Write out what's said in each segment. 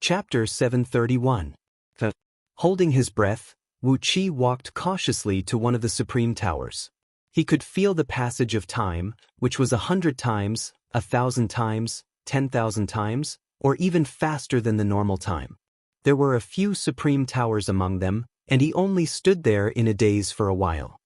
Chapter 731. Holding his breath, Wu Qi walked cautiously to one of the supreme towers. He could feel the passage of time, which was 100 times, 1,000 times, 10,000 times, or even faster than the normal time. There were a few supreme towers among them, and he only stood there in a daze for a while.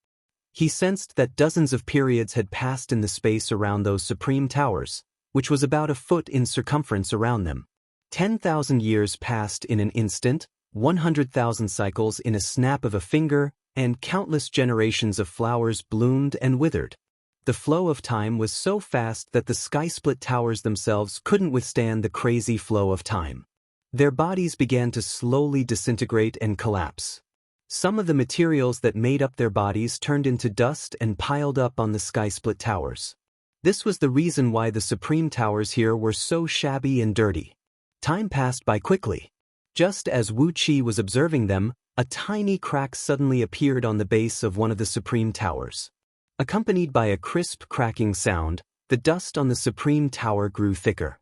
He sensed that dozens of periods had passed in the space around those supreme towers, which was about a foot in circumference around them. 10,000 years passed in an instant, 100,000 cycles in a snap of a finger, and countless generations of flowers bloomed and withered. The flow of time was so fast that the sky-split towers themselves couldn't withstand the crazy flow of time. Their bodies began to slowly disintegrate and collapse. Some of the materials that made up their bodies turned into dust and piled up on the sky-split towers. This was the reason why the supreme towers here were so shabby and dirty. Time passed by quickly. Just as Wu Qi was observing them, a tiny crack suddenly appeared on the base of one of the supreme towers. Accompanied by a crisp cracking sound, the dust on the supreme tower grew thicker.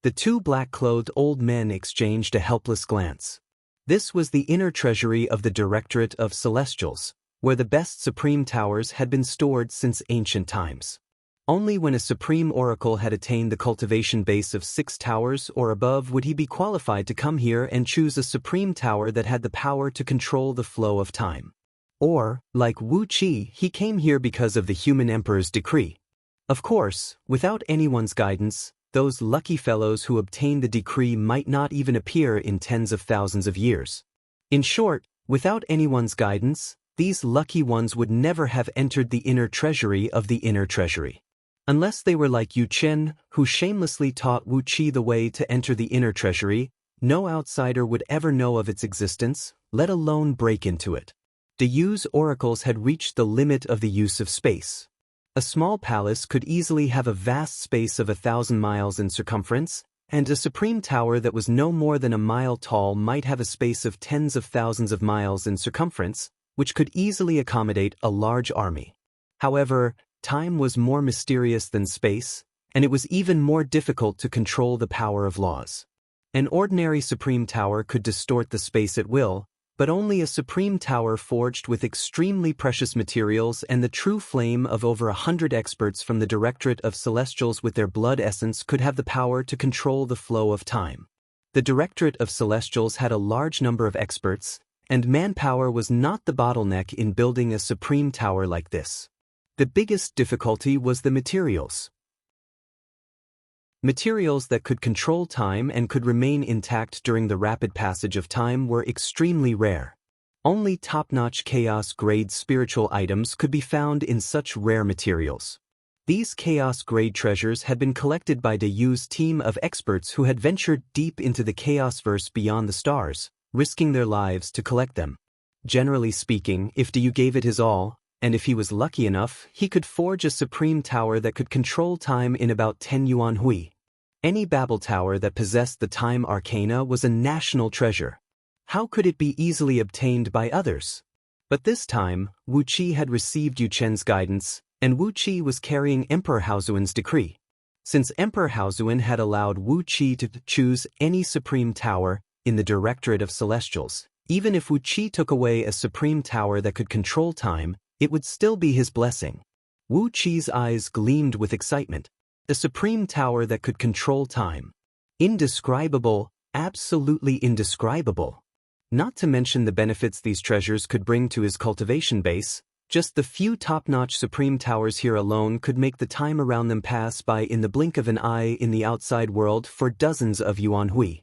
The two black-clothed old men exchanged a helpless glance. This was the inner treasury of the Directorate of Celestials, where the best supreme towers had been stored since ancient times. Only when a supreme oracle had attained the cultivation base of 6 towers or above would he be qualified to come here and choose a supreme tower that had the power to control the flow of time. Or, like Wu Qi, he came here because of the human emperor's decree. Of course, without anyone's guidance, those lucky fellows who obtained the decree might not even appear in tens of thousands of years. In short, without anyone's guidance, these lucky ones would never have entered the inner treasury of the inner treasury. Unless they were like Yu Chen, who shamelessly taught Wu Qi the way to enter the inner treasury, no outsider would ever know of its existence, let alone break into it. De Yu's oracles had reached the limit of the use of space. A small palace could easily have a vast space of 1,000 miles in circumference, and a supreme tower that was no more than a mile tall might have a space of tens of thousands of miles in circumference, which could easily accommodate a large army. However, time was more mysterious than space, and it was even more difficult to control the power of laws. An ordinary supreme tower could distort the space at will, but only a supreme tower forged with extremely precious materials and the true flame of over 100 experts from the Directorate of Celestials with their blood essence could have the power to control the flow of time. The Directorate of Celestials had a large number of experts, and manpower was not the bottleneck in building a supreme tower like this. The biggest difficulty was the materials. Materials that could control time and could remain intact during the rapid passage of time were extremely rare. Only top-notch chaos-grade spiritual items could be found in such rare materials. These chaos-grade treasures had been collected by De Yu's team of experts who had ventured deep into the chaos-verse beyond the stars, risking their lives to collect them. Generally speaking, if De Yu gave it his all, and if he was lucky enough, he could forge a supreme tower that could control time in about 10 yuan hui. Any Babel tower that possessed the time arcana was a national treasure. How could it be easily obtained by others? But this time, Wu Qi had received Yu Chen's guidance, and Wu Qi was carrying Emperor Haozuan's decree. Since Emperor Haozuan had allowed Wu Qi to choose any supreme tower in the Directorate of Celestials, even if Wu Qi took away a supreme tower that could control time, it would still be his blessing. Wu Qi's eyes gleamed with excitement. The supreme tower that could control time. Indescribable, absolutely indescribable. Not to mention the benefits these treasures could bring to his cultivation base, just the few top-notch supreme towers here alone could make the time around them pass by in the blink of an eye in the outside world for dozens of yuan hui.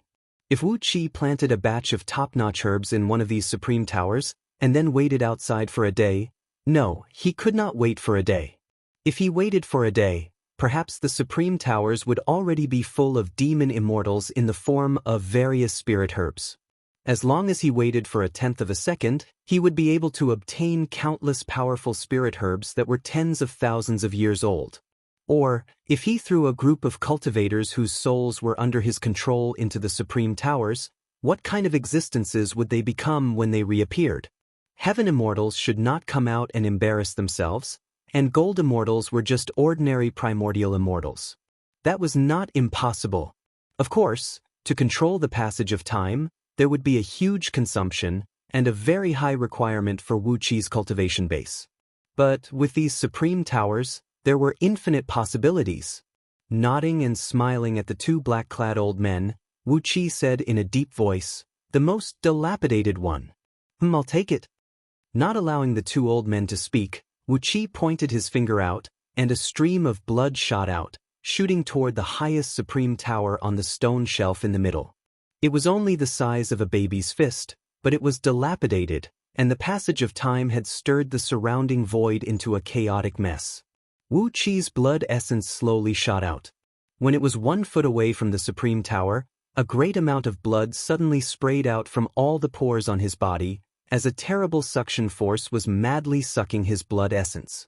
If Wu Qi planted a batch of top-notch herbs in one of these supreme towers, and then waited outside for a day, no, he could not wait for a day. If he waited for a day, perhaps the supreme towers would already be full of demon immortals in the form of various spirit herbs. As long as he waited for a tenth of a second, he would be able to obtain countless powerful spirit herbs that were tens of thousands of years old. Or, if he threw a group of cultivators whose souls were under his control into the supreme towers, what kind of existences would they become when they reappeared? Heaven immortals should not come out and embarrass themselves, and gold immortals were just ordinary primordial immortals. That was not impossible. Of course, To control the passage of time, there would be a huge consumption and a very high requirement for Wu Qi's cultivation base. But with these supreme towers, there were infinite possibilities. Nodding and smiling at the two black-clad old men, Wu Qi said in a deep voice, "The most dilapidated one." I'll take it." Not allowing the two old men to speak, Wu Qi pointed his finger out, and a stream of blood shot out, shooting toward the highest supreme tower on the stone shelf in the middle. It was only the size of a baby's fist, but it was dilapidated, and the passage of time had stirred the surrounding void into a chaotic mess. Wu Qi's blood essence slowly shot out. When it was 1 foot away from the supreme tower, a great amount of blood suddenly sprayed out from all the pores on his body, as a terrible suction force was madly sucking his blood essence.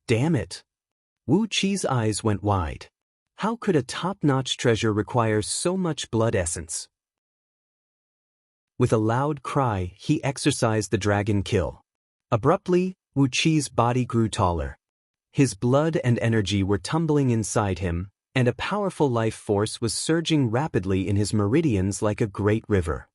Damn it! Wu Qi's eyes went wide. How could a top-notch treasure require so much blood essence? With a loud cry, he exercised the dragon kill. Abruptly, Wu Qi's body grew taller. His blood and energy were tumbling inside him, and a powerful life force was surging rapidly in his meridians like a great river.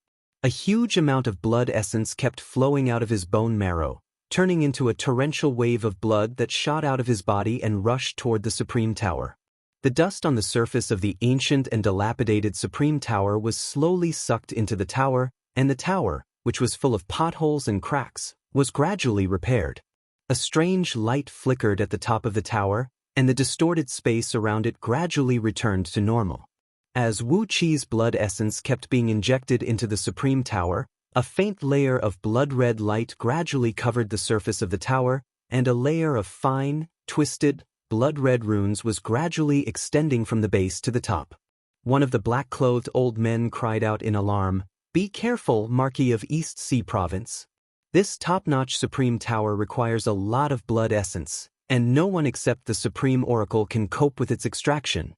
A huge amount of blood essence kept flowing out of his bone marrow, turning into a torrential wave of blood that shot out of his body and rushed toward the Supreme Tower. The dust on the surface of the ancient and dilapidated Supreme Tower was slowly sucked into the tower, and the tower, which was full of potholes and cracks, was gradually repaired. A strange light flickered at the top of the tower, and the distorted space around it gradually returned to normal. As Wu Qi's blood essence kept being injected into the Supreme Tower, a faint layer of blood-red light gradually covered the surface of the tower, and a layer of fine, twisted, blood-red runes was gradually extending from the base to the top. One of the black-clothed old men cried out in alarm, "Be careful, Marquis of East Sea Province. This top-notch Supreme Tower requires a lot of blood essence, and no one except the Supreme Oracle can cope with its extraction."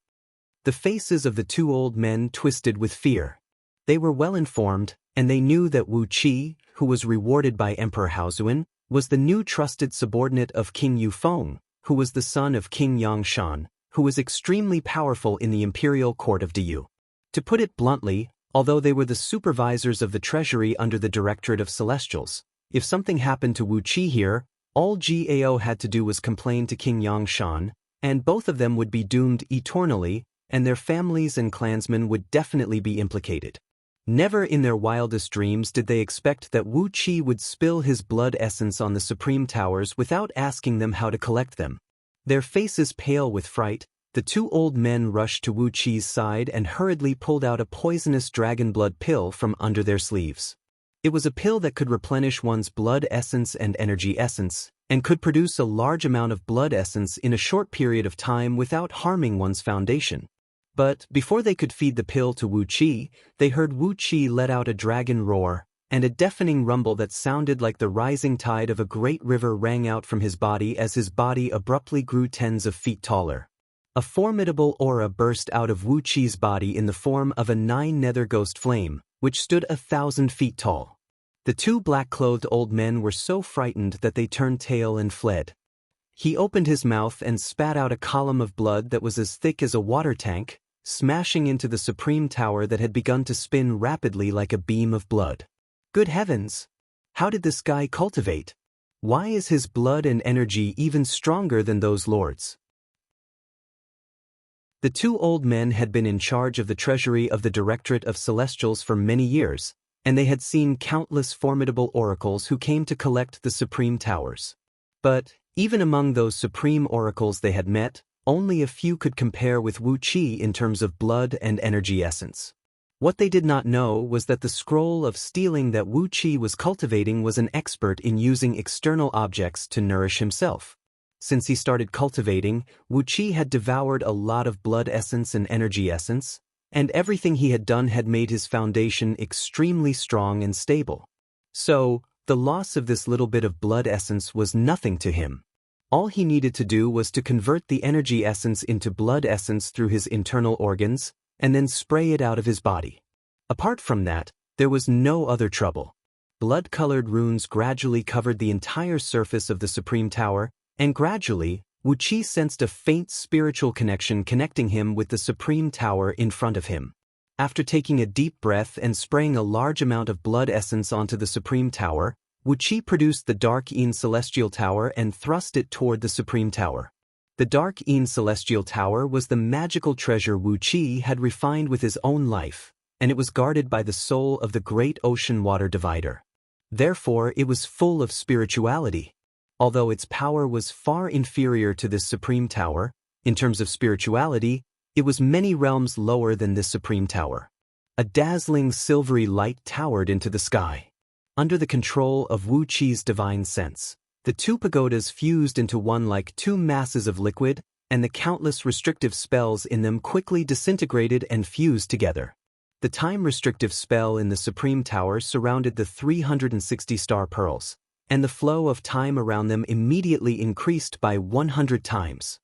The faces of the two old men twisted with fear. They were well informed, and they knew that Wu Qi, who was rewarded by Emperor Haozuan, was the new trusted subordinate of King Yufeng, who was the son of King Yangshan, who was extremely powerful in the imperial court of Diyu. To put it bluntly, although they were the supervisors of the treasury under the Directorate of Celestials, if something happened to Wu Qi here, all Gao had to do was complain to King Yangshan, and both of them would be doomed eternally, and their families and clansmen would definitely be implicated. Never in their wildest dreams did they expect that Wu Qi would spill his blood essence on the Supreme Towers without asking them how to collect them. Their faces pale with fright, the two old men rushed to Wu Qi's side and hurriedly pulled out a poisonous dragon blood pill from under their sleeves. It was a pill that could replenish one's blood essence and energy essence, and could produce a large amount of blood essence in a short period of time without harming one's foundation. But before they could feed the pill to Wu Qi, they heard Wu Qi let out a dragon roar, and a deafening rumble that sounded like the rising tide of a great river rang out from his body as his body abruptly grew tens of feet taller. A formidable aura burst out of Wu Qi's body in the form of a 9-nether ghost flame, which stood 1,000 feet tall. The two black-clothed old men were so frightened that they turned tail and fled. He opened his mouth and spat out a column of blood that was as thick as a water tank, smashing into the Supreme Tower that had begun to spin rapidly like a beam of blood. Good heavens! How did this guy cultivate? Why is his blood and energy even stronger than those lords? The two old men had been in charge of the treasury of the Directorate of Celestials for many years, and they had seen countless formidable oracles who came to collect the Supreme Towers. But, even among those supreme oracles they had met, only a few could compare with Wu Qi in terms of blood and energy essence. What they did not know was that the scroll of stealing that Wu Qi was cultivating was an expert in using external objects to nourish himself. Since he started cultivating, Wu Qi had devoured a lot of blood essence and energy essence, and everything he had done had made his foundation extremely strong and stable. So, the loss of this little bit of blood essence was nothing to him. All he needed to do was to convert the energy essence into blood essence through his internal organs, and then spray it out of his body. Apart from that, there was no other trouble. Blood-colored runes gradually covered the entire surface of the Supreme Tower, and gradually, Wu Qi sensed a faint spiritual connection connecting him with the Supreme Tower in front of him. After taking a deep breath and spraying a large amount of blood essence onto the Supreme Tower, Wu Qi produced the Dark Een Celestial Tower and thrust it toward the Supreme Tower. The Dark Een Celestial Tower was the magical treasure Wu Qi had refined with his own life, and it was guarded by the soul of the great ocean water divider. Therefore, it was full of spirituality. Although its power was far inferior to this Supreme Tower, in terms of spirituality, it was many realms lower than this Supreme Tower. A dazzling silvery light towered into the sky. Under the control of Wu Qi's divine sense, the two pagodas fused into one like two masses of liquid, and the countless restrictive spells in them quickly disintegrated and fused together. The time-restrictive spell in the Supreme Tower surrounded the 360 star pearls, and the flow of time around them immediately increased by 100 times.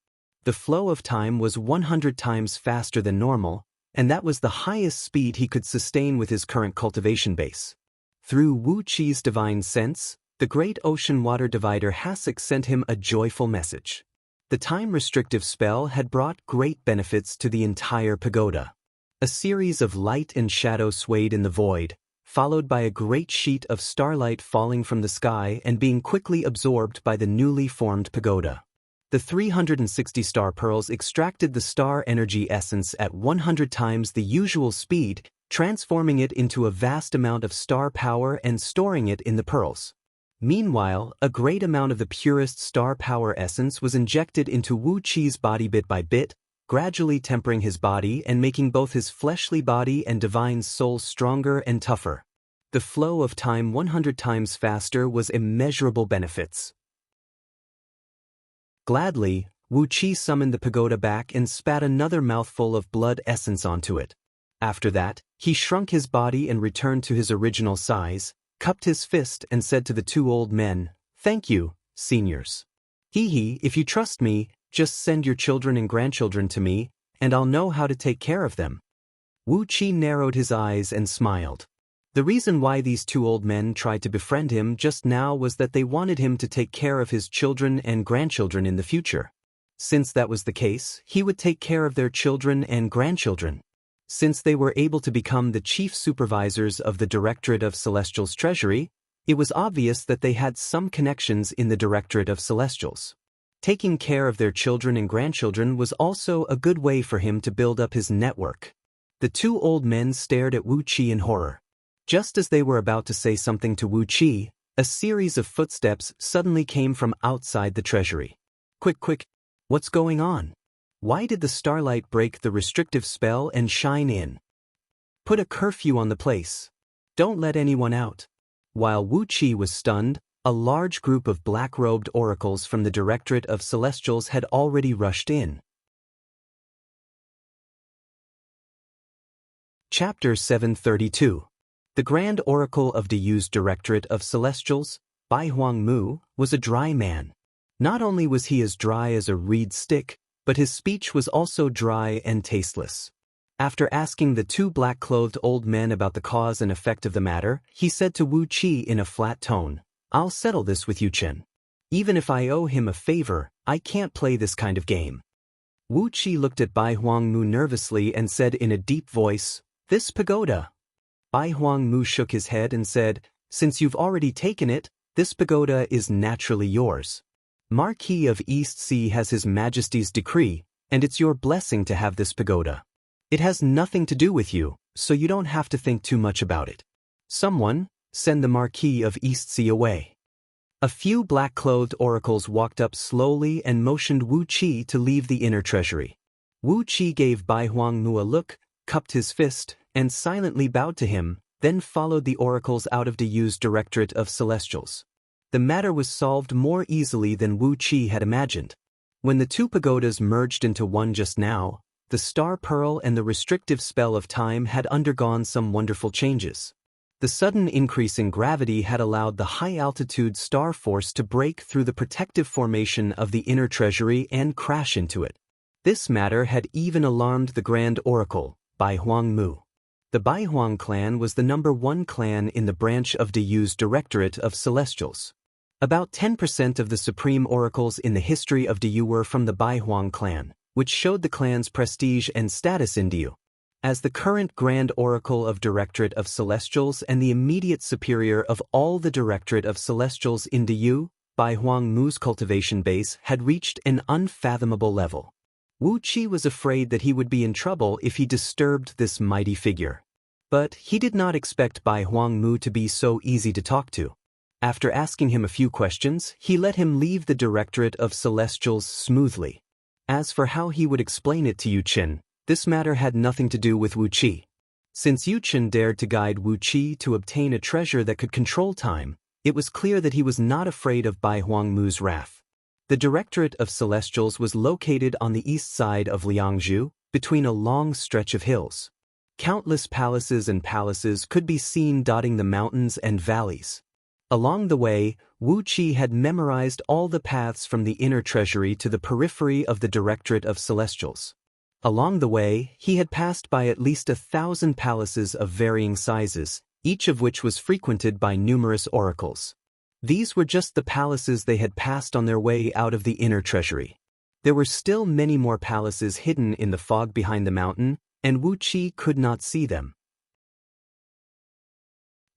The flow of time was 100 times faster than normal, and that was the highest speed he could sustain with his current cultivation base. Through Wu Qi's divine sense, the great ocean water divider Hasek sent him a joyful message. The time-restrictive spell had brought great benefits to the entire pagoda. A series of light and shadow swayed in the void, followed by a great sheet of starlight falling from the sky and being quickly absorbed by the newly formed pagoda. The 360 star pearls extracted the star energy essence at 100 times the usual speed, transforming it into a vast amount of star power and storing it in the pearls. Meanwhile, a great amount of the purest star power essence was injected into Wu Qi's body bit by bit, gradually tempering his body and making both his fleshly body and divine soul stronger and tougher. The flow of time 100 times faster was immeasurable benefits. Gladly, Wu Qi summoned the pagoda back and spat another mouthful of blood essence onto it. After that, he shrunk his body and returned to his original size, cupped his fist and said to the two old men, "Thank you, seniors. If you trust me, just send your children and grandchildren to me, and I'll know how to take care of them." Wu Qi narrowed his eyes and smiled. The reason why these two old men tried to befriend him just now was that they wanted him to take care of his children and grandchildren in the future. Since that was the case, he would take care of their children and grandchildren. Since they were able to become the chief supervisors of the Directorate of Celestials Treasury, it was obvious that they had some connections in the Directorate of Celestials. Taking care of their children and grandchildren was also a good way for him to build up his network. The two old men stared at Wu Qi in horror. Just as they were about to say something to Wu Qi, a series of footsteps suddenly came from outside the treasury. Quick, what's going on? Why did the starlight break the restrictive spell and shine in? Put a curfew on the place. Don't let anyone out. While Wu Qi was stunned, a large group of black-robed oracles from the Directorate of Celestials had already rushed in. Chapter 732. The Grand Oracle of Diyu's Directorate of Celestials, Bai Huangmu, was a dry man. Not only was he as dry as a reed stick, but his speech was also dry and tasteless. After asking the two black-clothed old men about the cause and effect of the matter, he said to Wu Qi in a flat tone, "I'll settle this with Yu Chen. Even if I owe him a favor, I can't play this kind of game." Wu Qi looked at Bai Huangmu nervously and said in a deep voice, "This pagoda." Bai Huangmu shook his head and said, "Since you've already taken it, this pagoda is naturally yours. Marquis of East Sea has His Majesty's decree, and it's your blessing to have this pagoda. It has nothing to do with you, so you don't have to think too much about it. Someone, send the Marquis of East Sea away." A few black-clothed oracles walked up slowly and motioned Wu Qi to leave the inner treasury. Wu Qi gave Bai Huangmu a look, cupped his fist, and silently bowed to him, then followed the oracles out of Diyu's Directorate of Celestials. The matter was solved more easily than Wu Qi had imagined. When the two pagodas merged into one just now, the star pearl and the restrictive spell of time had undergone some wonderful changes. The sudden increase in gravity had allowed the high-altitude star force to break through the protective formation of the inner treasury and crash into it. This matter had even alarmed the Grand Oracle, Bai Huangmu. The Bai Huang clan was the #1 clan in the branch of Diyu's Directorate of Celestials. About 10% of the supreme oracles in the history of Diyu were from the Bai Huang clan, which showed the clan's prestige and status in Diyu. As the current Grand Oracle of Directorate of Celestials and the immediate superior of all the Directorate of Celestials in Diyu, Bai Huang Mu's cultivation base had reached an unfathomable level. Wu Qi was afraid that he would be in trouble if he disturbed this mighty figure. But he did not expect Bai Huang Mu to be so easy to talk to. After asking him a few questions, he let him leave the Directorate of Celestials smoothly. As for how he would explain it to Yu Qin, this matter had nothing to do with Wu Qi. Since Yu Qin dared to guide Wu Qi to obtain a treasure that could control time, it was clear that he was not afraid of Bai Huang Mu's wrath. The Directorate of Celestials was located on the east side of Liangzhu, between a long stretch of hills. Countless palaces and palaces could be seen dotting the mountains and valleys. Along the way, Wu Qi had memorized all the paths from the inner treasury to the periphery of the Directorate of Celestials. Along the way, he had passed by at least 1,000 palaces of varying sizes, each of which was frequented by numerous oracles. These were just the palaces they had passed on their way out of the inner treasury. There were still many more palaces hidden in the fog behind the mountain, and Wu Qi could not see them.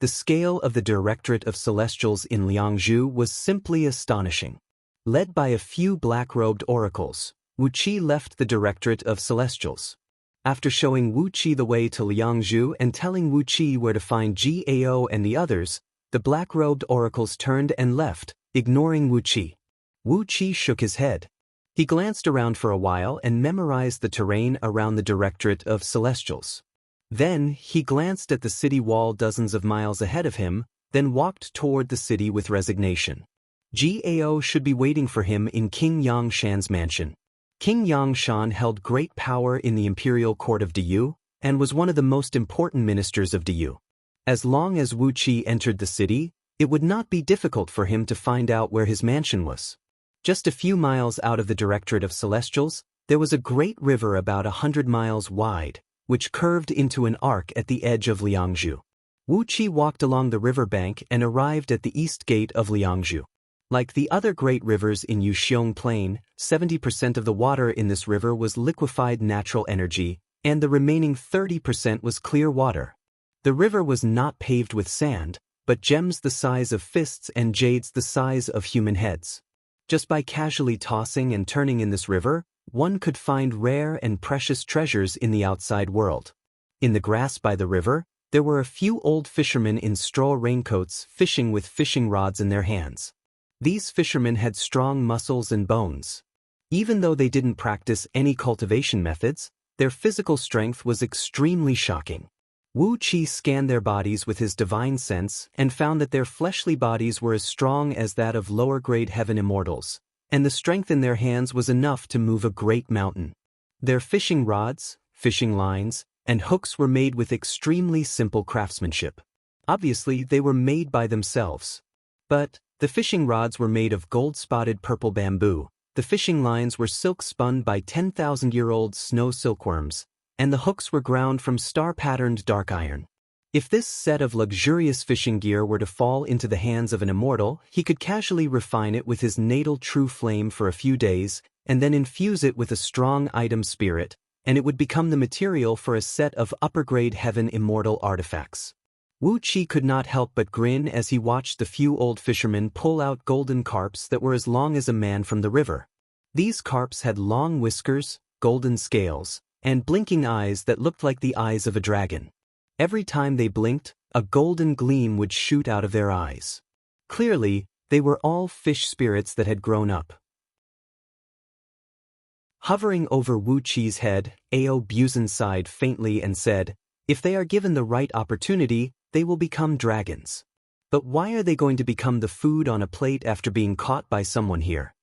The scale of the Directorate of Celestials in Liangzhu was simply astonishing. Led by a few black-robed oracles, Wu Qi left the Directorate of Celestials. After showing Wu Qi the way to Liangzhu and telling Wu Qi where to find Gao and the others, the black-robed oracles turned and left, ignoring Wu Qi. Wu Qi shook his head. He glanced around for a while and memorized the terrain around the Directorate of Celestials. Then, he glanced at the city wall dozens of miles ahead of him, then walked toward the city with resignation. Gao should be waiting for him in King Yangshan's mansion. King Yangshan held great power in the imperial court of Diyu, and was one of the most important ministers of Diyu. As long as Wu Qi entered the city, it would not be difficult for him to find out where his mansion was. Just a few miles out of the Directorate of Celestials, there was a great river about 100 miles wide, which curved into an arc at the edge of Liangzhu. Wu Qi walked along the river bank and arrived at the east gate of Liangzhu. Like the other great rivers in Yuxiong Plain, 70% of the water in this river was liquefied natural energy, and the remaining 30% was clear water. The river was not paved with sand, but gems the size of fists and jades the size of human heads. Just by casually tossing and turning in this river, one could find rare and precious treasures in the outside world. In the grass by the river, there were a few old fishermen in straw raincoats fishing with fishing rods in their hands. These fishermen had strong muscles and bones. Even though they didn't practice any cultivation methods, their physical strength was extremely shocking. Wu Qi scanned their bodies with his divine sense and found that their fleshly bodies were as strong as that of lower-grade heaven immortals, and the strength in their hands was enough to move a great mountain. Their fishing rods, fishing lines, and hooks were made with extremely simple craftsmanship. Obviously, they were made by themselves. But the fishing rods were made of gold-spotted purple bamboo, the fishing lines were silk-spun by 10,000-year-old snow silkworms, and the hooks were ground from star-patterned dark iron. If this set of luxurious fishing gear were to fall into the hands of an immortal, he could casually refine it with his natal true flame for a few days, and then infuse it with a strong item spirit, and it would become the material for a set of upper-grade heaven immortal artifacts. Wu Qi could not help but grin as he watched the few old fishermen pull out golden carps that were as long as a man from the river. These carps had long whiskers, golden scales, and blinking eyes that looked like the eyes of a dragon. Every time they blinked, a golden gleam would shoot out of their eyes. Clearly, they were all fish spirits that had grown up. Hovering over Wu Qi's head, Ao Buzan sighed faintly and said, "If they are given the right opportunity, they will become dragons. But why are they going to become the food on a plate after being caught by someone here?"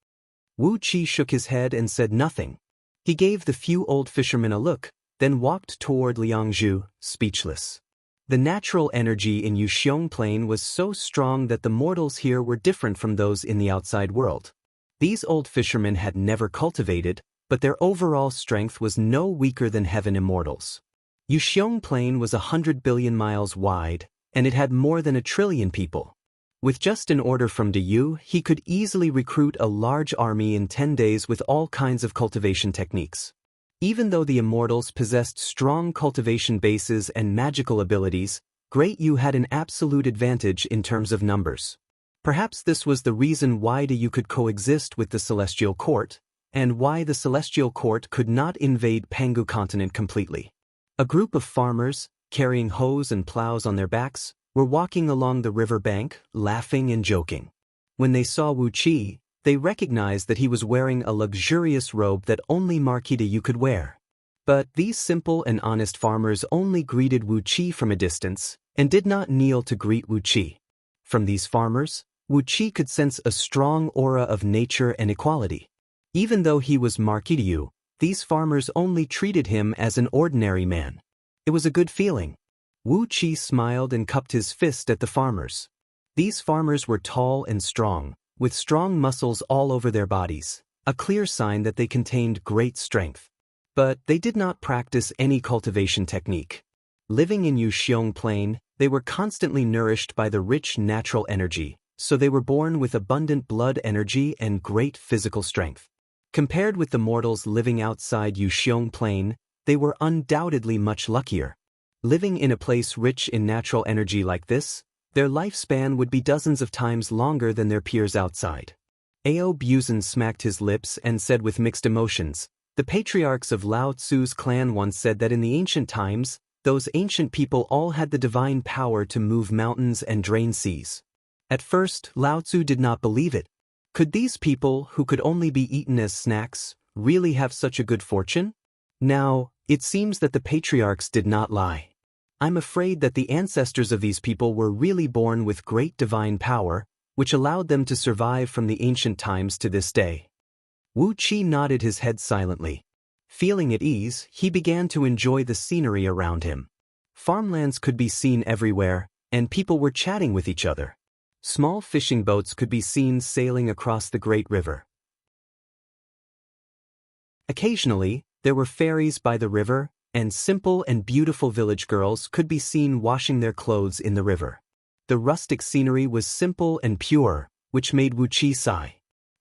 Wu Qi shook his head and said nothing. He gave the few old fishermen a look, then walked toward Liangzhu, speechless. The natural energy in Yuxiong Plain was so strong that the mortals here were different from those in the outside world. These old fishermen had never cultivated, but their overall strength was no weaker than heaven immortals. Yuxiong Plain was 100 billion miles wide, and it had more than 1 trillion people. With just an order from Diyu, he could easily recruit a large army in 10 days with all kinds of cultivation techniques. Even though the immortals possessed strong cultivation bases and magical abilities, Great Yu had an absolute advantage in terms of numbers. Perhaps this was the reason why Yu could coexist with the Celestial Court, and why the Celestial Court could not invade Pangu continent completely. A group of farmers, carrying hoes and plows on their backs, were walking along the river bank, laughing and joking. When they saw Wu Qi, they recognized that he was wearing a luxurious robe that only Marquis de Yu could wear. But these simple and honest farmers only greeted Wu Qi from a distance, and did not kneel to greet Wu Qi. From these farmers, Wu Qi could sense a strong aura of nature and equality. Even though he was Marquis de Yu, these farmers only treated him as an ordinary man. It was a good feeling. Wu Qi smiled and cupped his fist at the farmers. These farmers were tall and strong, with strong muscles all over their bodies, a clear sign that they contained great strength. But they did not practice any cultivation technique. Living in Yuxiong Plain, they were constantly nourished by the rich natural energy, so they were born with abundant blood energy and great physical strength. Compared with the mortals living outside Yuxiong Plain, they were undoubtedly much luckier. Living in a place rich in natural energy like this, their lifespan would be dozens of times longer than their peers outside. Ao Buzan smacked his lips and said with mixed emotions, "The patriarchs of Lao Tzu's clan once said that in the ancient times, those ancient people all had the divine power to move mountains and drain seas." At first, Lao Tzu did not believe it. Could these people, who could only be eaten as snacks, really have such a good fortune? Now, it seems that the patriarchs did not lie. I'm afraid that the ancestors of these people were really born with great divine power, which allowed them to survive from the ancient times to this day. Wu Qi nodded his head silently. Feeling at ease, he began to enjoy the scenery around him. Farmlands could be seen everywhere, and people were chatting with each other. Small fishing boats could be seen sailing across the great river. Occasionally, there were ferries by the river, and simple and beautiful village girls could be seen washing their clothes in the river. The rustic scenery was simple and pure, which made Wu Qi sigh.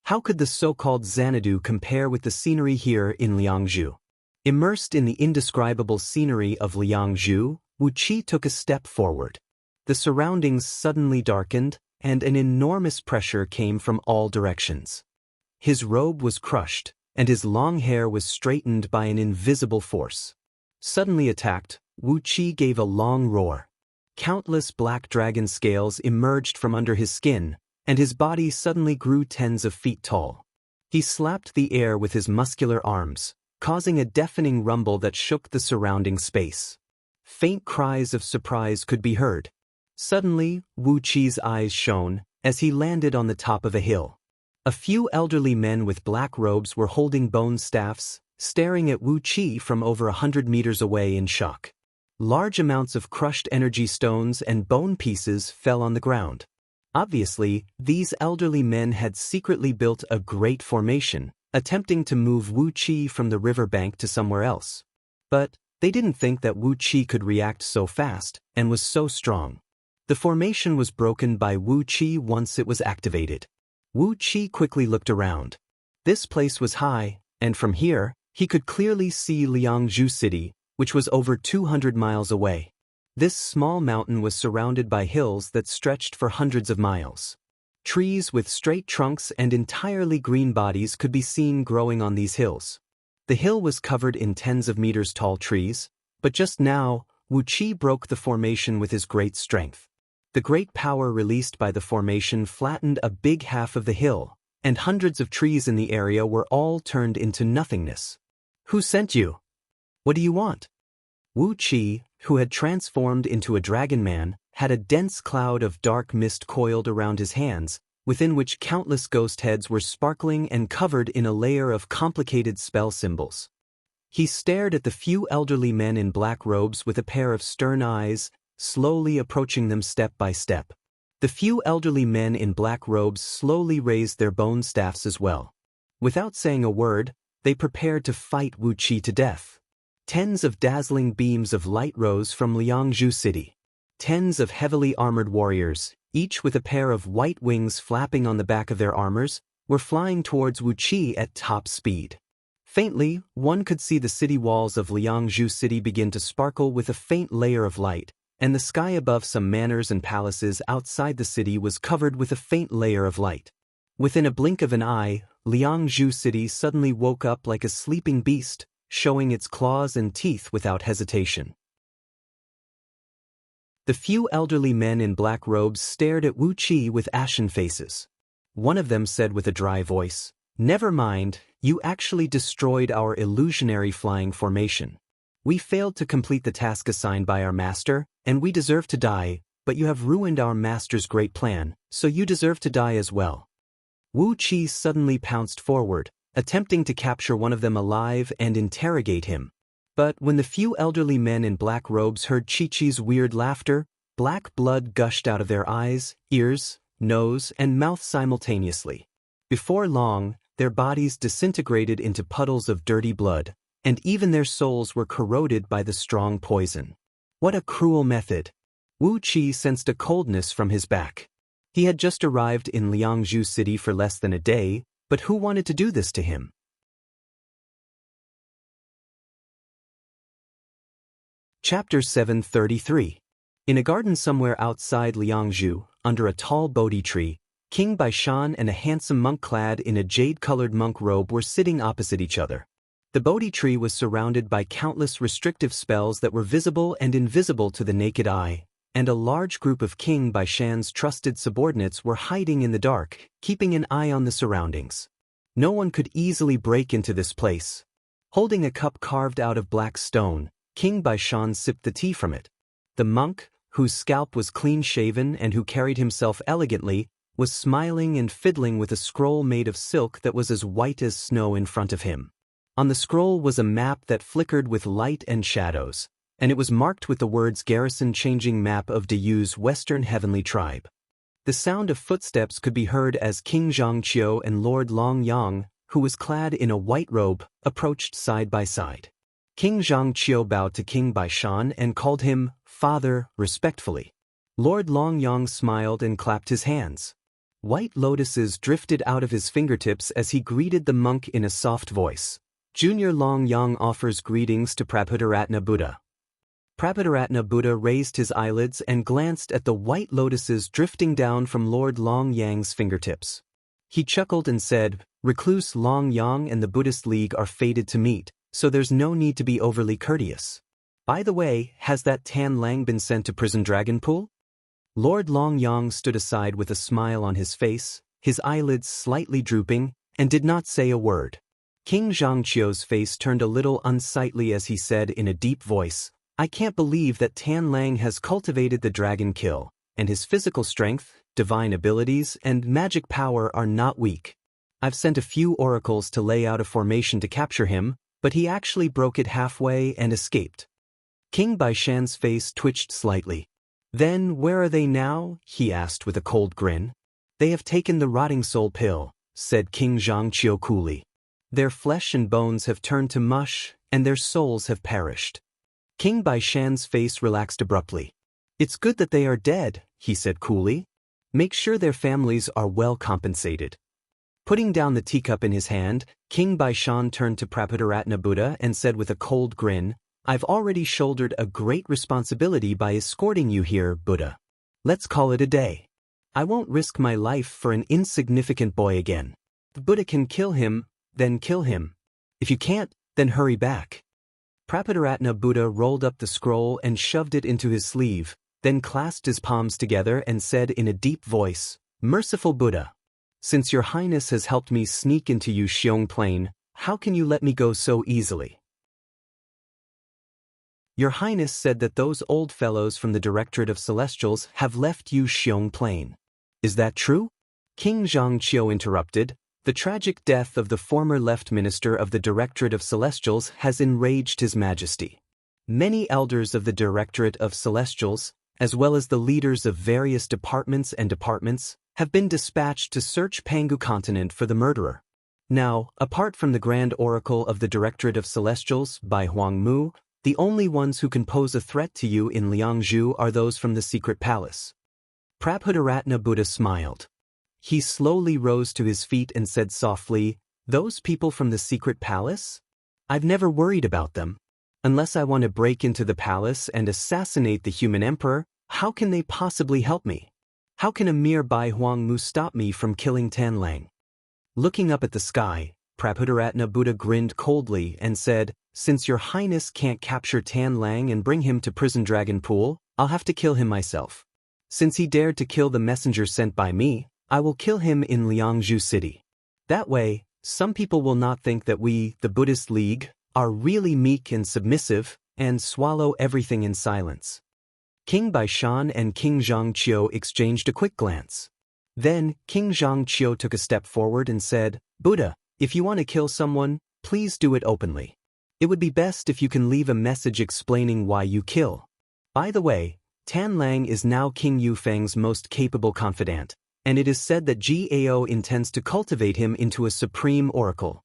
How could the so-called Xanadu compare with the scenery here in Liangzhu? Immersed in the indescribable scenery of Liangzhu, Wu Qi took a step forward. The surroundings suddenly darkened, and an enormous pressure came from all directions. His robe was crushed, and his long hair was straightened by an invisible force. Suddenly attacked, Wu Qi gave a long roar. Countless black dragon scales emerged from under his skin, and his body suddenly grew tens of feet tall. He slapped the air with his muscular arms, causing a deafening rumble that shook the surrounding space. Faint cries of surprise could be heard. Suddenly, Wu Qi's eyes shone, as he landed on the top of a hill. A few elderly men with black robes were holding bone staffs, staring at Wu Qi from over 100 meters away in shock. Large amounts of crushed energy stones and bone pieces fell on the ground. Obviously, these elderly men had secretly built a great formation, attempting to move Wu Qi from the river bank to somewhere else. But they didn't think that Wu Qi could react so fast, and was so strong. The formation was broken by Wu Qi once it was activated. Wu Qi quickly looked around. This place was high, and from here, he could clearly see Liangzhu City, which was over 200 miles away. This small mountain was surrounded by hills that stretched for hundreds of miles. Trees with straight trunks and entirely green bodies could be seen growing on these hills. The hill was covered in tens of meters tall trees, but just now, Wu Qi broke the formation with his great strength. The great power released by the formation flattened a big half of the hill, and hundreds of trees in the area were all turned into nothingness. "Who sent you? What do you want?" Wu Qi, who had transformed into a dragon man, had a dense cloud of dark mist coiled around his hands, within which countless ghost heads were sparkling and covered in a layer of complicated spell symbols. He stared at the few elderly men in black robes with a pair of stern eyes, slowly approaching them step by step. The few elderly men in black robes slowly raised their bone staffs as well. Without saying a word, they prepared to fight Wu Qi to death. Tens of dazzling beams of light rose from Liangzhu City. Tens of heavily armored warriors, each with a pair of white wings flapping on the back of their armors, were flying towards Wu Qi at top speed. Faintly, one could see the city walls of Liangzhu City begin to sparkle with a faint layer of light, and the sky above some manors and palaces outside the city was covered with a faint layer of light. Within a blink of an eye, Liangzhu City suddenly woke up like a sleeping beast, showing its claws and teeth without hesitation. The few elderly men in black robes stared at Wu Qi with ashen faces. One of them said with a dry voice, "Never mind, you actually destroyed our illusionary flying formation. We failed to complete the task assigned by our master, and we deserve to die, but you have ruined our master's great plan, so you deserve to die as well." Wu Qi suddenly pounced forward, attempting to capture one of them alive and interrogate him. But when the few elderly men in black robes heard Chi-Chi's weird laughter, black blood gushed out of their eyes, ears, nose, and mouth simultaneously. Before long, their bodies disintegrated into puddles of dirty blood, and even their souls were corroded by the strong poison. What a cruel method! Wu Qi sensed a coldness from his back. He had just arrived in Liangzhu City for less than a day, but who wanted to do this to him? Chapter 733. In a garden somewhere outside Liangzhu, under a tall Bodhi tree, King Baishan and a handsome monk clad in a jade-colored monk robe were sitting opposite each other. The Bodhi tree was surrounded by countless restrictive spells that were visible and invisible to the naked eye, and a large group of King Baishan's trusted subordinates were hiding in the dark, keeping an eye on the surroundings. No one could easily break into this place. Holding a cup carved out of black stone, King Baishan sipped the tea from it. The monk, whose scalp was clean-shaven and who carried himself elegantly, was smiling and fiddling with a scroll made of silk that was as white as snow in front of him. On the scroll was a map that flickered with light and shadows, and it was marked with the words "Garrison Changing Map of Dayu's Western Heavenly Tribe." The sound of footsteps could be heard as King Zhangqiu and Lord Long Yang, who was clad in a white robe, approached side by side. King Zhangqiu bowed to King Baishan and called him "Father" respectfully. Lord Long Yang smiled and clapped his hands. White lotuses drifted out of his fingertips as he greeted the monk in a soft voice. Junior Long Yang offers greetings to Prabhudaratna Buddha. Prabhudaratna Buddha raised his eyelids and glanced at the white lotuses drifting down from Lord Long Yang's fingertips. He chuckled and said, "Recluse Long Yang and the Buddhist League are fated to meet, so there's no need to be overly courteous. By the way, has that Tan Lang been sent to Prison Dragon Pool?" Lord Long Yang stood aside with a smile on his face, his eyelids slightly drooping, and did not say a word. King Zhangqiu's face turned a little unsightly as he said in a deep voice, "I can't believe that Tan Lang has cultivated the dragon kill, and his physical strength, divine abilities, and magic power are not weak. I've sent a few oracles to lay out a formation to capture him, but he actually broke it halfway and escaped." King Baishan's face twitched slightly. "Then where are they now?" he asked with a cold grin. "They have taken the rotting soul pill," said King Zhangqiu coolly. "Their flesh and bones have turned to mush, and their souls have perished." King Baishan's face relaxed abruptly. "It's good that they are dead," he said coolly. "Make sure their families are well compensated." Putting down the teacup in his hand, King Baishan turned to Prabhudaratna Buddha and said with a cold grin, "I've already shouldered a great responsibility by escorting you here, Buddha. Let's call it a day. I won't risk my life for an insignificant boy again. If Buddha can kill him, then kill him. If you can't, then hurry back." Prabhudaratna Buddha rolled up the scroll and shoved it into his sleeve, then clasped his palms together and said in a deep voice, "Merciful Buddha, since your highness has helped me sneak into Yuxiong Plain, how can you let me go so easily? Your Highness said that those old fellows from the Directorate of Celestials have left Yuxiong Plain. Is that true?" King Zhangqiu interrupted. "The tragic death of the former left minister of the Directorate of Celestials has enraged His Majesty. Many elders of the Directorate of Celestials, as well as the leaders of various departments, have been dispatched to search Pangu continent for the murderer. Now, apart from the Grand Oracle of the Directorate of Celestials, Bai Huang Mu, the only ones who can pose a threat to you in Liangzhu are those from the secret palace." Prabhudaratna Buddha smiled. He slowly rose to his feet and said softly, Those people from the secret palace? I've never worried about them. Unless I want to break into the palace and assassinate the human emperor, how can they possibly help me? How can a mere Bai Huang Mu stop me from killing Tan Lang? Looking up at the sky, Prabhudaratna Buddha grinned coldly and said, "Since your highness can't capture Tan Lang and bring him to Prison Dragon Pool, I'll have to kill him myself. Since he dared to kill the messenger sent by me, I will kill him in Liangzhu City. That way, some people will not think that we, the Buddhist League, are really meek and submissive, and swallow everything in silence." King Baishan and King Zhangqiu exchanged a quick glance. Then, King Zhangqiu took a step forward and said, "Buddha, if you want to kill someone, please do it openly. It would be best if you can leave a message explaining why you kill. By the way, Tan Lang is now King Yufeng's most capable confidant, and it is said that Gao intends to cultivate him into a supreme oracle."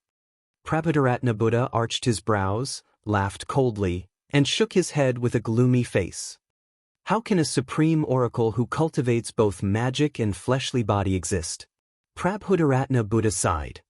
Prabhudaratna Buddha arched his brows, laughed coldly, and shook his head with a gloomy face. How can a supreme oracle who cultivates both magic and fleshly body exist? Prabhudaratna Buddha sighed.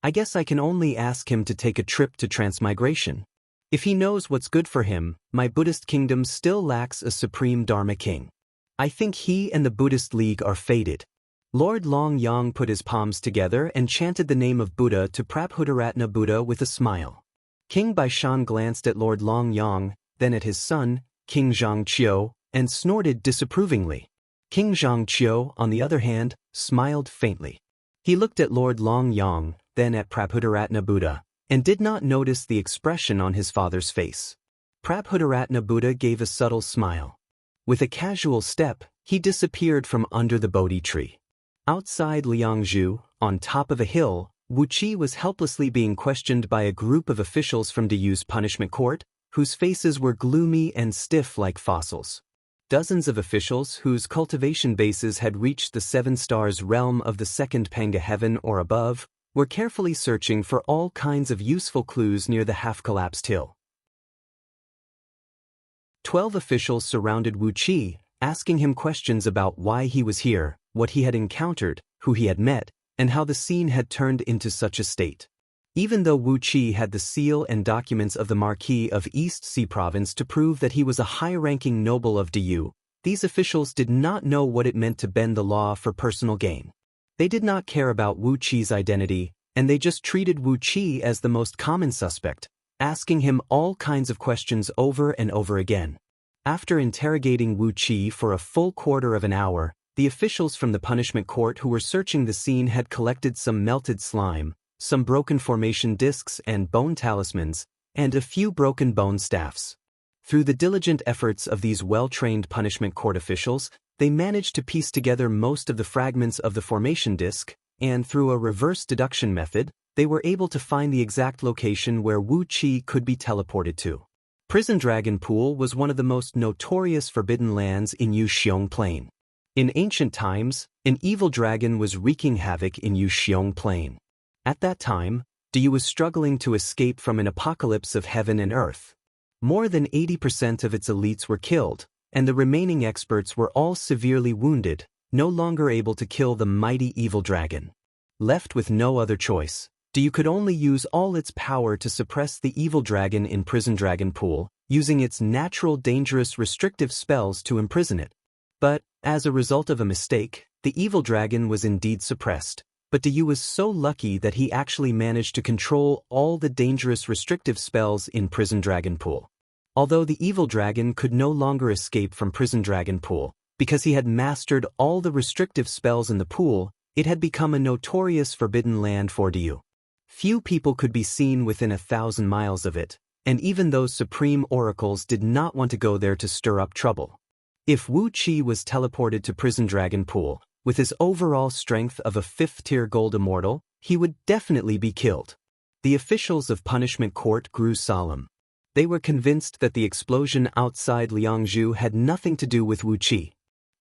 I guess I can only ask him to take a trip to transmigration. If he knows what's good for him, my Buddhist kingdom still lacks a supreme Dharma king. I think he and the Buddhist League are fated. Lord Long Yang put his palms together and chanted the name of Buddha to Prabhudaratna Buddha with a smile. King Baishan glanced at Lord Long Yang, then at his son, King Zhangqiu, and snorted disapprovingly. King Zhangqiu, on the other hand, smiled faintly. He looked at Lord Long Yang, then at Prabhudaratna Buddha, and did not notice the expression on his father's face. Prabhudaratna Buddha gave a subtle smile. With a casual step, he disappeared from under the Bodhi tree. Outside Liangzhu, on top of a hill, Wu Qi was helplessly being questioned by a group of officials from Diyu's punishment court, whose faces were gloomy and stiff like fossils. Dozens of officials whose cultivation bases had reached the 7 stars realm of the second Panga heaven or above, were carefully searching for all kinds of useful clues near the half-collapsed hill. 12 officials surrounded Wu Qi, asking him questions about why he was here, what he had encountered, who he had met, and how the scene had turned into such a state. Even though Wu Qi had the seal and documents of the Marquis of East Sea Province to prove that he was a high-ranking noble of Diyu, these officials did not know what it meant to bend the law for personal gain. They did not care about Wu Qi's identity, and they just treated Wu Qi as the most common suspect, asking him all kinds of questions over and over again. After interrogating Wu Qi for a full quarter of an hour, the officials from the punishment court who were searching the scene had collected some melted slime, some broken formation discs and bone talismans, and a few broken bone staffs. Through the diligent efforts of these well-trained punishment court officials, they managed to piece together most of the fragments of the formation disc, and through a reverse deduction method, they were able to find the exact location where Wu Qi could be teleported to. Prison Dragon Pool was one of the most notorious forbidden lands in Yuxiong Plain. In ancient times, an evil dragon was wreaking havoc in Yuxiong Plain. At that time, Diyu was struggling to escape from an apocalypse of heaven and earth. More than 80% of its elites were killed, and the remaining experts were all severely wounded, no longer able to kill the mighty evil dragon. Left with no other choice, Diyu could only use all its power to suppress the evil dragon in Prison Dragon Pool, using its natural dangerous restrictive spells to imprison it. But, as a result of a mistake, the evil dragon was indeed suppressed. But Diyu was so lucky that he actually managed to control all the dangerous restrictive spells in Prison Dragon Pool. Although the evil dragon could no longer escape from Prison Dragon Pool, because he had mastered all the restrictive spells in the pool, it had become a notorious forbidden land for Diyu. Few people could be seen within 1,000 miles of it, and even those supreme oracles did not want to go there to stir up trouble. If Wu Qi was teleported to Prison Dragon Pool, with his overall strength of a 5th-tier gold immortal, he would definitely be killed. The officials of Punishment Court grew solemn. They were convinced that the explosion outside Liangzhu had nothing to do with Wu Qi.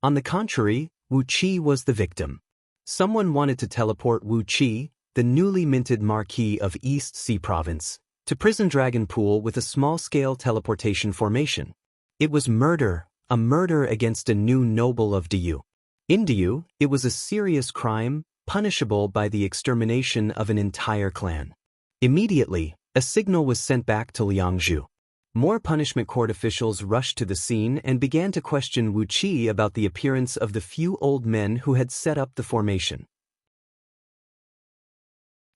On the contrary, Wu Qi was the victim. Someone wanted to teleport Wu Qi, the newly minted Marquis of East Sea Province, to Prison Dragon Pool with a small-scale teleportation formation. It was murder, a murder against a new noble of Diyu. In Diyu, it was a serious crime, punishable by the extermination of an entire clan. Immediately, a signal was sent back to Liangzhu. More punishment court officials rushed to the scene and began to question Wu Qi about the appearance of the few old men who had set up the formation.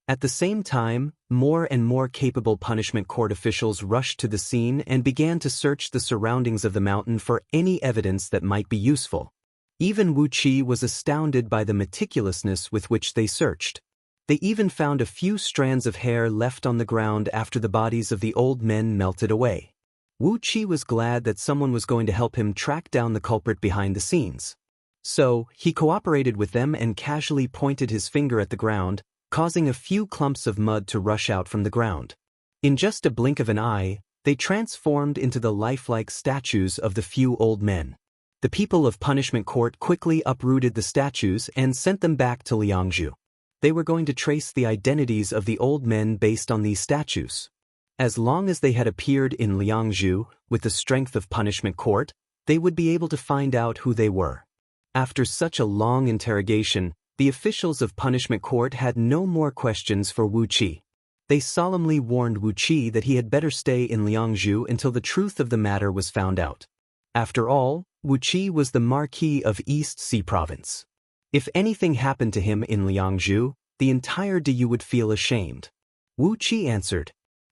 At the same time, more and more capable punishment court officials rushed to the scene and began to search the surroundings of the mountain for any evidence that might be useful. Even Wu Qi was astounded by the meticulousness with which they searched. They even found a few strands of hair left on the ground after the bodies of the old men melted away. Wu Qi was glad that someone was going to help him track down the culprit behind the scenes. So, he cooperated with them and casually pointed his finger at the ground, causing a few clumps of mud to rush out from the ground. In just a blink of an eye, they transformed into the lifelike statues of the few old men. The people of Punishment Court quickly uprooted the statues and sent them back to Liangzhu. They were going to trace the identities of the old men based on these statues. As long as they had appeared in Liangzhu with the strength of Punishment Court, they would be able to find out who they were. After such a long interrogation, the officials of Punishment Court had no more questions for Wu Qi. They solemnly warned Wu Qi that he had better stay in Liangzhu until the truth of the matter was found out. After all, Wu Qi was the Marquis of East Sea Province. If anything happened to him in Liangzhu, the entire Diyu would feel ashamed. Wu Qi answered.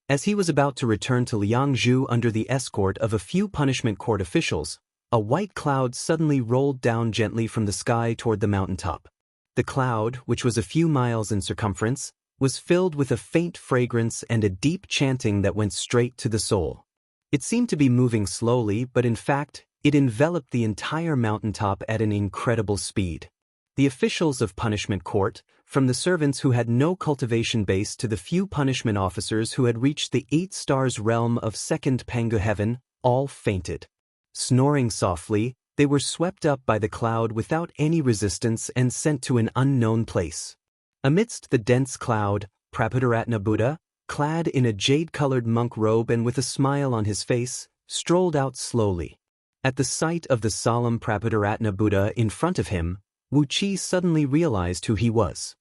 As he was about to return to Liangzhu under the escort of a few punishment court officials, a white cloud suddenly rolled down gently from the sky toward the mountaintop. The cloud, which was a few miles in circumference, was filled with a faint fragrance and a deep chanting that went straight to the soul. It seemed to be moving slowly, but in fact, it enveloped the entire mountaintop at an incredible speed. The officials of Punishment Court, from the servants who had no cultivation base to the few punishment officers who had reached the 8 stars realm of second Pangu heaven, all fainted. Snoring softly, they were swept up by the cloud without any resistance and sent to an unknown place. Amidst the dense cloud, Prabhudaratna Buddha, clad in a jade-colored monk robe and with a smile on his face, strolled out slowly. At the sight of the solemn Prabhudaratna Buddha in front of him, Wu Qi suddenly realized who he was.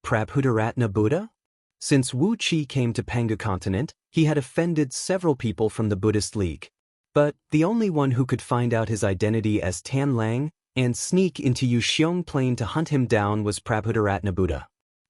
Prabhudaratna Buddha? Since Wu Qi came to Pangu continent, he had offended several people from the Buddhist League. But the only one who could find out his identity as Tan Lang and sneak into Yuxiong Plain to hunt him down was Prabhudaratna Buddha.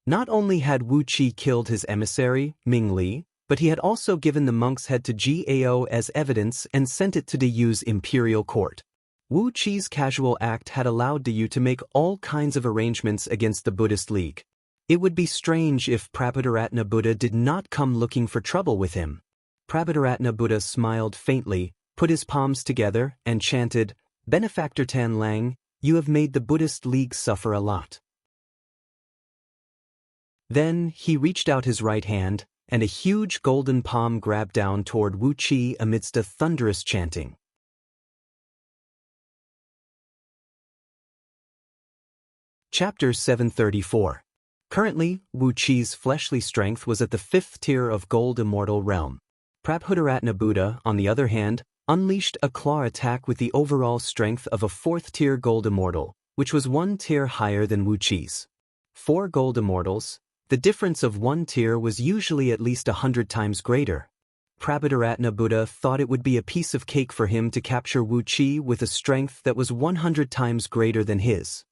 Not only had Wu Qi killed his emissary, Ming Li, but he had also given the monk's head to Gao as evidence and sent it to Diyu's imperial court. Wu Qi's casual act had allowed Diyu to make all kinds of arrangements against the Buddhist League. It would be strange if Prabhudaratna Buddha did not come looking for trouble with him. Prabhudaratna Buddha smiled faintly, put his palms together, and chanted, "Benefactor Tan Lang, you have made the Buddhist League suffer a lot." Then he reached out his right hand, and a huge golden palm grabbed down toward Wu Qi amidst a thunderous chanting. Chapter 734. Currently, Wu Qi's fleshly strength was at the 5th tier of Gold Immortal Realm. Prabhudaratna Buddha, on the other hand, unleashed a claw attack with the overall strength of a 4th tier Gold Immortal, which was 1 tier higher than Wu Qi's. 4 Gold Immortals, the difference of 1 tier was usually at least 100 times greater. Prabhudaratna Buddha thought it would be a piece of cake for him to capture Wu Qi with a strength that was 100 times greater than his.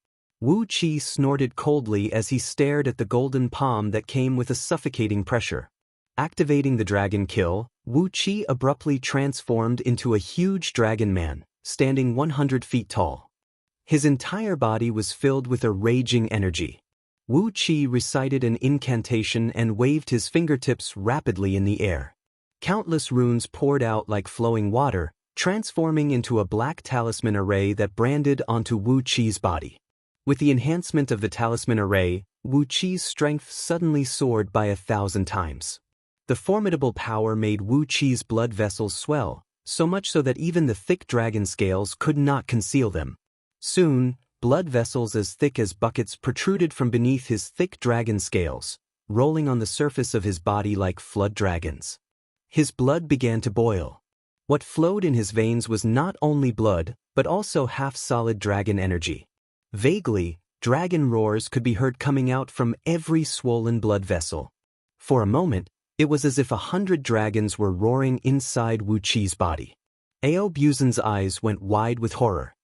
Wu Qi snorted coldly as he stared at the golden palm that came with a suffocating pressure. Activating the dragon kill, Wu Qi abruptly transformed into a huge dragon man, standing 100 feet tall. His entire body was filled with a raging energy. Wu Qi recited an incantation and waved his fingertips rapidly in the air. Countless runes poured out like flowing water, transforming into a black talisman array that branded onto Wu Qi's body. With the enhancement of the talisman array, Wu Qi's strength suddenly soared by 1,000 times. The formidable power made Wu Qi's blood vessels swell, so much so that even the thick dragon scales could not conceal them. Soon, blood vessels as thick as buckets protruded from beneath his thick dragon scales, rolling on the surface of his body like flood dragons. His blood began to boil. What flowed in his veins was not only blood, but also half-solid dragon energy. Vaguely, dragon roars could be heard coming out from every swollen blood vessel. For a moment, it was as if 100 dragons were roaring inside Wu Qi's body. Ao Buzen's eyes went wide with horror.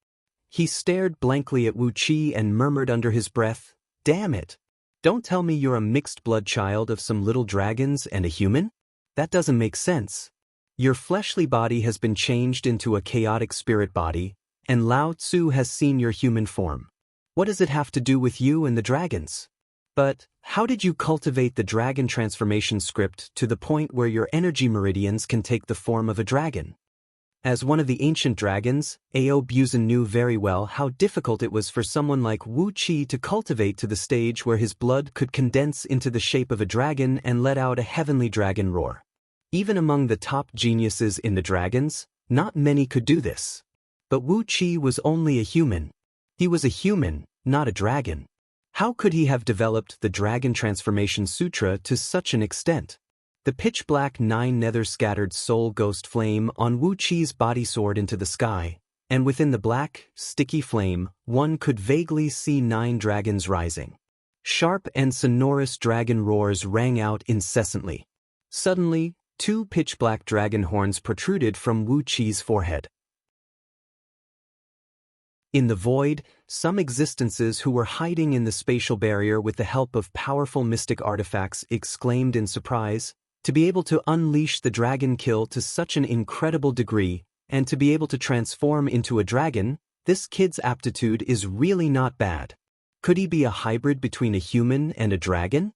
He stared blankly at Wu Qi and murmured under his breath, "Damn it! Don't tell me you're a mixed-blood child of some little dragons and a human? That doesn't make sense. Your fleshly body has been changed into a chaotic spirit body, and Lao Tzu has seen your human form. What does it have to do with you and the dragons? But how did you cultivate the dragon transformation script to the point where your energy meridians can take the form of a dragon?" As one of the ancient dragons, Ao Buzen knew very well how difficult it was for someone like Wu Qi to cultivate to the stage where his blood could condense into the shape of a dragon and let out a heavenly dragon roar. Even among the top geniuses in the dragons, not many could do this. But Wu Qi was only a human. He was a human, not a dragon. How could he have developed the Dragon Transformation Sutra to such an extent? The pitch-black 9 nether-scattered soul ghost flame on Wu Qi's body soared into the sky, and within the black, sticky flame, one could vaguely see 9 dragons rising. Sharp and sonorous dragon roars rang out incessantly. Suddenly, 2 pitch-black dragon horns protruded from Wu Qi's forehead. In the void, some existences who were hiding in the spatial barrier with the help of powerful mystic artifacts exclaimed in surprise, to be able to unleash the dragon kill to such an incredible degree, and to be able to transform into a dragon, this kid's aptitude is really not bad. Could he be a hybrid between a human and a dragon?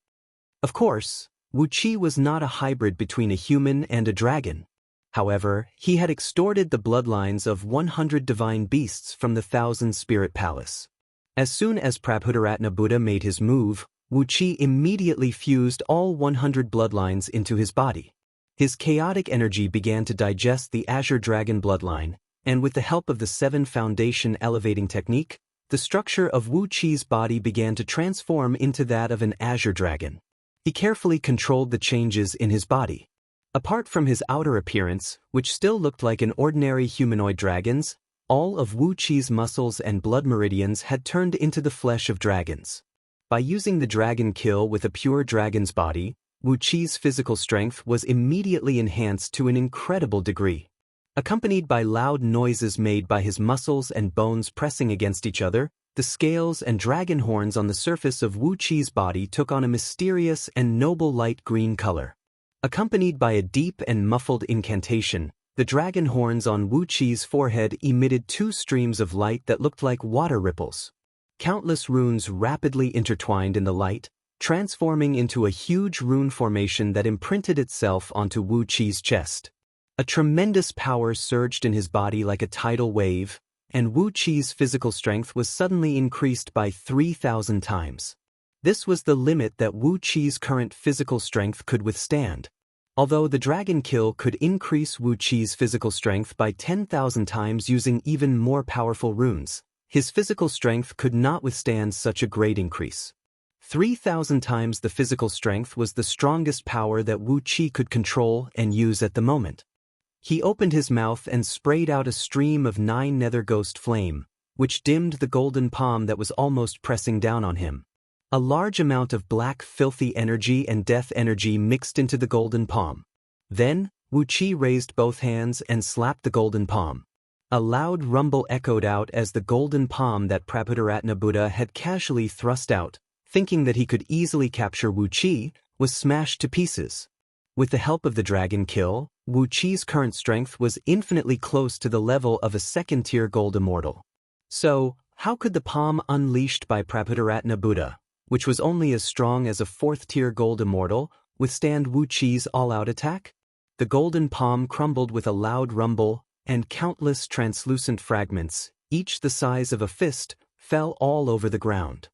Of course, Wu Qi was not a hybrid between a human and a dragon. However, he had extorted the bloodlines of 100 divine beasts from the 1,000 Spirit Palace. As soon as Prabhudaratna Buddha made his move, Wu Qi immediately fused all 100 bloodlines into his body. His chaotic energy began to digest the Azure Dragon bloodline, and with the help of the 7 Foundation elevating technique, the structure of Wu Qi's body began to transform into that of an Azure Dragon. He carefully controlled the changes in his body. Apart from his outer appearance, which still looked like an ordinary humanoid dragon's, all of Wu Qi's muscles and blood meridians had turned into the flesh of dragons. By using the dragon kill with a pure dragon's body, Wu Qi's physical strength was immediately enhanced to an incredible degree. Accompanied by loud noises made by his muscles and bones pressing against each other, the scales and dragon horns on the surface of Wu Qi's body took on a mysterious and noble light green color. Accompanied by a deep and muffled incantation, the dragon horns on Wu Qi's forehead emitted 2 streams of light that looked like water ripples. Countless runes rapidly intertwined in the light, transforming into a huge rune formation that imprinted itself onto Wu Qi's chest. A tremendous power surged in his body like a tidal wave, and Wu Qi's physical strength was suddenly increased by 3,000 times. This was the limit that Wu Qi's current physical strength could withstand. Although the dragon kill could increase Wu Qi's physical strength by 10,000 times using even more powerful runes, his physical strength could not withstand such a great increase. 3,000 times the physical strength was the strongest power that Wu Qi could control and use at the moment. He opened his mouth and sprayed out a stream of 9 nether ghost flame, which dimmed the golden palm that was almost pressing down on him. A large amount of black filthy energy and death energy mixed into the golden palm. Then, Wu Qi raised both hands and slapped the golden palm. A loud rumble echoed out as the golden palm that Prabhudaratna Buddha had casually thrust out, thinking that he could easily capture Wu Qi, was smashed to pieces. With the help of the dragon kill, Wu Qi's current strength was infinitely close to the level of a second-tier gold immortal. So, how could the palm unleashed by Prabhudaratna Buddha, which was only as strong as a 4th-tier gold immortal, withstand Wu Qi's all-out attack? The golden palm crumbled with a loud rumble, and countless translucent fragments, each the size of a fist, fell all over the ground.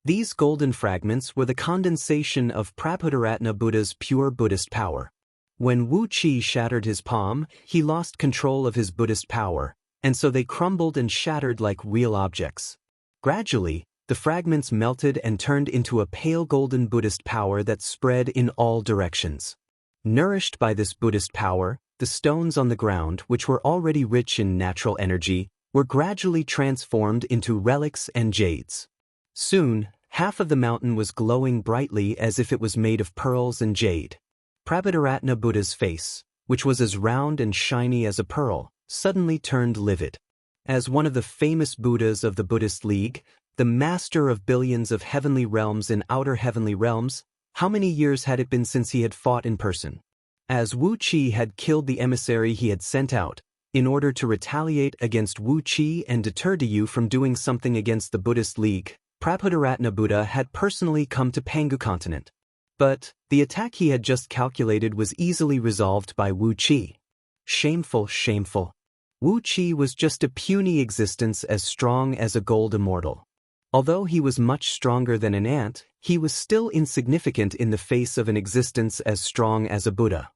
These golden fragments were the condensation of Prabhudaratna Buddha's pure Buddhist power. When Wu Qi shattered his palm, he lost control of his Buddhist power, and so they crumbled and shattered like real objects. Gradually, the fragments melted and turned into a pale golden Buddhist power that spread in all directions. Nourished by this Buddhist power, the stones on the ground, which were already rich in natural energy, were gradually transformed into relics and jades. Soon, half of the mountain was glowing brightly as if it was made of pearls and jade. Prabhadaratna Buddha's face, which was as round and shiny as a pearl, suddenly turned livid. As one of the famous Buddhas of the Buddhist League, the master of billions of heavenly realms and outer heavenly realms, how many years had it been since he had fought in person? As Wu Qi had killed the emissary he had sent out, in order to retaliate against Wu Qi and deter Diyu from doing something against the Buddhist League, Prabhudaratna Buddha had personally come to Pangu continent. But the attack he had just calculated was easily resolved by Wu Qi. Shameful, shameful. Wu Qi was just a puny existence as strong as a gold immortal. Although he was much stronger than an ant, he was still insignificant in the face of an existence as strong as a Buddha.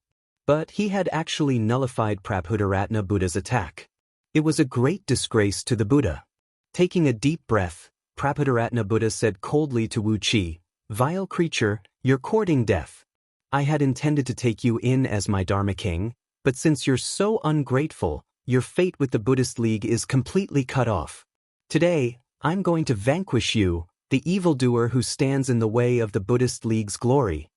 But he had actually nullified Prabhudaratna Buddha's attack. It was a great disgrace to the Buddha. Taking a deep breath, Prabhudaratna Buddha said coldly to Wu Qi, "Vile creature, you're courting death. I had intended to take you in as my Dharma king, but since you're so ungrateful, your fate with the Buddhist League is completely cut off. Today, I'm going to vanquish you, the evildoer who stands in the way of the Buddhist League's glory."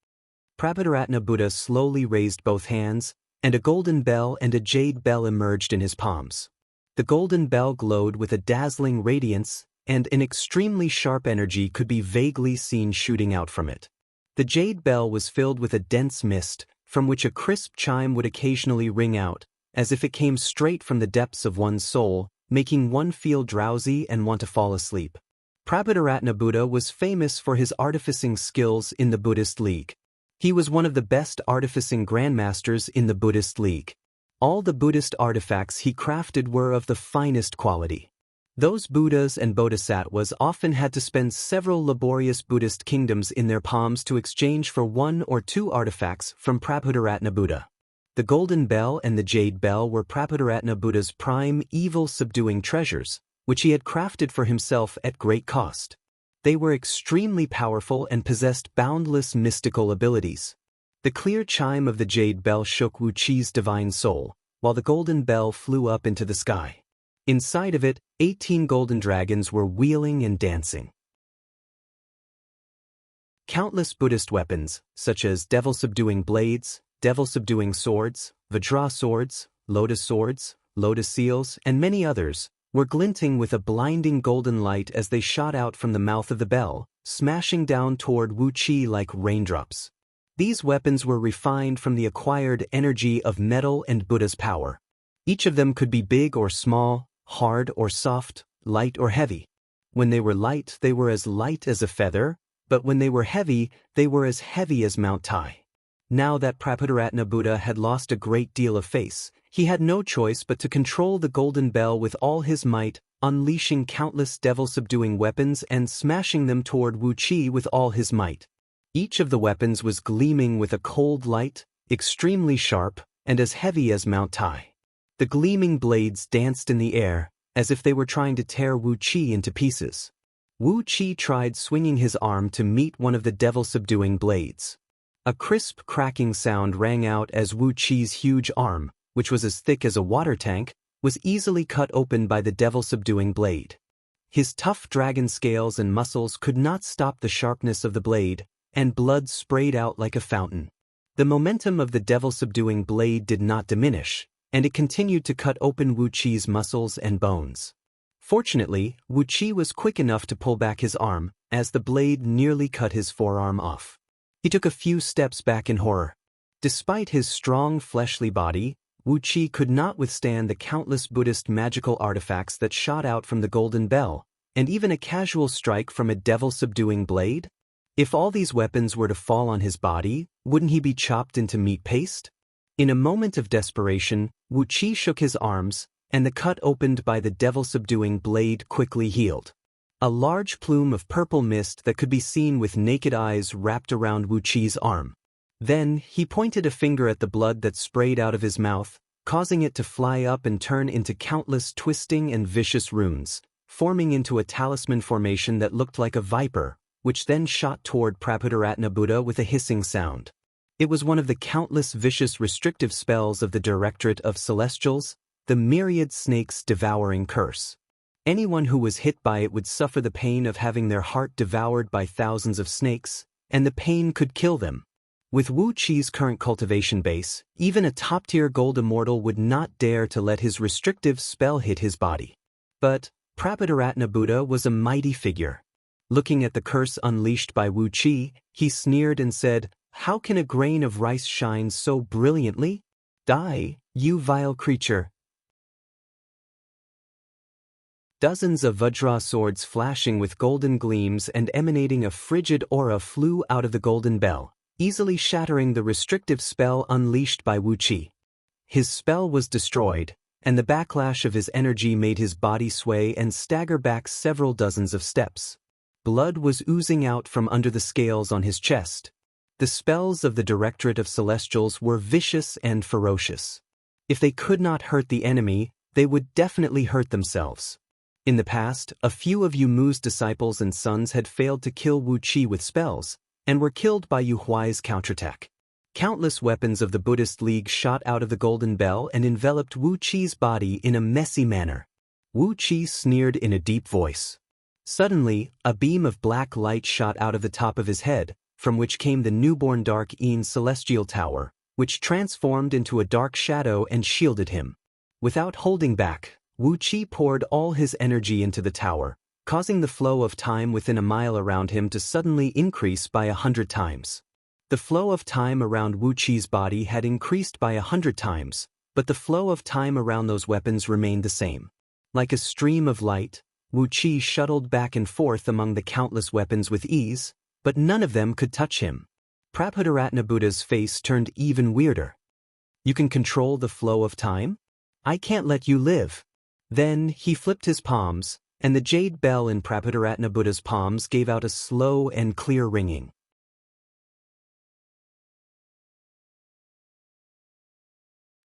Prabhudaratna Buddha slowly raised both hands, and a golden bell and a jade bell emerged in his palms. The golden bell glowed with a dazzling radiance, and an extremely sharp energy could be vaguely seen shooting out from it. The jade bell was filled with a dense mist, from which a crisp chime would occasionally ring out, as if it came straight from the depths of one's soul, making one feel drowsy and want to fall asleep. Prabhudaratna Buddha was famous for his artificing skills in the Buddhist League. He was one of the best artificing grandmasters in the Buddhist League. All the Buddhist artifacts he crafted were of the finest quality. Those Buddhas and Bodhisattvas often had to spend several laborious Buddhist kingdoms in their palms to exchange for one or two artifacts from Prabhudaratna Buddha. The golden bell and the jade bell were Prabhudaratna Buddha's prime evil-subduing treasures, which he had crafted for himself at great cost. They were extremely powerful and possessed boundless mystical abilities. The clear chime of the jade bell shook Wu Qi's divine soul, while the golden bell flew up into the sky. Inside of it, 18 golden dragons were wheeling and dancing. Countless Buddhist weapons, such as devil-subduing blades, devil-subduing swords, Vajra swords, lotus seals, and many others, were glinting with a blinding golden light as they shot out from the mouth of the bell, smashing down toward Wu Qi like raindrops. These weapons were refined from the acquired energy of metal and Buddha's power. Each of them could be big or small, hard or soft, light or heavy. When they were light, they were as light as a feather, but when they were heavy, they were as heavy as Mount Tai. Now that Prabhudaratna Buddha had lost a great deal of face, he had no choice but to control the golden bell with all his might, unleashing countless devil-subduing weapons and smashing them toward Wu Qi with all his might. Each of the weapons was gleaming with a cold light, extremely sharp, and as heavy as Mount Tai. The gleaming blades danced in the air, as if they were trying to tear Wu Qi into pieces. Wu Qi tried swinging his arm to meet one of the devil-subduing blades. A crisp cracking sound rang out as Wu Qi's huge arm, which was as thick as a water tank, was easily cut open by the devil-subduing blade. His tough dragon scales and muscles could not stop the sharpness of the blade, and blood sprayed out like a fountain. The momentum of the devil-subduing blade did not diminish, and it continued to cut open Wu Qi's muscles and bones. Fortunately, Wu Qi was quick enough to pull back his arm, as the blade nearly cut his forearm off. He took a few steps back in horror. Despite his strong fleshly body, Wu Qi could not withstand the countless Buddhist magical artifacts that shot out from the golden bell, and even a casual strike from a devil-subduing blade? If all these weapons were to fall on his body, wouldn't he be chopped into meat paste? In a moment of desperation, Wu Qi shook his arms, and the cut opened by the devil-subduing blade quickly healed. A large plume of purple mist that could be seen with naked eyes wrapped around Wu Qi's arm. Then, he pointed a finger at the blood that sprayed out of his mouth, causing it to fly up and turn into countless twisting and vicious runes, forming into a talisman formation that looked like a viper, which then shot toward Prabhudaratna Buddha with a hissing sound. It was one of the countless vicious restrictive spells of the Directorate of Celestials, the myriad snakes devouring curse. Anyone who was hit by it would suffer the pain of having their heart devoured by thousands of snakes, and the pain could kill them. With Wu Qi's current cultivation base, even a top-tier gold immortal would not dare to let his restrictive spell hit his body. But Prabhadaratna Buddha was a mighty figure. Looking at the curse unleashed by Wu Qi, he sneered and said, "How can a grain of rice shine so brilliantly? Die, you vile creature." Dozens of Vajra swords flashing with golden gleams and emanating a frigid aura flew out of the golden bell, easily shattering the restrictive spell unleashed by Wu Qi. His spell was destroyed, and the backlash of his energy made his body sway and stagger back several dozens of steps. Blood was oozing out from under the scales on his chest. The spells of the Directorate of Celestials were vicious and ferocious. If they could not hurt the enemy, they would definitely hurt themselves. In the past, a few of Yu Mu's disciples and sons had failed to kill Wu Qi with spells, and were killed by Yu Huai's counterattack. Countless weapons of the Buddhist League shot out of the golden bell and enveloped Wu Qi's body in a messy manner. Wu Qi sneered in a deep voice. Suddenly, a beam of black light shot out of the top of his head, from which came the newborn Dark Een celestial tower, which transformed into a dark shadow and shielded him. Without holding back, Wu Qi poured all his energy into the tower, causing the flow of time within a mile around him to suddenly increase by 100 times. The flow of time around Wu Qi's body had increased by 100 times, but the flow of time around those weapons remained the same. Like a stream of light, Wu Qi shuttled back and forth among the countless weapons with ease, but none of them could touch him. Prabhadaratna Buddha's face turned even weirder. "You can control the flow of time? I can't let you live." Then he flipped his palms, and the jade bell in Prabhadaratna Buddha's palms gave out a slow and clear ringing.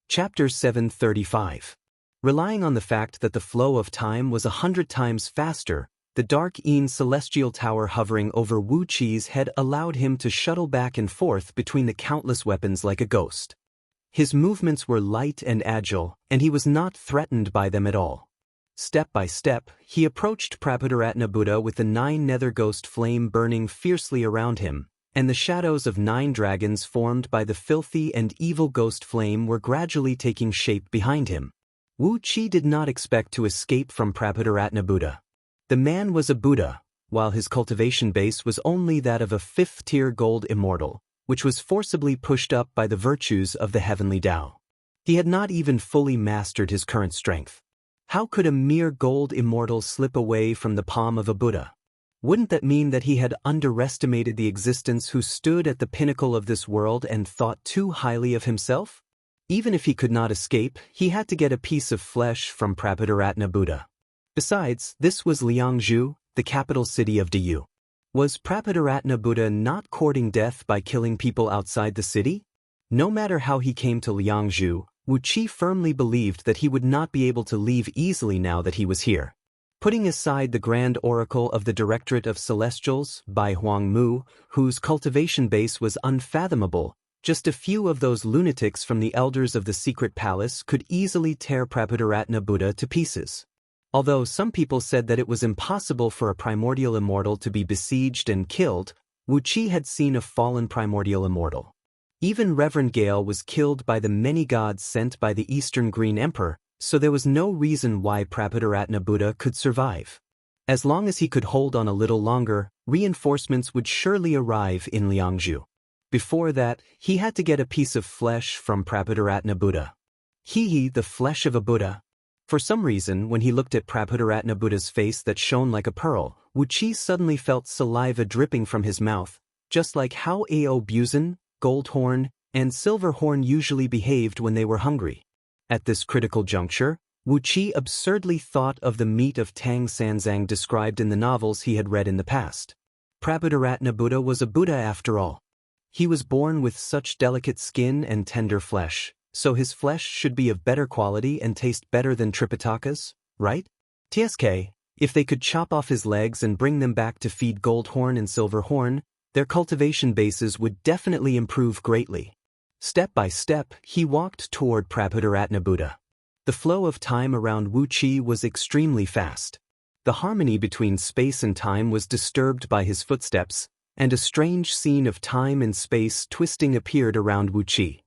Chapter 735. Relying on the fact that the flow of time was 100 times faster, the Dark Een celestial tower hovering over Wu Qi's head allowed him to shuttle back and forth between the countless weapons like a ghost. His movements were light and agile, and he was not threatened by them at all. Step by step, he approached Prabhadaratna Buddha with the 9 nether ghost flame burning fiercely around him, and the shadows of 9 dragons formed by the filthy and evil ghost flame were gradually taking shape behind him. Wu Qi did not expect to escape from Prabhadaratna Buddha. The man was a Buddha, while his cultivation base was only that of a 5th-tier gold immortal, which was forcibly pushed up by the virtues of the heavenly Tao. He had not even fully mastered his current strength. How could a mere gold immortal slip away from the palm of a Buddha? Wouldn't that mean that he had underestimated the existence who stood at the pinnacle of this world and thought too highly of himself? Even if he could not escape, he had to get a piece of flesh from Prabhadaratna Buddha. Besides, this was Liangzhu, the capital city of Diyu. Was Prabhadaratna Buddha not courting death by killing people outside the city? No matter how he came to Liangzhu, Wu Qi firmly believed that he would not be able to leave easily now that he was here. Putting aside the Grand Oracle of the Directorate of Celestials, Bai Huang Mu, whose cultivation base was unfathomable, just a few of those lunatics from the elders of the secret palace could easily tear Prabhadaratna Buddha to pieces. Although some people said that it was impossible for a primordial immortal to be besieged and killed, Wu Qi had seen a fallen primordial immortal. Even Reverend Gale was killed by the many gods sent by the Eastern Green Emperor, so there was no reason why Prabhadaratna Buddha could survive. As long as he could hold on a little longer, reinforcements would surely arrive in Liangzhu. Before that, he had to get a piece of flesh from Prabhadaratna Buddha. The flesh of a Buddha. For some reason, when he looked at Prabhadaratna Buddha's face that shone like a pearl, Wu Qi suddenly felt saliva dripping from his mouth, just like how Ao Buzan, Goldhorn, and Silverhorn usually behaved when they were hungry. At this critical juncture, Wu Qi absurdly thought of the meat of Tang Sanzang described in the novels he had read in the past. Prabhadaratna Buddha was a Buddha after all. He was born with such delicate skin and tender flesh, so his flesh should be of better quality and taste better than Tripitaka's, right? TSK, if they could chop off his legs and bring them back to feed Goldhorn and Silverhorn, their cultivation bases would definitely improve greatly. Step by step, he walked toward Prabhadaratna Buddha. The flow of time around Wu Qi was extremely fast. The harmony between space and time was disturbed by his footsteps, and a strange scene of time and space twisting appeared around Wu Qi.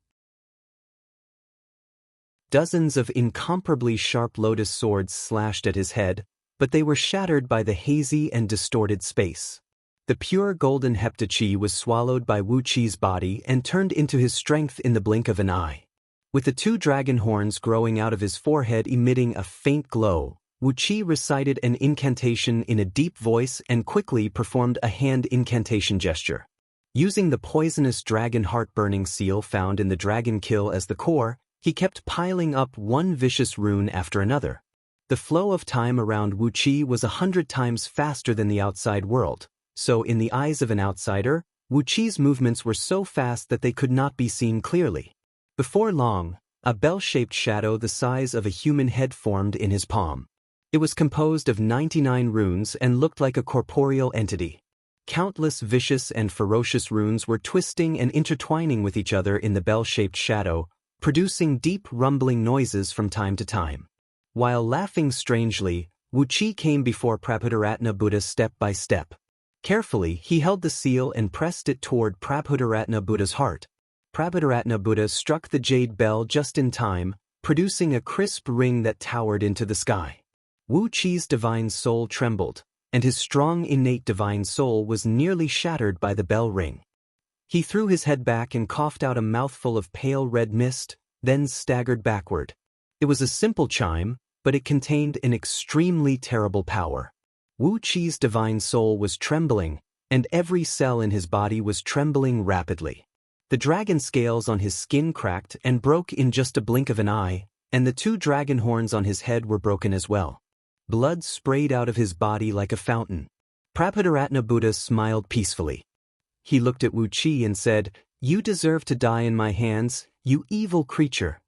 Dozens of incomparably sharp lotus swords slashed at his head, but they were shattered by the hazy and distorted space. The pure golden heptachi was swallowed by Wu Qi's body and turned into his strength in the blink of an eye. With the 2 dragon horns growing out of his forehead emitting a faint glow, Wu Qi recited an incantation in a deep voice and quickly performed a hand incantation gesture. Using the poisonous dragon heart-burning seal found in the dragon kill as the core, he kept piling up one vicious rune after another. The flow of time around Wu Qi was 100 times faster than the outside world, so in the eyes of an outsider, Wu Qi's movements were so fast that they could not be seen clearly. Before long, a bell-shaped shadow the size of a human head formed in his palm. It was composed of 99 runes and looked like a corporeal entity. Countless vicious and ferocious runes were twisting and intertwining with each other in the bell-shaped shadow, producing deep rumbling noises from time to time. While laughing strangely, Wu Qi came before Prabhudaratna Buddha step by step. Carefully, he held the seal and pressed it toward Prabhudaratna Buddha's heart. Prabhudaratna Buddha struck the jade bell just in time, producing a crisp ring that towered into the sky. Wu Qi's divine soul trembled, and his strong innate divine soul was nearly shattered by the bell ring. He threw his head back and coughed out a mouthful of pale red mist, then staggered backward. It was a simple chime, but it contained an extremely terrible power. Wu Qi's divine soul was trembling, and every cell in his body was trembling rapidly. The dragon scales on his skin cracked and broke in just a blink of an eye, and the 2 dragon horns on his head were broken as well. Blood sprayed out of his body like a fountain. Prabhudaratna Buddha smiled peacefully. He looked at Wu Qi and said, "You deserve to die in my hands, you evil creature."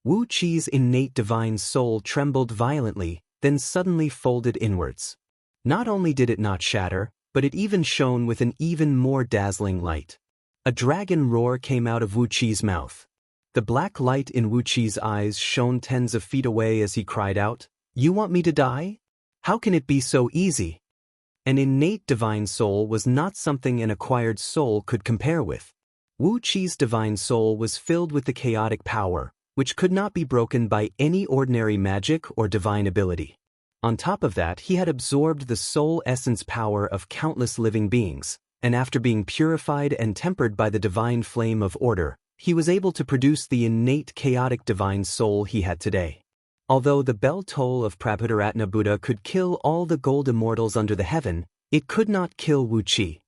Wu Qi's innate divine soul trembled violently, then suddenly folded inwards. Not only did it not shatter, but it even shone with an even more dazzling light. A dragon roar came out of Wu Qi's mouth. The black light in Wu Qi's eyes shone tens of feet away as he cried out, "You want me to die? How can it be so easy?" An innate divine soul was not something an acquired soul could compare with. Wu Qi's divine soul was filled with the chaotic power, which could not be broken by any ordinary magic or divine ability. On top of that, he had absorbed the soul essence power of countless living beings, and after being purified and tempered by the divine flame of order, he was able to produce the innate chaotic divine soul he had today. Although the bell toll of Prabhudaratna Buddha could kill all the gold immortals under the heaven, it could not kill Wu Qi.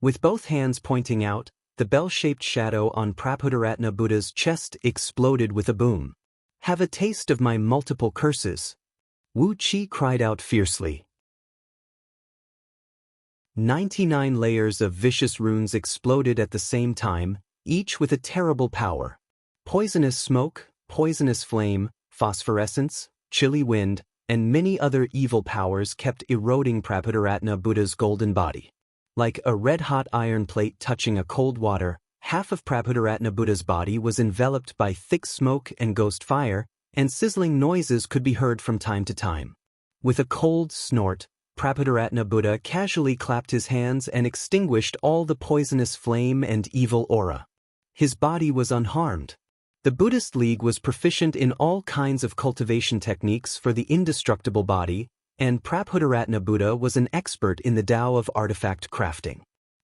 With both hands pointing out, the bell-shaped shadow on Prabhudaratna Buddha's chest exploded with a boom. "Have a taste of my multiple curses," Wu Qi cried out fiercely. 99 layers of vicious runes exploded at the same time, each with a terrible power. Poisonous smoke, poisonous flame, phosphorescence, chilly wind, and many other evil powers kept eroding Prabhudaratna Buddha's golden body. Like a red-hot iron plate touching a cold water, half of Prabhudaratna Buddha's body was enveloped by thick smoke and ghost fire, and sizzling noises could be heard from time to time. With a cold snort, Prabhudaratna Buddha casually clapped his hands and extinguished all the poisonous flame and evil aura. His body was unharmed. The Buddhist League was proficient in all kinds of cultivation techniques for the indestructible body, and Prabhudaratna Buddha was an expert in the Tao of artifact crafting.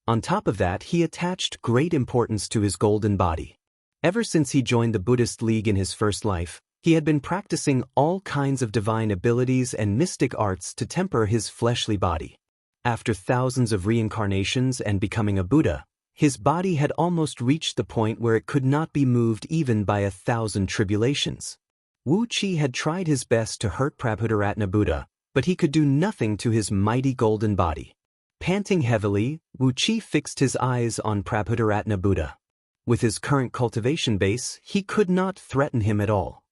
On top of that, he attached great importance to his golden body. Ever since he joined the Buddhist League in his first life, he had been practicing all kinds of divine abilities and mystic arts to temper his fleshly body. After thousands of reincarnations and becoming a Buddha, his body had almost reached the point where it could not be moved even by 1,000 tribulations. Wu Qi had tried his best to hurt Prabhudaratna Buddha, but he could do nothing to his mighty golden body. Panting heavily, Wu Qi fixed his eyes on Prabhudaratna Buddha. With his current cultivation base, he could not threaten him at all.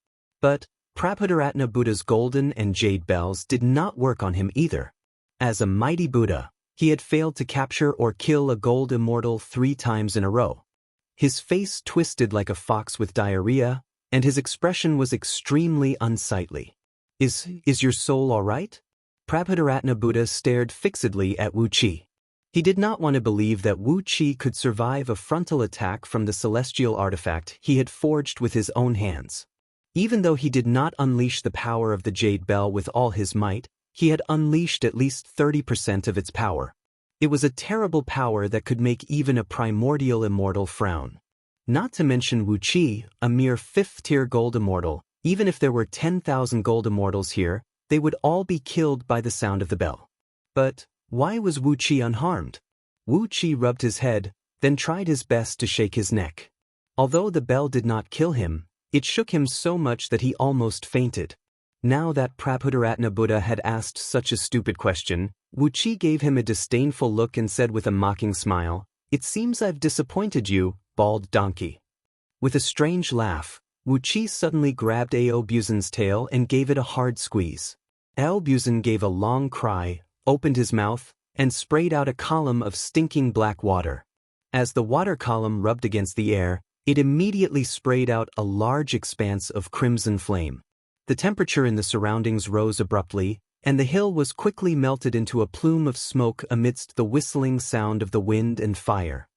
But Prabhudaratna Buddha's golden and jade bells did not work on him either. As a mighty Buddha, he had failed to capture or kill a gold immortal 3 times in a row. His face twisted like a fox with diarrhea, and his expression was extremely unsightly. Is your soul all right? Prabhudaratna Buddha stared fixedly at Wu Qi. He did not want to believe that Wu Qi could survive a frontal attack from the celestial artifact he had forged with his own hands. Even though he did not unleash the power of the Jade Bell with all his might, he had unleashed at least 30% of its power. It was a terrible power that could make even a primordial immortal frown. Not to mention Wu Qi, a mere 5th-tier gold immortal. Even if there were 10,000 gold immortals here, they would all be killed by the sound of the bell. But why was Wu Qi unharmed? Wu Qi rubbed his head, then tried his best to shake his neck. Although the bell did not kill him, it shook him so much that he almost fainted. Now that Prabhudaratna Buddha had asked such a stupid question, Wu Qi gave him a disdainful look and said with a mocking smile, "It seems I've disappointed you, bald donkey." With a strange laugh, Wu Qi suddenly grabbed Aobuzen's tail and gave it a hard squeeze. Aobuzen gave a long cry, opened his mouth, and sprayed out a column of stinking black water. As the water column rubbed against the air, it immediately sprayed out a large expanse of crimson flame. The temperature in the surroundings rose abruptly, and the hill was quickly melted into a plume of smoke amidst the whistling sound of the wind and fire.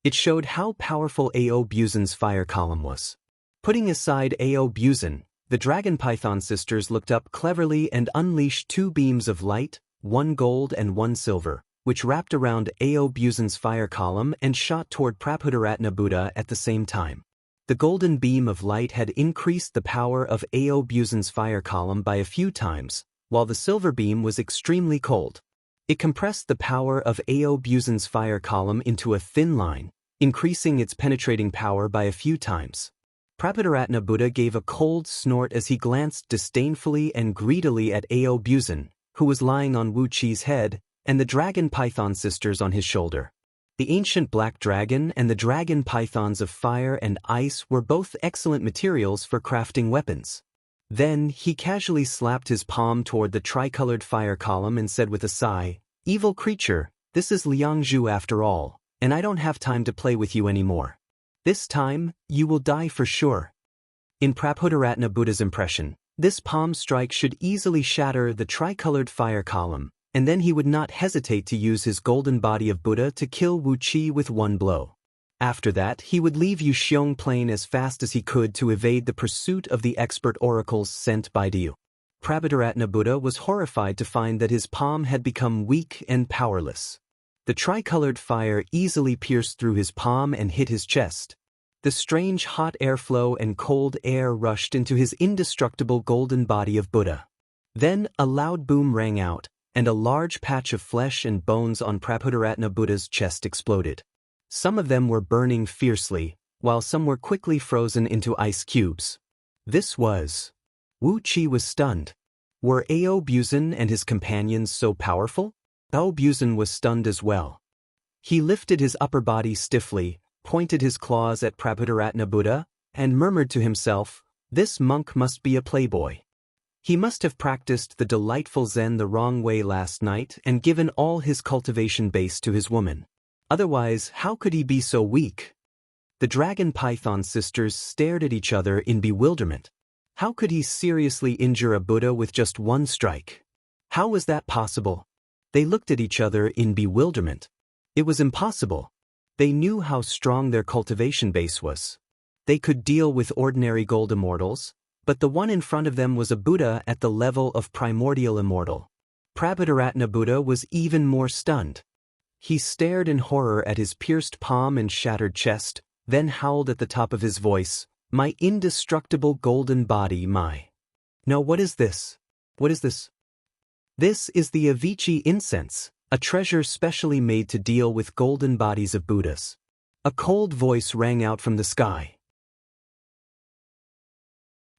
It showed how powerful Aobuzen's fire column was. Putting aside Aobuzen, the Dragon Python sisters looked up cleverly and unleashed 2 beams of light, 1 gold and 1 silver, which wrapped around Aobuzen's fire column and shot toward Prabhudaratna Buddha at the same time. The golden beam of light had increased the power of Aobuzen's fire column by a few times, while the silver beam was extremely cold. It compressed the power of Aobuzen's fire column into a thin line, increasing its penetrating power by a few times. Prabhudaratna Buddha gave a cold snort as he glanced disdainfully and greedily at Aobuzen, who was lying on Wu Qi's head, and the Dragon Python sisters on his shoulder. The ancient black dragon and the dragon pythons of fire and ice were both excellent materials for crafting weapons. Then he casually slapped his palm toward the tricolored fire column and said with a sigh, "Evil creature, this is Liangzhu after all, and I don't have time to play with you anymore. This time, you will die for sure." In Prabhudaratna Buddha's impression, this palm strike should easily shatter the tricolored fire column, and then he would not hesitate to use his golden body of Buddha to kill Wu Qi with 1 blow. After that, he would leave Yuxiong Plain as fast as he could to evade the pursuit of the expert oracles sent by Diu. Prabhudaratna Buddha was horrified to find that his palm had become weak and powerless. The tricolored fire easily pierced through his palm and hit his chest. The strange hot airflow and cold air rushed into his indestructible golden body of Buddha. Then a loud boom rang out, and a large patch of flesh and bones on Prabhudaratna Buddha's chest exploded. Some of them were burning fiercely, while some were quickly frozen into ice cubes. This was... Wu Qi was stunned. Were Aobuzen and his companions so powerful? Aobuzen was stunned as well. He lifted his upper body stiffly, pointed his claws at Prabhudaratna Buddha, and murmured to himself, "This monk must be a playboy. He must have practiced the delightful Zen the wrong way last night and given all his cultivation base to his woman. Otherwise, how could he be so weak?" The Dragon Python sisters stared at each other in bewilderment. How could he seriously injure a Buddha with just 1 strike? How was that possible? They looked at each other in bewilderment. It was impossible. They knew how strong their cultivation base was. They could deal with ordinary gold immortals, but the one in front of them was a Buddha at the level of primordial immortal. Prabhudaratna Buddha was even more stunned. He stared in horror at his pierced palm and shattered chest, then howled at the top of his voice, "My indestructible golden body, my... No, what is this? What is this?" "This is the Avicii incense, a treasure specially made to deal with golden bodies of Buddhas." A cold voice rang out from the sky.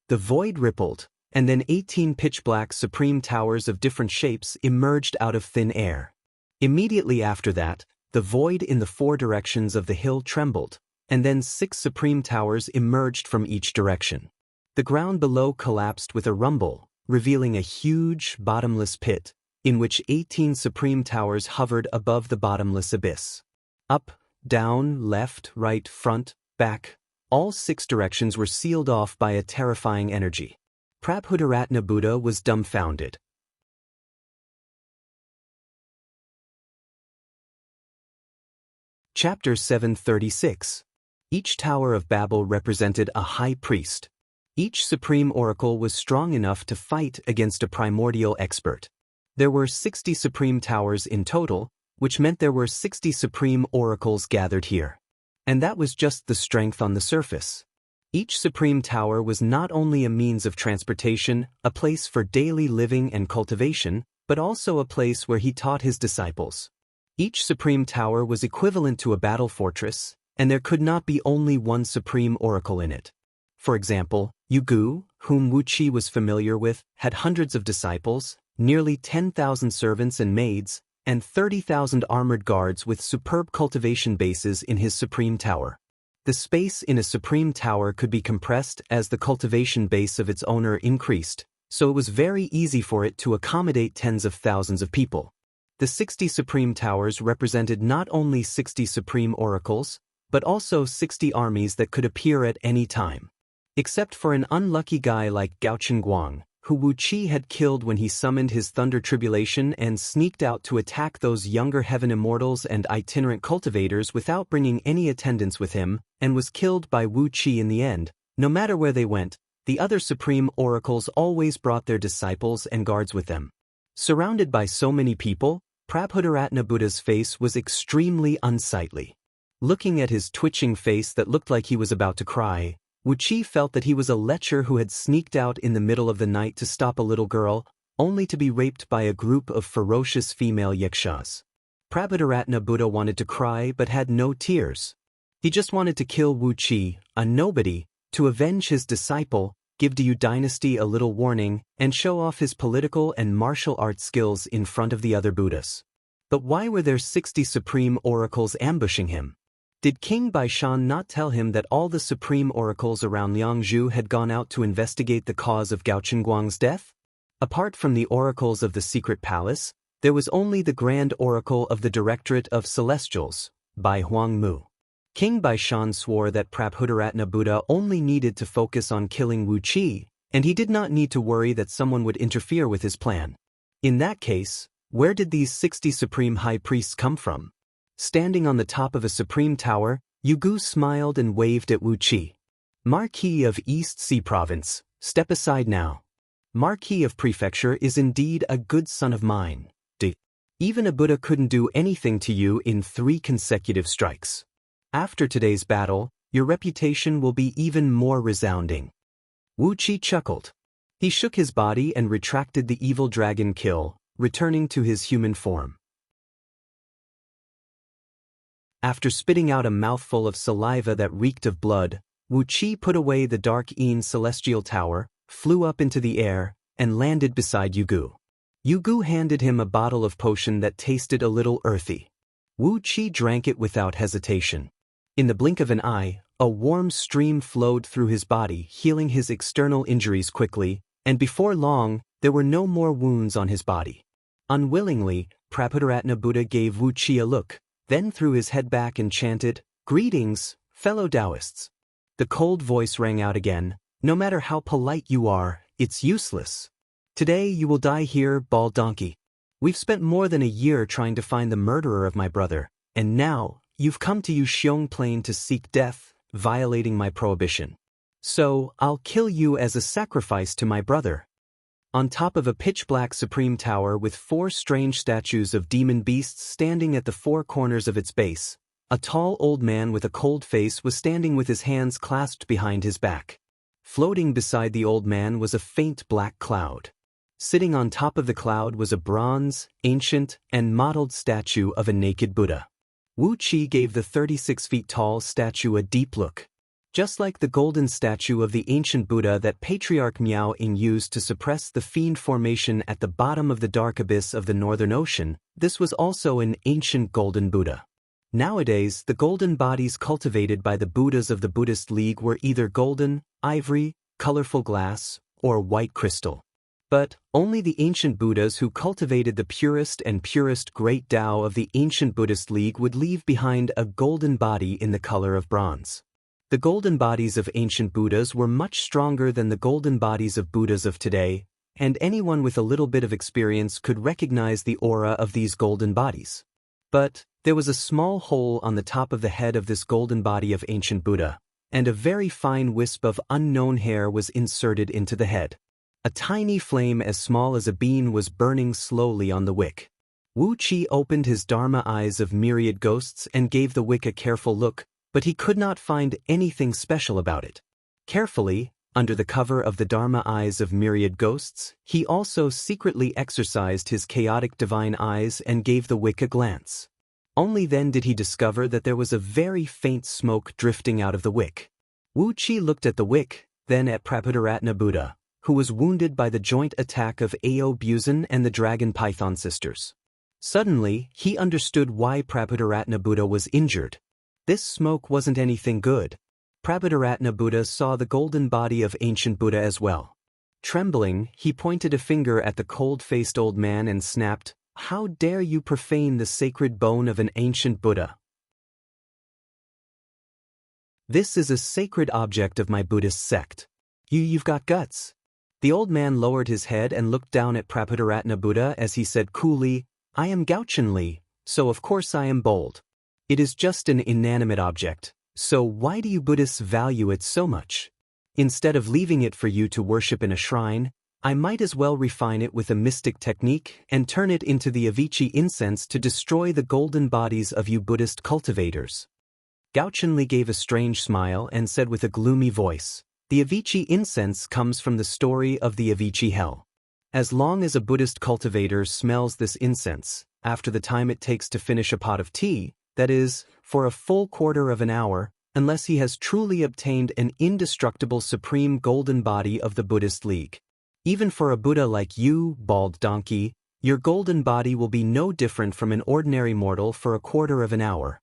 The void rippled, and then 18 pitch-black supreme towers of different shapes emerged out of thin air. Immediately after that, the void in the 4 directions of the hill trembled, and then 6 supreme towers emerged from each direction. The ground below collapsed with a rumble, revealing a huge, bottomless pit, in which 18 supreme towers hovered above the bottomless abyss. Up, down, left, right, front, back, All 6 directions were sealed off by a terrifying energy. Prabhudaratna Buddha was dumbfounded. Chapter 736. Each Tower of Babel represented a high priest. Each supreme oracle was strong enough to fight against a primordial expert. There were 60 supreme towers in total, which meant there were 60 supreme oracles gathered here. And that was just the strength on the surface. Each supreme tower was not only a means of transportation, a place for daily living and cultivation, but also a place where he taught his disciples. Each supreme tower was equivalent to a battle fortress, and there could not be only one supreme oracle in it. For example, Yugu, whom Wu Qi was familiar with, had hundreds of disciples, nearly 10,000 servants and maids, and 30,000 armored guards with superb cultivation bases in his supreme tower. The space in a supreme tower could be compressed as the cultivation base of its owner increased, so it was very easy for it to accommodate tens of thousands of people. The 60 supreme towers represented not only 60 supreme oracles, but also 60 armies that could appear at any time. Except for an unlucky guy like Gao Guang, who Wu Qi had killed when he summoned his thunder tribulation and sneaked out to attack those younger heaven immortals and itinerant cultivators without bringing any attendants with him, and was killed by Wu Qi in the end. No matter where they went, the other supreme oracles always brought their disciples and guards with them. Surrounded by so many people, Prabhudaratna Buddha's face was extremely unsightly. Looking at his twitching face that looked like he was about to cry, Wu Qi felt that he was a lecher who had sneaked out in the middle of the night to stop a little girl, only to be raped by a group of ferocious female yakshas. Prabhudaratna Buddha wanted to cry but had no tears. He just wanted to kill Wu Qi, a nobody, to avenge his disciple, give Yu dynasty a little warning, and show off his political and martial arts skills in front of the other Buddhas. But why were there 60 supreme oracles ambushing him? Did King Baishan not tell him that all the supreme oracles around Liangzhu had gone out to investigate the cause of Gao Guang's death? Apart from the oracles of the secret palace, there was only the grand oracle of the Directorate of Celestials, Bai Huang Mu. King Baishan swore that Prabhudaratna Buddha only needed to focus on killing Wu Qi, and he did not need to worry that someone would interfere with his plan. In that case, where did these 60 supreme high priests come from? Standing on the top of a supreme tower, Yugu smiled and waved at Wu Qi. Marquis of East Sea Province, step aside now. Marquis of Prefecture is indeed a good son of mine. Even a Buddha couldn't do anything to you in 3 consecutive strikes. After today's battle, your reputation will be even more resounding. Wu Qi chuckled. He shook his body and retracted the evil dragon kill, returning to his human form. After spitting out a mouthful of saliva that reeked of blood, Wu Qi put away the dark celestial tower, flew up into the air, and landed beside Yugu. Yugu handed him a bottle of potion that tasted a little earthy. Wu Qi drank it without hesitation. In the blink of an eye, a warm stream flowed through his body, healing his external injuries quickly, and before long, there were no more wounds on his body. Unwillingly, Prabhudaratna Buddha gave Wu Qi a look, then threw his head back and chanted, "Greetings, fellow Taoists." The cold voice rang out again, "No matter how polite you are, it's useless. Today you will die here, bald donkey. We've spent more than a year trying to find the murderer of my brother, and now, you've come to Yuxiong Plain to seek death, violating my prohibition. So, I'll kill you as a sacrifice to my brother." On top of a pitch-black supreme tower with 4 strange statues of demon beasts standing at the 4 corners of its base, a tall old man with a cold face was standing with his hands clasped behind his back. Floating beside the old man was a faint black cloud. Sitting on top of the cloud was a bronze, ancient, and modeled statue of a naked Buddha. Wu Qi gave the 36 feet tall statue a deep look. Just like the golden statue of the ancient Buddha that Patriarch Miao Ying used to suppress the fiend formation at the bottom of the dark abyss of the Northern Ocean, this was also an ancient golden Buddha. Nowadays, the golden bodies cultivated by the Buddhas of the Buddhist League were either golden, ivory, colorful glass, or white crystal. But only the ancient Buddhas who cultivated the purest great Tao of the ancient Buddhist League would leave behind a golden body in the color of bronze. The golden bodies of ancient Buddhas were much stronger than the golden bodies of Buddhas of today, and anyone with a little bit of experience could recognize the aura of these golden bodies. But there was a small hole on the top of the head of this golden body of ancient Buddha, and a very fine wisp of unknown hair was inserted into the head. A tiny flame as small as a bean was burning slowly on the wick. Wu Qi opened his Dharma eyes of myriad ghosts and gave the wick a careful look, but he could not find anything special about it. Carefully, under the cover of the Dharma eyes of myriad ghosts, he also secretly exercised his chaotic divine eyes and gave the wick a glance. Only then did he discover that there was a very faint smoke drifting out of the wick. Wu Qi looked at the wick, then at Prabhudaratna Buddha, who was wounded by the joint attack of Ao Buzan and the Dragon Python sisters. Suddenly, he understood why Prabhudaratna Buddha was injured. This smoke wasn't anything good. Prabhudaratna Buddha saw the golden body of ancient Buddha as well. Trembling, he pointed a finger at the cold-faced old man and snapped, "How dare you profane the sacred bone of an ancient Buddha? This is a sacred object of my Buddhist sect. You've got guts." The old man lowered his head and looked down at Prabhudaratna Buddha as he said coolly, "I am Gauchenli, so of course I am bold. It is just an inanimate object, so why do you Buddhists value it so much? Instead of leaving it for you to worship in a shrine, I might as well refine it with a mystic technique and turn it into the Avicii incense to destroy the golden bodies of you Buddhist cultivators." Gauchenli gave a strange smile and said with a gloomy voice, "The Avicii incense comes from the story of the Avicii hell. As long as a Buddhist cultivator smells this incense, after the time it takes to finish a pot of tea, that is, for a full quarter of an hour, unless he has truly obtained an indestructible supreme golden body of the Buddhist League. Even for a Buddha like you, bald donkey, your golden body will be no different from an ordinary mortal for a quarter of an hour."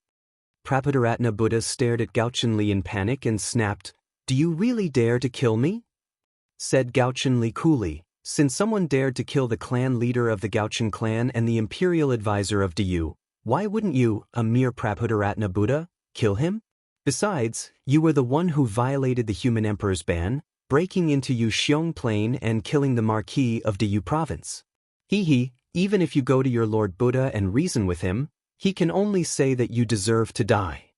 Prabhudaratna Buddha stared at Gauchenli in panic and snapped, "Do you really dare to kill me?" Said Gauchenli coolly, "Since someone dared to kill the clan leader of the Gauchen clan and the imperial advisor of Du, why wouldn't you, a mere Prabhudaratna Buddha, kill him? Besides, you were the one who violated the human emperor's ban, breaking into Yuxiong Plain and killing the Marquis of Du province. Even if you go to your Lord Buddha and reason with him, he can only say that you deserve to die."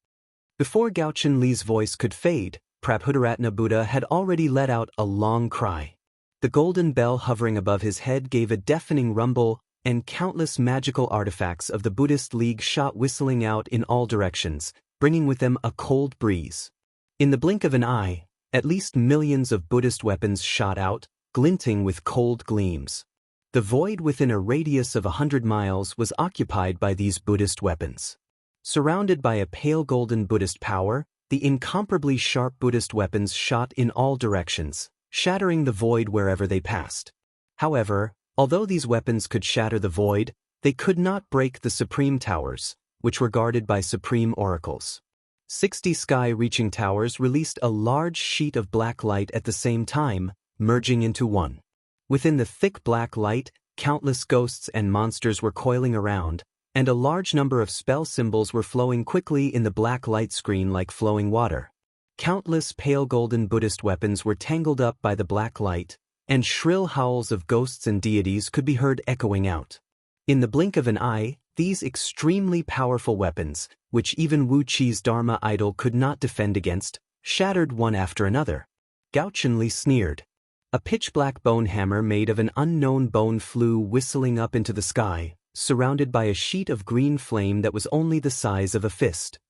Before Gauchenli's voice could fade, Prabhudaratna Buddha had already let out a long cry. The golden bell hovering above his head gave a deafening rumble, and countless magical artifacts of the Buddhist League shot whistling out in all directions, bringing with them a cold breeze. In the blink of an eye, at least millions of Buddhist weapons shot out, glinting with cold gleams. The void within a radius of 100 miles was occupied by these Buddhist weapons. Surrounded by a pale golden Buddhist power, the incomparably sharp Buddhist weapons shot in all directions, shattering the void wherever they passed. However, although these weapons could shatter the void, they could not break the supreme towers, which were guarded by supreme oracles. 60 sky-reaching towers released a large sheet of black light at the same time, merging into one. Within the thick black light, countless ghosts and monsters were coiling around, and a large number of spell symbols were flowing quickly in the black light screen like flowing water. Countless pale golden Buddhist weapons were tangled up by the black light, and shrill howls of ghosts and deities could be heard echoing out. In the blink of an eye, these extremely powerful weapons, which even Wu Qi's Dharma idol could not defend against, shattered one after another. Gauchenli sneered. A pitch-black bone hammer made of an unknown bone flew whistling up into the sky, surrounded by a sheet of green flame that was only the size of a fist.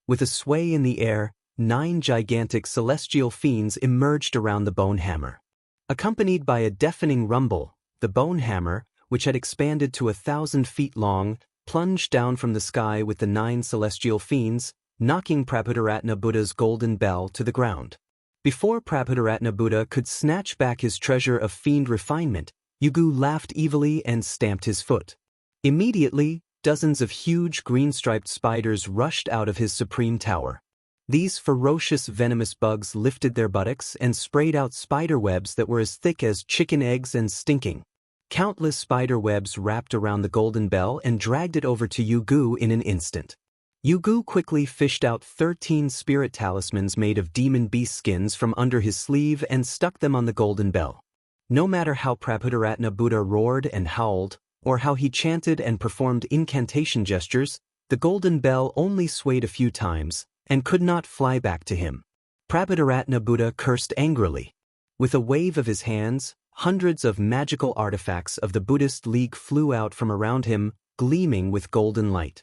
With a sway in the air, 9 gigantic celestial fiends emerged around the bone hammer. Accompanied by a deafening rumble, the bone hammer, which had expanded to 1,000 feet long, plunged down from the sky with the 9 celestial fiends, knocking Prabhudaratna Buddha's golden bell to the ground. Before Prabhudaratna Buddha could snatch back his treasure of fiend refinement, Yugu laughed evilly and stamped his foot. Immediately, dozens of huge green-striped spiders rushed out of his supreme tower. These ferocious venomous bugs lifted their buttocks and sprayed out spider webs that were as thick as chicken eggs and stinking. Countless spider webs wrapped around the golden bell and dragged it over to Yugu in an instant. Yugu quickly fished out 13 spirit talismans made of demon beast skins from under his sleeve and stuck them on the golden bell. No matter how Prabhudaratna Buddha roared and howled, or how he chanted and performed incantation gestures, the golden bell only swayed a few times, and could not fly back to him. Prabhudaratna Buddha cursed angrily. With a wave of his hands, hundreds of magical artifacts of the Buddhist League flew out from around him, gleaming with golden light.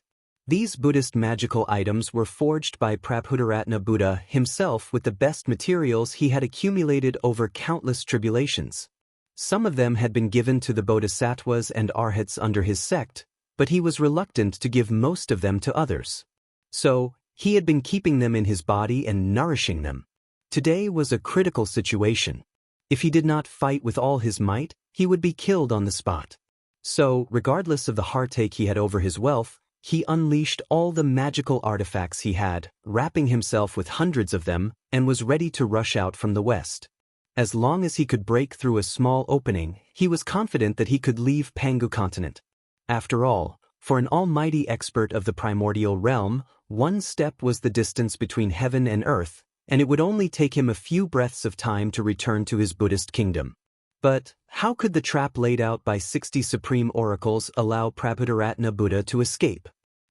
These Buddhist magical items were forged by Prabhudaratna Buddha himself with the best materials he had accumulated over countless tribulations. Some of them had been given to the bodhisattvas and arhats under his sect, but he was reluctant to give most of them to others. So, he had been keeping them in his body and nourishing them. Today was a critical situation. If he did not fight with all his might, he would be killed on the spot. So, regardless of the heartache he had over his wealth, he unleashed all the magical artifacts he had, wrapping himself with hundreds of them, and was ready to rush out from the west. As long as he could break through a small opening, he was confident that he could leave Pangu continent. After all, for an almighty expert of the primordial realm, one step was the distance between heaven and earth, and it would only take him a few breaths of time to return to his Buddhist kingdom. But how could the trap laid out by 60 supreme oracles allow Prabhudaratna Buddha to escape?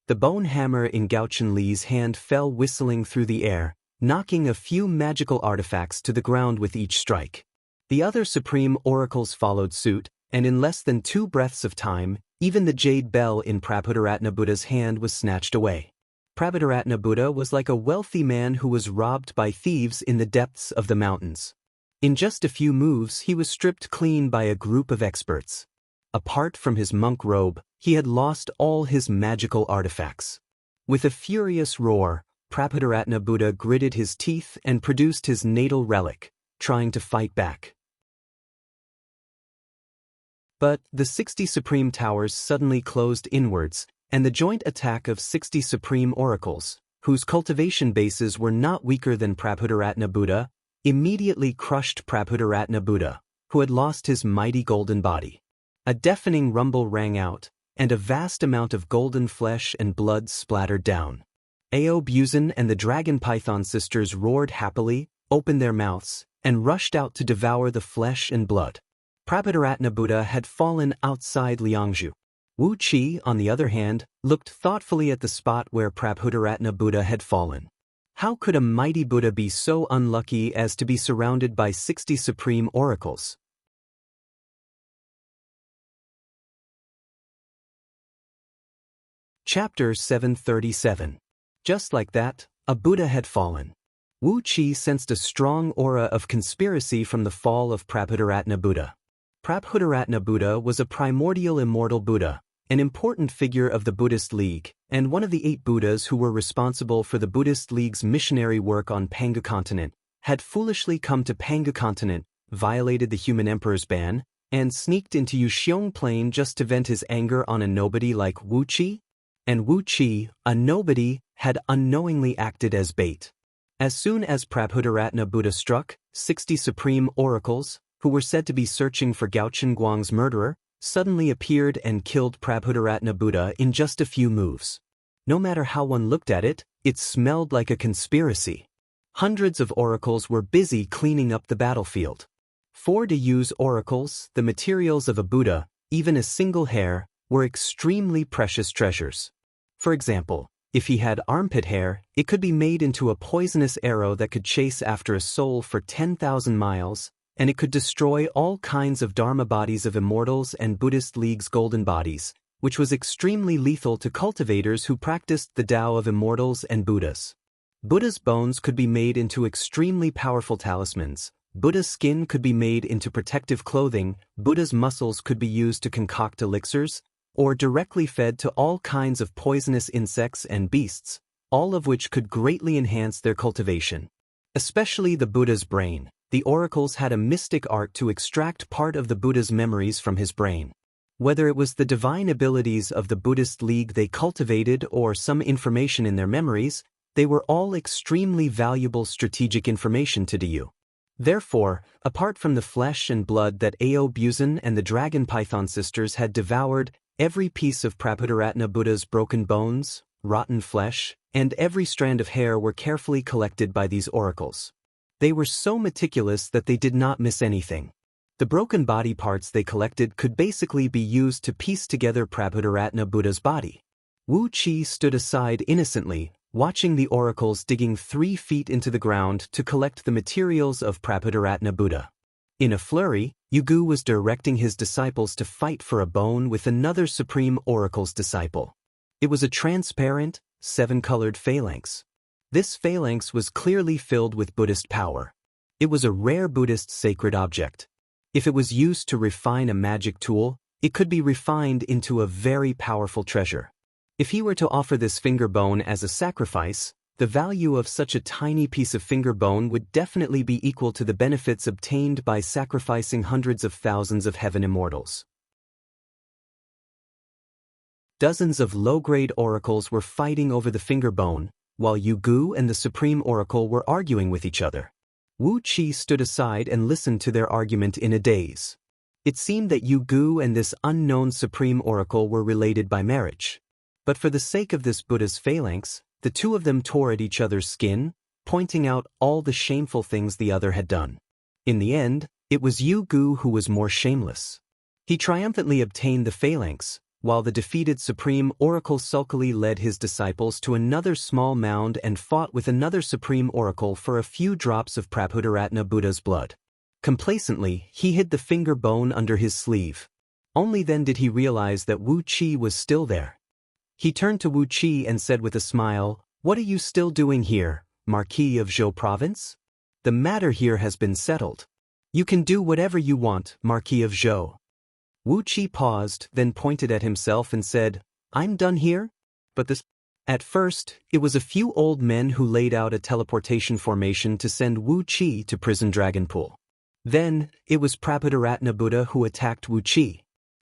The bone hammer in Gauchen Li's hand fell whistling through the air, knocking a few magical artifacts to the ground with each strike. The other supreme oracles followed suit, and in less than 2 breaths of time, even the jade bell in Prabhudaratna Buddha's hand was snatched away. Prabhudaratna Buddha was like a wealthy man who was robbed by thieves in the depths of the mountains. In just a few moves, he was stripped clean by a group of experts. Apart from his monk robe, he had lost all his magical artifacts. With a furious roar, Prabhudaratna Buddha gritted his teeth and produced his natal relic, trying to fight back. But the 60 supreme towers suddenly closed inwards, and the joint attack of 60 supreme oracles, whose cultivation bases were not weaker than Prabhudaratna Buddha, immediately crushed Prabhudaratna Buddha, who had lost his mighty golden body. A deafening rumble rang out, and a vast amount of golden flesh and blood splattered down. Aobuzan and the dragon python sisters roared happily, opened their mouths, and rushed out to devour the flesh and blood. Prabhudaratna Buddha had fallen outside Liangzhu. Wu Qi, on the other hand, looked thoughtfully at the spot where Prabhudaratna Buddha had fallen. How could a mighty Buddha be so unlucky as to be surrounded by 60 supreme oracles? Chapter 737. Just like that, a Buddha had fallen. Wu Qi sensed a strong aura of conspiracy from the fall of Prabhudaratna Buddha. Prabhudaratna Buddha was a primordial immortal Buddha, an important figure of the Buddhist League, and one of the 8 Buddhas who were responsible for the Buddhist League's missionary work on Pangu continent, had foolishly come to Pangu continent, violated the human emperor's ban, and sneaked into Yuxiong Plain just to vent his anger on a nobody like Wu Qi. And Wu Qi, a nobody, had unknowingly acted as bait. As soon as Prabhudaratna Buddha struck, 60 supreme oracles, who were said to be searching for Gauchen Guang's murderer, suddenly appeared and killed Prabhudaratna Buddha in just a few moves. No matter how one looked at it, it smelled like a conspiracy. Hundreds of oracles were busy cleaning up the battlefield. For to use oracles, the materials of a Buddha, even a single hair, were extremely precious treasures. For example, if he had armpit hair, it could be made into a poisonous arrow that could chase after a soul for 10,000 miles, and it could destroy all kinds of Dharma bodies of immortals and Buddhist League's golden bodies, which was extremely lethal to cultivators who practiced the Tao of immortals and Buddhas. Buddha's bones could be made into extremely powerful talismans, Buddha's skin could be made into protective clothing, Buddha's muscles could be used to concoct elixirs, or directly fed to all kinds of poisonous insects and beasts, all of which could greatly enhance their cultivation. Especially the Buddha's brain. The oracles had a mystic art to extract part of the Buddha's memories from his brain. Whether it was the divine abilities of the Buddhist League they cultivated or some information in their memories, they were all extremely valuable strategic information to you. Therefore, apart from the flesh and blood that Aobuzan and the dragon python sisters had devoured, every piece of Prabhudaratna Buddha's broken bones, rotten flesh, and every strand of hair were carefully collected by these oracles. They were so meticulous that they did not miss anything. The broken body parts they collected could basically be used to piece together Prabhudaratna Buddha's body. Wu Qi stood aside innocently, watching the oracles digging 3 feet into the ground to collect the materials of Prabhudaratna Buddha. In a flurry, Yugu was directing his disciples to fight for a bone with another Supreme Oracle's disciple. It was a transparent, 7-colored phalanx. This phalanx was clearly filled with Buddhist power. It was a rare Buddhist sacred object. If it was used to refine a magic tool, it could be refined into a very powerful treasure. If he were to offer this finger bone as a sacrifice, the value of such a tiny piece of finger bone would definitely be equal to the benefits obtained by sacrificing hundreds of thousands of heaven immortals. Dozens of low-grade oracles were fighting over the finger bone, while Yugu and the Supreme Oracle were arguing with each other. Wu Qi stood aside and listened to their argument in a daze. It seemed that Yugu and this unknown Supreme Oracle were related by marriage. But for the sake of this Buddha's phalanx, the two of them tore at each other's skin, pointing out all the shameful things the other had done. In the end, it was Yugu who was more shameless. He triumphantly obtained the phalanx, while the defeated Supreme Oracle sulkily led his disciples to another small mound and fought with another Supreme Oracle for a few drops of Prabhudaratna Buddha's blood. Complacently, he hid the finger bone under his sleeve. Only then did he realize that Wu Qi was still there. He turned to Wu Qi and said with a smile, "What are you still doing here, Marquis of Zhou Province? The matter here has been settled. You can do whatever you want, Marquis of Zhou." Wu Qi paused, then pointed at himself and said, "I'm done here?" But this... At first, it was a few old men who laid out a teleportation formation to send Wu Qi to Prison Dragon Pool. Then, it was Prabhudaratna Buddha who attacked Wu Qi.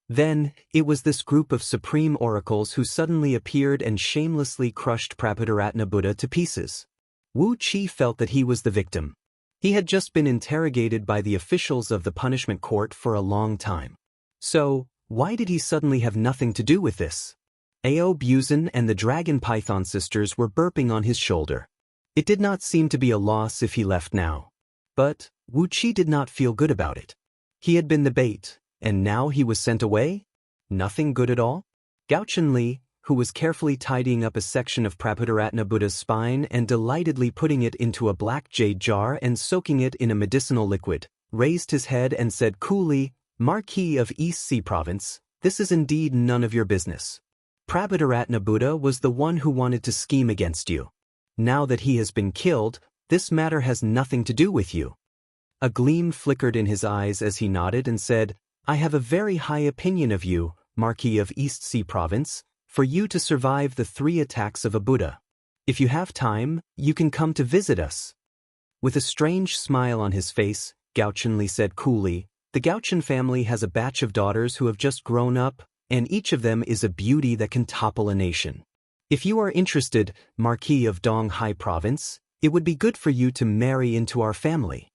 Then, it was this group of Supreme Oracles who suddenly appeared and shamelessly crushed Prabhudaratna Buddha to pieces. Wu Qi felt that he was the victim. He had just been interrogated by the officials of the punishment court for a long time. So, why did he suddenly have nothing to do with this? Ao Buzan and the Dragon Python sisters were burping on his shoulder. It did not seem to be a loss if he left now. But, Wu Qi did not feel good about it. He had been the bait, and now he was sent away? Nothing good at all? Gao Chunli, who was carefully tidying up a section of Prabhudaratna Buddha's spine and delightedly putting it into a black jade jar and soaking it in a medicinal liquid, raised his head and said coolly, "Marquis of East Sea Province, this is indeed none of your business. Prabhudaratna Buddha was the one who wanted to scheme against you. Now that he has been killed, this matter has nothing to do with you." A gleam flickered in his eyes as he nodded and said, "I have a very high opinion of you, Marquis of East Sea Province, for you to survive the 3 attacks of a Buddha. If you have time, you can come to visit us." With a strange smile on his face, Gao Chunli said coolly, "The Gaochen family has a batch of daughters who have just grown up, and each of them is a beauty that can topple a nation. If you are interested, Marquis of Donghai Province, it would be good for you to marry into our family."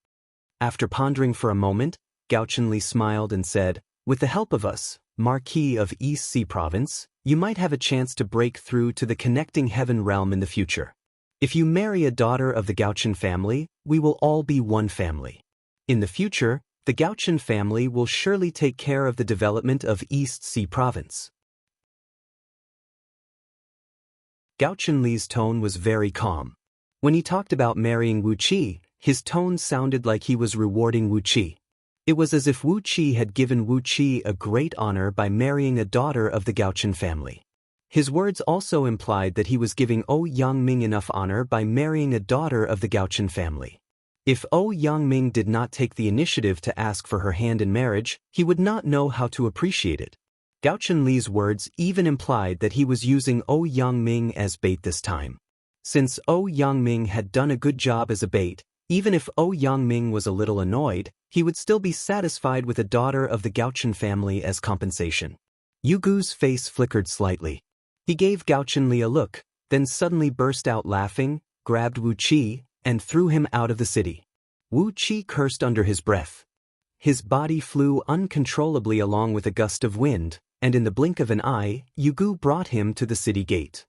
After pondering for a moment, Gao Chunli smiled and said, "With the help of us, Marquis of East Sea Province, you might have a chance to break through to the connecting heaven realm in the future. If you marry a daughter of the Gaochen family, we will all be one family. In the future, the Gaochen family will surely take care of the development of East Sea Province." Gao Chunli's tone was very calm. When he talked about marrying Wu Qi, his tone sounded like he was rewarding Wu Qi. It was as if Wu Qi had given Wu Qi a great honor by marrying a daughter of the Gaochen family. His words also implied that he was giving O Yangming enough honor by marrying a daughter of the Gaochen family. If O Yangming did not take the initiative to ask for her hand in marriage, he would not know how to appreciate it. Gao Chunli's words even implied that he was using O Yangming as bait this time. Since O Yangming had done a good job as a bait, even if O Yangming was a little annoyed, he would still be satisfied with a daughter of the Gaochen family as compensation. Yugu's face flickered slightly. He gave Gao Chunli a look, then suddenly burst out laughing, grabbed Wu Qi, and threw him out of the city. Wu Qi cursed under his breath. His body flew uncontrollably along with a gust of wind, and in the blink of an eye, Yugu brought him to the city gate.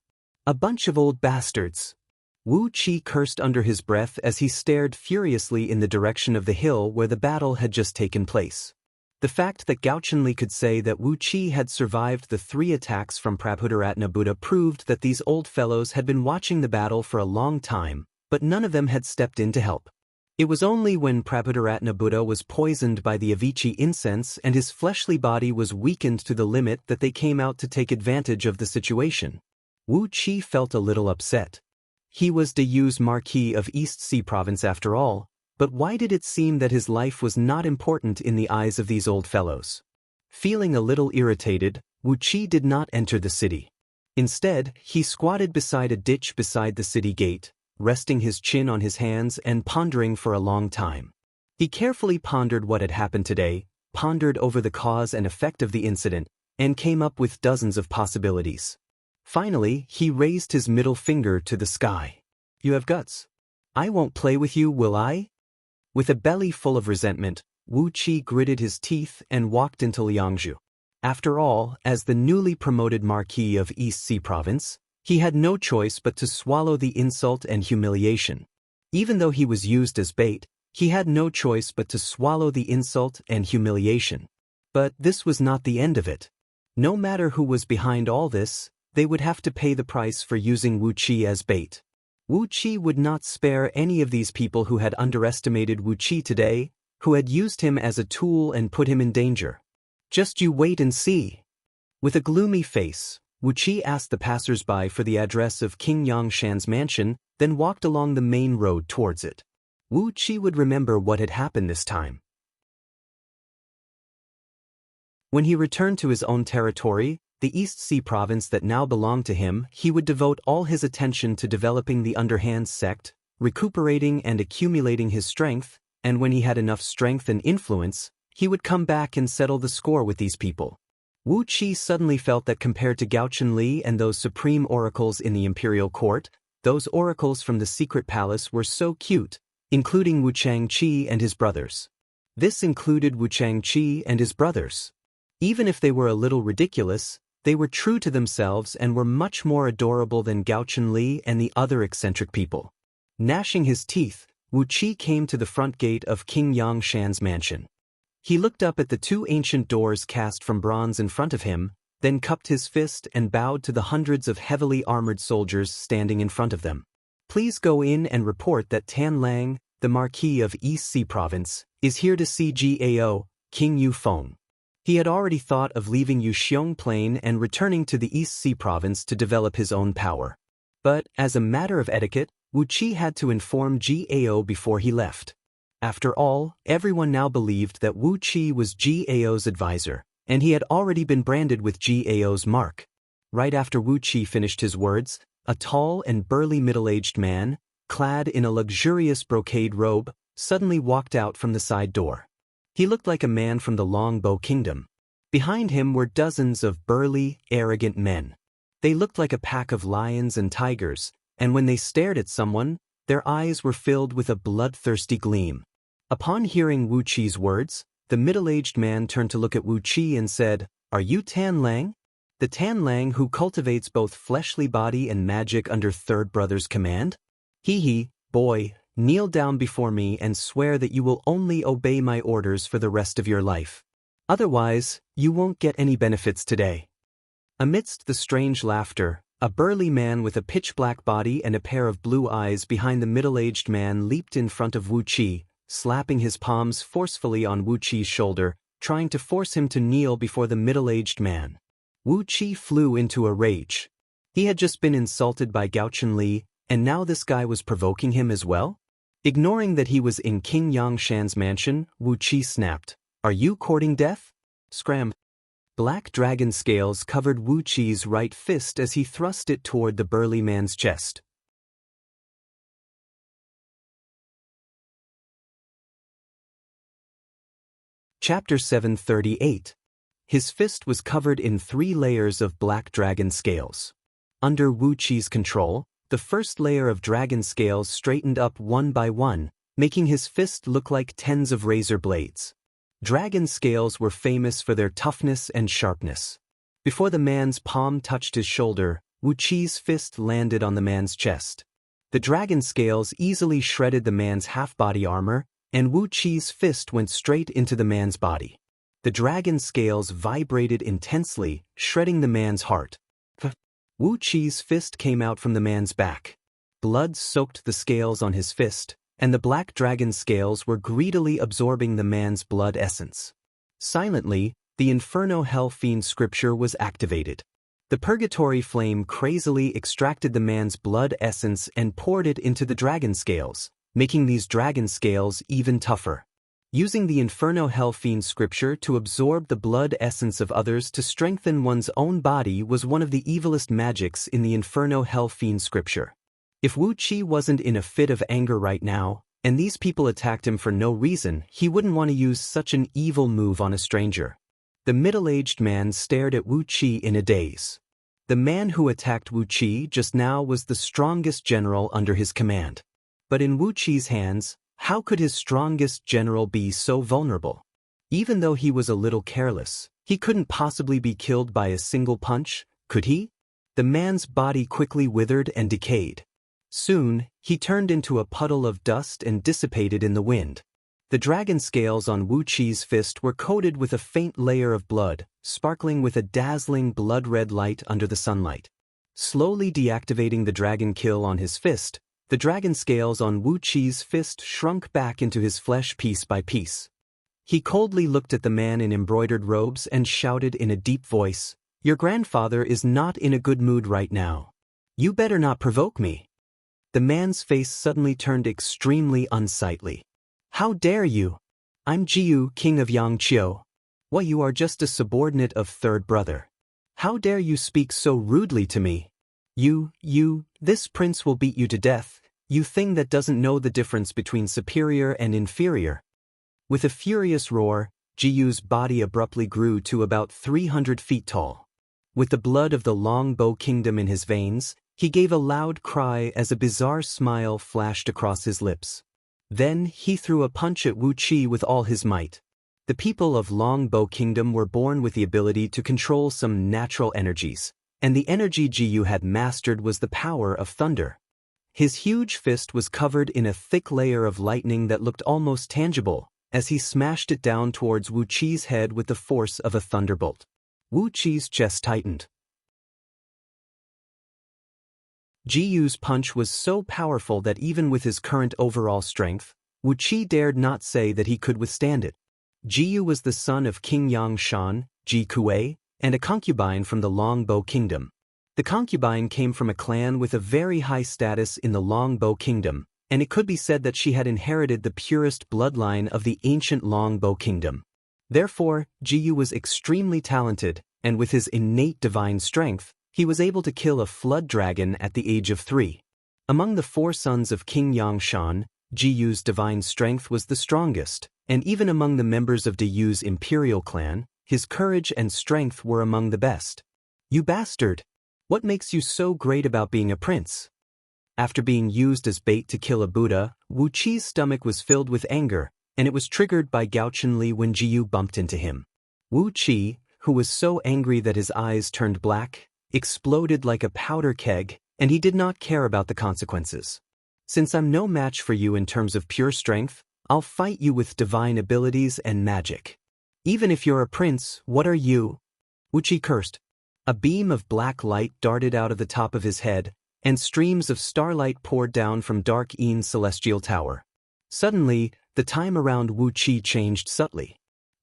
A bunch of old bastards. Wu Qi cursed under his breath as he stared furiously in the direction of the hill where the battle had just taken place. The fact that Gao Chunli could say that Wu Qi had survived the 3 attacks from Prabhudaratna Buddha proved that these old fellows had been watching the battle for a long time, but none of them had stepped in to help. It was only when Prabhudaratna Buddha was poisoned by the Avicii incense and his fleshly body was weakened to the limit that they came out to take advantage of the situation. Wu Qi felt a little upset. He was De Yu's Marquis of East Sea Province after all, but why did it seem that his life was not important in the eyes of these old fellows? Feeling a little irritated, Wu Qi did not enter the city. Instead, he squatted beside a ditch beside the city gate, resting his chin on his hands and pondering for a long time. He carefully pondered what had happened today, pondered over the cause and effect of the incident, and came up with dozens of possibilities. Finally, he raised his middle finger to the sky. "You have guts. I won't play with you, will I?" With a belly full of resentment, Wu Qi gritted his teeth and walked into Liangzhu. After all, as the newly promoted Marquis of East Sea Province, he had no choice but to swallow the insult and humiliation. Even though he was used as bait, he had no choice but to swallow the insult and humiliation. But this was not the end of it. No matter who was behind all this, they would have to pay the price for using Wu Qi as bait. Wu Qi would not spare any of these people who had underestimated Wu Qi today, who had used him as a tool and put him in danger. "Just you wait and see." With a gloomy face, Wu Qi asked the passers-by for the address of King Yangshan's mansion, then walked along the main road towards it. Wu Qi would remember what had happened this time. When he returned to his own territory, the East Sea Province that now belonged to him, he would devote all his attention to developing the underhand sect, recuperating and accumulating his strength, and when he had enough strength and influence, he would come back and settle the score with these people. Wu Qi suddenly felt that compared to Gao Chunli and those supreme oracles in the imperial court, those oracles from the secret palace were so cute, including Wu Changqi and his brothers. This included Wu Changqi and his brothers. Even if they were a little ridiculous, they were true to themselves and were much more adorable than Gao Chunli and the other eccentric people. Gnashing his teeth, Wu Qi came to the front gate of King Yangshan's mansion. He looked up at the 2 ancient doors cast from bronze in front of him, then cupped his fist and bowed to the hundreds of heavily armored soldiers standing in front of them. "Please go in and report that Tan Lang, the Marquis of East Sea Province, is here to see Gao, King Yu Feng." He had already thought of leaving Yuxiong Plain and returning to the East Sea Province to develop his own power. But, as a matter of etiquette, Wu Qi had to inform Gao before he left. After all, everyone now believed that Wu Qi was Gao's advisor, and he had already been branded with Gao's mark. Right after Wu Qi finished his words, a tall and burly middle-aged man, clad in a luxurious brocade robe, suddenly walked out from the side door. He looked like a man from the Longbow Kingdom. Behind him were dozens of burly, arrogant men. They looked like a pack of lions and tigers, and when they stared at someone, their eyes were filled with a bloodthirsty gleam. Upon hearing Wu Qi's words, the middle-aged man turned to look at Wu Qi and said, "Are you Tan Lang? The Tan Lang who cultivates both fleshly body and magic under Third Brother's command? Hee, boy, kneel down before me and swear that you will only obey my orders for the rest of your life. Otherwise, you won't get any benefits today." Amidst the strange laughter, a burly man with a pitch-black body and a pair of blue eyes behind the middle-aged man leaped in front of Wu Qi, slapping his palms forcefully on Wu Qi's shoulder, trying to force him to kneel before the middle-aged man. Wu Qi flew into a rage. He had just been insulted by Gao Chunli, and now this guy was provoking him as well? Ignoring that he was in King Yangshan's mansion, Wu Qi snapped, "Are you courting death?" Scram. Black dragon scales covered Wu Qi's right fist as he thrust it toward the burly man's chest. Chapter 738. His fist was covered in 3 layers of black dragon scales. Under Wu Qi's control, the first layer of dragon scales straightened up one by one, making his fist look like tens of razor blades. Dragon scales were famous for their toughness and sharpness. Before the man's palm touched his shoulder, Wu Qi's fist landed on the man's chest. The dragon scales easily shredded the man's half-body armor, and Wu Qi's fist went straight into the man's body. The dragon scales vibrated intensely, shredding the man's heart. Wu Qi's fist came out from the man's back. Blood soaked the scales on his fist, and the black dragon scales were greedily absorbing the man's blood essence. Silently, the Inferno Hell Fiend scripture was activated. The purgatory flame crazily extracted the man's blood essence and poured it into the dragon scales, making these dragon scales even tougher. Using the Inferno Hell Fiend scripture to absorb the blood essence of others to strengthen one's own body was one of the evilest magics in the Inferno Hell Fiend scripture. If Wu Qi wasn't in a fit of anger right now, and these people attacked him for no reason, he wouldn't want to use such an evil move on a stranger. The middle-aged man stared at Wu Qi in a daze. The man who attacked Wu Qi just now was the strongest general under his command. But in Wu Qi's hands, how could his strongest general be so vulnerable? Even though he was a little careless, he couldn't possibly be killed by a single punch, could he? The man's body quickly withered and decayed. Soon, he turned into a puddle of dust and dissipated in the wind. The dragon scales on Wu Qi's fist were coated with a faint layer of blood, sparkling with a dazzling blood-red light under the sunlight. Slowly deactivating the dragon kill on his fist, the dragon scales on Wu Qi's fist shrunk back into his flesh piece by piece. He coldly looked at the man in embroidered robes and shouted in a deep voice, "Your grandfather is not in a good mood right now. You better not provoke me." The man's face suddenly turned extremely unsightly. "How dare you? I'm Jiyu, king of Yangqiu. What, you are just a subordinate of third brother. How dare you speak so rudely to me? This prince will beat you to death, you thing that doesn't know the difference between superior and inferior." With a furious roar, Jiyu's body abruptly grew to about 300 feet tall. With the blood of the Longbow Kingdom in his veins, he gave a loud cry as a bizarre smile flashed across his lips. Then he threw a punch at Wu Qi with all his might. The people of Longbow Kingdom were born with the ability to control some natural energies, and the energy Jiyu had mastered was the power of thunder. His huge fist was covered in a thick layer of lightning that looked almost tangible, as he smashed it down towards Wu Qi's head with the force of a thunderbolt. Wu Qi's chest tightened. Jiyu's punch was so powerful that even with his current overall strength, Wu Qi dared not say that he could withstand it. Jiyu was the son of King Yangshan, Ji Kuei, and a concubine from the Longbow Kingdom. The concubine came from a clan with a very high status in the Longbow Kingdom, and it could be said that she had inherited the purest bloodline of the ancient Longbow Kingdom. Therefore, Jiyu was extremely talented, and with his innate divine strength, he was able to kill a flood dragon at the age of 3. Among the 4 sons of King Yangshan, Jiyu's divine strength was the strongest, and even among the members of Diyu's imperial clan, his courage and strength were among the best. "You bastard! What makes you so great about being a prince?" After being used as bait to kill a Buddha, Wu Qi's stomach was filled with anger, and it was triggered by Gao Chunli when Jiyu bumped into him. Wu Qi, who was so angry that his eyes turned black, exploded like a powder keg, and he did not care about the consequences. "Since I'm no match for you in terms of pure strength, I'll fight you with divine abilities and magic. Even if you're a prince, what are you?" Wu Qi cursed. A beam of black light darted out of the top of his head, and streams of starlight poured down from Dark Ean's celestial tower. Suddenly, the time around Wu Qi changed subtly.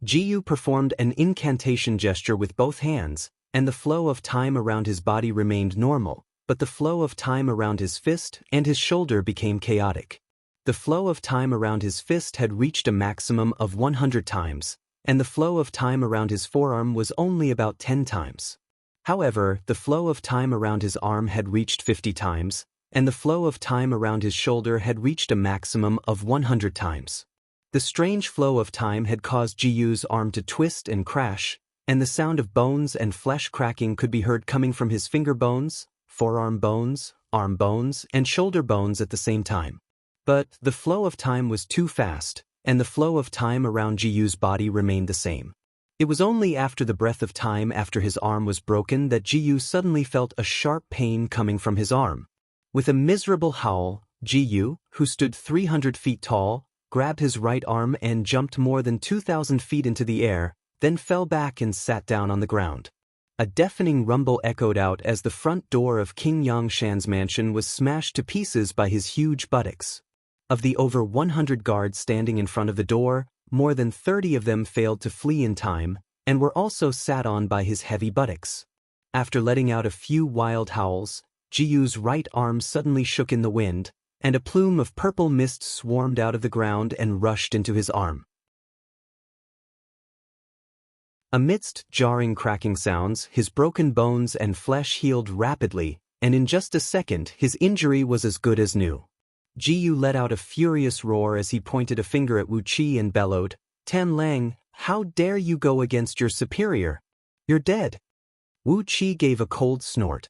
Jiyu performed an incantation gesture with both hands, and the flow of time around his body remained normal, but the flow of time around his fist and his shoulder became chaotic. The flow of time around his fist had reached a maximum of 100 times, and the flow of time around his forearm was only about 10 times. However, the flow of time around his arm had reached 50 times, and the flow of time around his shoulder had reached a maximum of 100 times. The strange flow of time had caused Jiyu's arm to twist and crash, and the sound of bones and flesh cracking could be heard coming from his finger bones, forearm bones, arm bones, and shoulder bones at the same time. But the flow of time was too fast, and the flow of time around Jiyu's body remained the same. It was only after the breath of time after his arm was broken that Ji-yu suddenly felt a sharp pain coming from his arm. With a miserable howl, Ji-yu, who stood 300 feet tall, grabbed his right arm and jumped more than 2,000 feet into the air, then fell back and sat down on the ground. A deafening rumble echoed out as the front door of King Yangshan's mansion was smashed to pieces by his huge buttocks. Of the over 100 guards standing in front of the door, more than 30 of them failed to flee in time, and were also sat on by his heavy buttocks. After letting out a few wild howls, Ji-yu's right arm suddenly shook in the wind, and a plume of purple mist swarmed out of the ground and rushed into his arm. Amidst jarring cracking sounds, his broken bones and flesh healed rapidly, and in just a second his injury was as good as new. Ji-yu let out a furious roar as he pointed a finger at Wu Qi and bellowed, "Tan Lang, how dare you go against your superior? You're dead." Wu Qi gave a cold snort.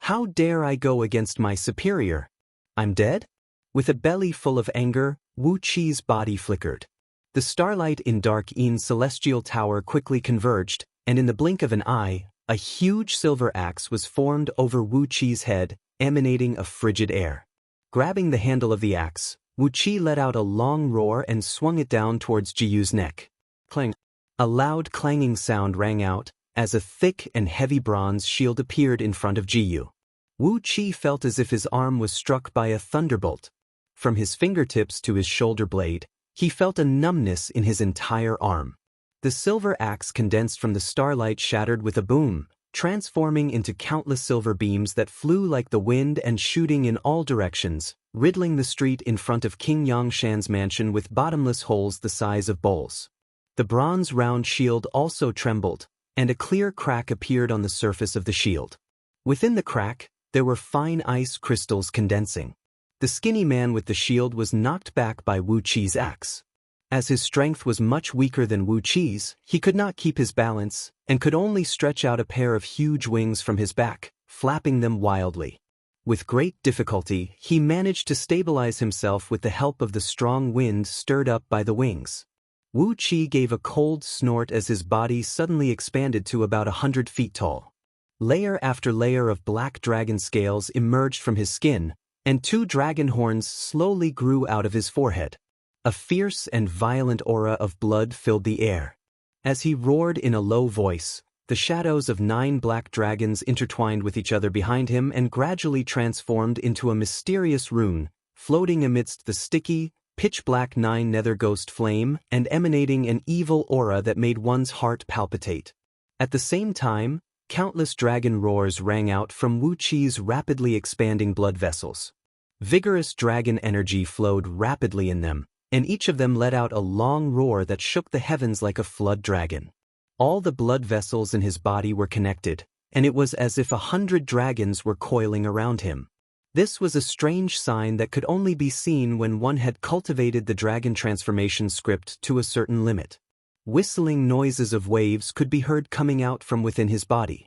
"How dare I go against my superior? I'm dead?" With a belly full of anger, Wu Qi's body flickered. The starlight in Dark Ean's celestial tower quickly converged, and in the blink of an eye, a huge silver axe was formed over Wu Qi's head, emanating a frigid air. Grabbing the handle of the axe, Wu Qi let out a long roar and swung it down towards Ji-yu's neck. Clang! A loud clanging sound rang out, as a thick and heavy bronze shield appeared in front of Ji-yu. Wu Qi felt as if his arm was struck by a thunderbolt. From his fingertips to his shoulder blade, he felt a numbness in his entire arm. The silver axe condensed from the starlight shattered with a boom, transforming into countless silver beams that flew like the wind and shooting in all directions, riddling the street in front of King Yangshan's mansion with bottomless holes the size of bowls. The bronze round shield also trembled, and a clear crack appeared on the surface of the shield. Within the crack, there were fine ice crystals condensing. The skinny man with the shield was knocked back by Wu Qi's axe. As his strength was much weaker than Wu Qi's, he could not keep his balance, and could only stretch out a pair of huge wings from his back, flapping them wildly. With great difficulty, he managed to stabilize himself with the help of the strong wind stirred up by the wings. Wu Qi gave a cold snort as his body suddenly expanded to about 100 feet tall. Layer after layer of black dragon scales emerged from his skin, and 2 dragon horns slowly grew out of his forehead. A fierce and violent aura of blood filled the air. As he roared in a low voice, the shadows of 9 black dragons intertwined with each other behind him and gradually transformed into a mysterious rune, floating amidst the sticky, pitch-black 9 nether ghost flame and emanating an evil aura that made one's heart palpitate. At the same time, countless dragon roars rang out from Wu Qi's rapidly expanding blood vessels. Vigorous dragon energy flowed rapidly in them, and each of them let out a long roar that shook the heavens like a flood dragon. All the blood vessels in his body were connected, and it was as if 100 dragons were coiling around him. This was a strange sign that could only be seen when one had cultivated the dragon transformation script to a certain limit. Whistling noises of waves could be heard coming out from within his body.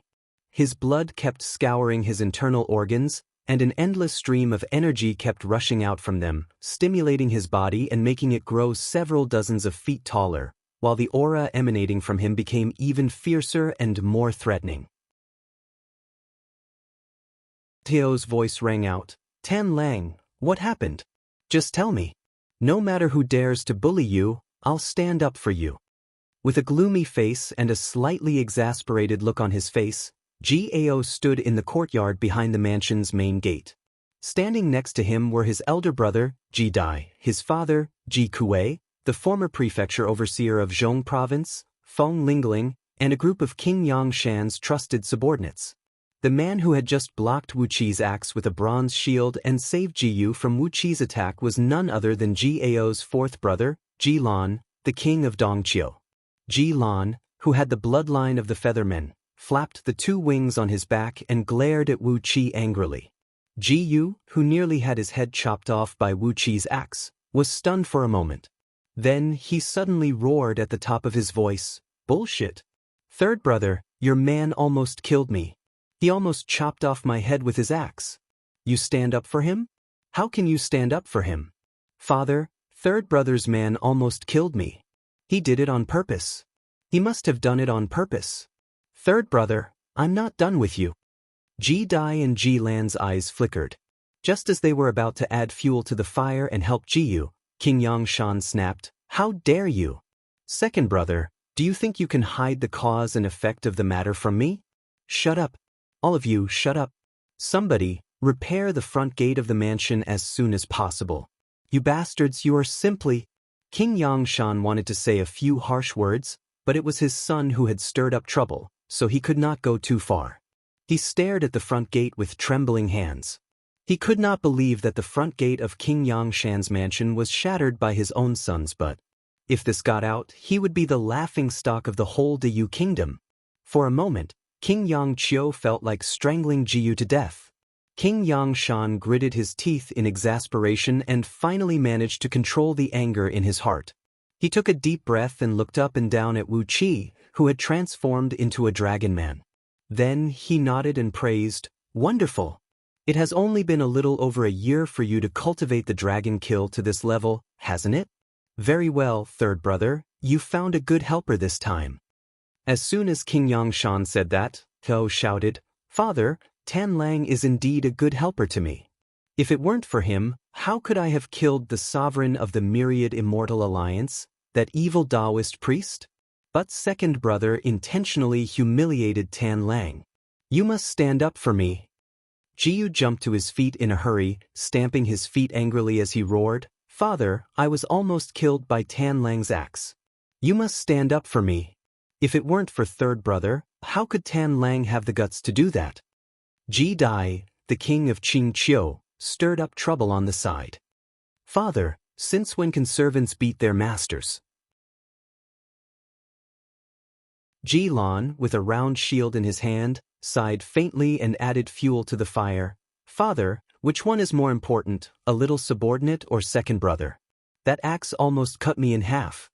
His blood kept scouring his internal organs, and an endless stream of energy kept rushing out from them, stimulating his body and making it grow several dozens of feet taller, while the aura emanating from him became even fiercer and more threatening. Teo's voice rang out, "Tan Lang, what happened? Just tell me. No matter who dares to bully you, I'll stand up for you." With a gloomy face and a slightly exasperated look on his face, Gao stood in the courtyard behind the mansion's main gate. Standing next to him were his elder brother, Ji Dai, his father, Ji Kuei, the former prefecture overseer of Zhong Province, Feng Lingling, and a group of King Yangshan's trusted subordinates. The man who had just blocked Wu Qi's axe with a bronze shield and saved Ji Yu from Wu Qi's attack was none other than Gao's fourth brother, Ji Lan, the king of Dongqiu. Ji Lan, who had the bloodline of the Feathermen, flapped the 2 wings on his back and glared at Wu Qi angrily. Ji Yu, who nearly had his head chopped off by Wu Qi's axe, was stunned for a moment. Then he suddenly roared at the top of his voice, "Bullshit! Third brother, your man almost killed me. He almost chopped off my head with his axe. You stand up for him? How can you stand up for him? Father, third brother's man almost killed me. He did it on purpose." He must have done it on purpose. Third brother, I'm not done with you. Ji Dai and Ji Lan's eyes flickered. Just as they were about to add fuel to the fire and help Jiyu, King Yangshan snapped, "How dare you? Second brother, do you think you can hide the cause and effect of the matter from me? Shut up. All of you, shut up. Somebody, repair the front gate of the mansion as soon as possible. You bastards, you are simply—" King Yangshan wanted to say a few harsh words, but it was his son who had stirred up trouble, so he could not go too far. He stared at the front gate with trembling hands. He could not believe that the front gate of King Yangshan's mansion was shattered by his own sons, but if this got out, he would be the laughingstock of the whole Diyu kingdom. For a moment, King Yangqiu felt like strangling Jiyu to death. King Yangshan gritted his teeth in exasperation and finally managed to control the anger in his heart. He took a deep breath and looked up and down at Wu Qi, who had transformed into a dragon man. Then he nodded and praised, "Wonderful! It has only been a little over a year for you to cultivate the dragon kill to this level, hasn't it? Very well, third brother, you found a good helper this time." As soon as King Yangshan said that, Hou shouted, "Father, Tan Lang is indeed a good helper to me. If it weren't for him, how could I have killed the sovereign of the Myriad Immortal Alliance, that evil Taoist priest?" But second brother intentionally humiliated Tan Lang. "You must stand up for me." Jiyu jumped to his feet in a hurry, stamping his feet angrily as he roared, "Father, I was almost killed by Tan Lang's axe. You must stand up for me. If it weren't for third brother, how could Tan Lang have the guts to do that?" Ji Dai, the king of Qingqiu, stirred up trouble on the side. "Father, since when can servants beat their masters?" Ji Lan, with a round shield in his hand, sighed faintly and added fuel to the fire. "Father, which one is more important, a little subordinate or second brother? That axe almost cut me in half."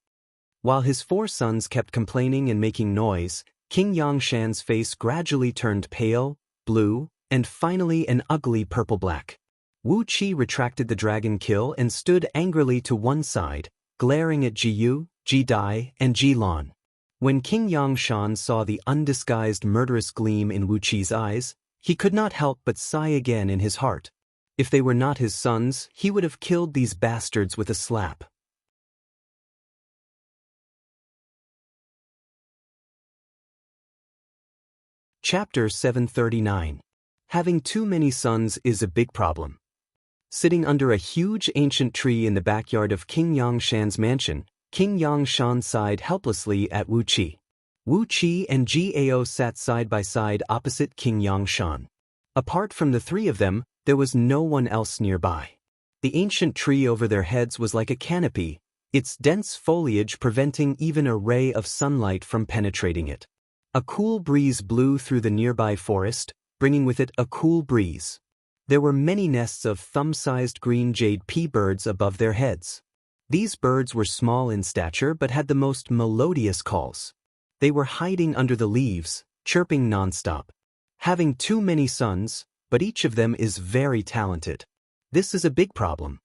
While his four sons kept complaining and making noise, King Yangshan's face gradually turned pale, blue, and finally an ugly purple-black. Wu Qi retracted the dragon kill and stood angrily to one side, glaring at Jiyu, Ji Dai, and Ji Lan. When King Yangshan saw the undisguised murderous gleam in Wu Qi's eyes, he could not help but sigh again in his heart. If they were not his sons, he would have killed these bastards with a slap. Chapter 739. Having too many sons is a big problem. Sitting under a huge ancient tree in the backyard of King Yangshan's mansion, King Yangshan sighed helplessly at Wu Qi. Wu Qi and Gao sat side by side opposite King Yangshan. Apart from the three of them, there was no one else nearby. The ancient tree over their heads was like a canopy, its dense foliage preventing even a ray of sunlight from penetrating it. A cool breeze blew through the nearby forest, bringing with it a cool breeze. There were many nests of thumb-sized green jade pea birds above their heads. These birds were small in stature but had the most melodious calls. They were hiding under the leaves, chirping nonstop. Having too many sons, but each of them is very talented. This is a big problem.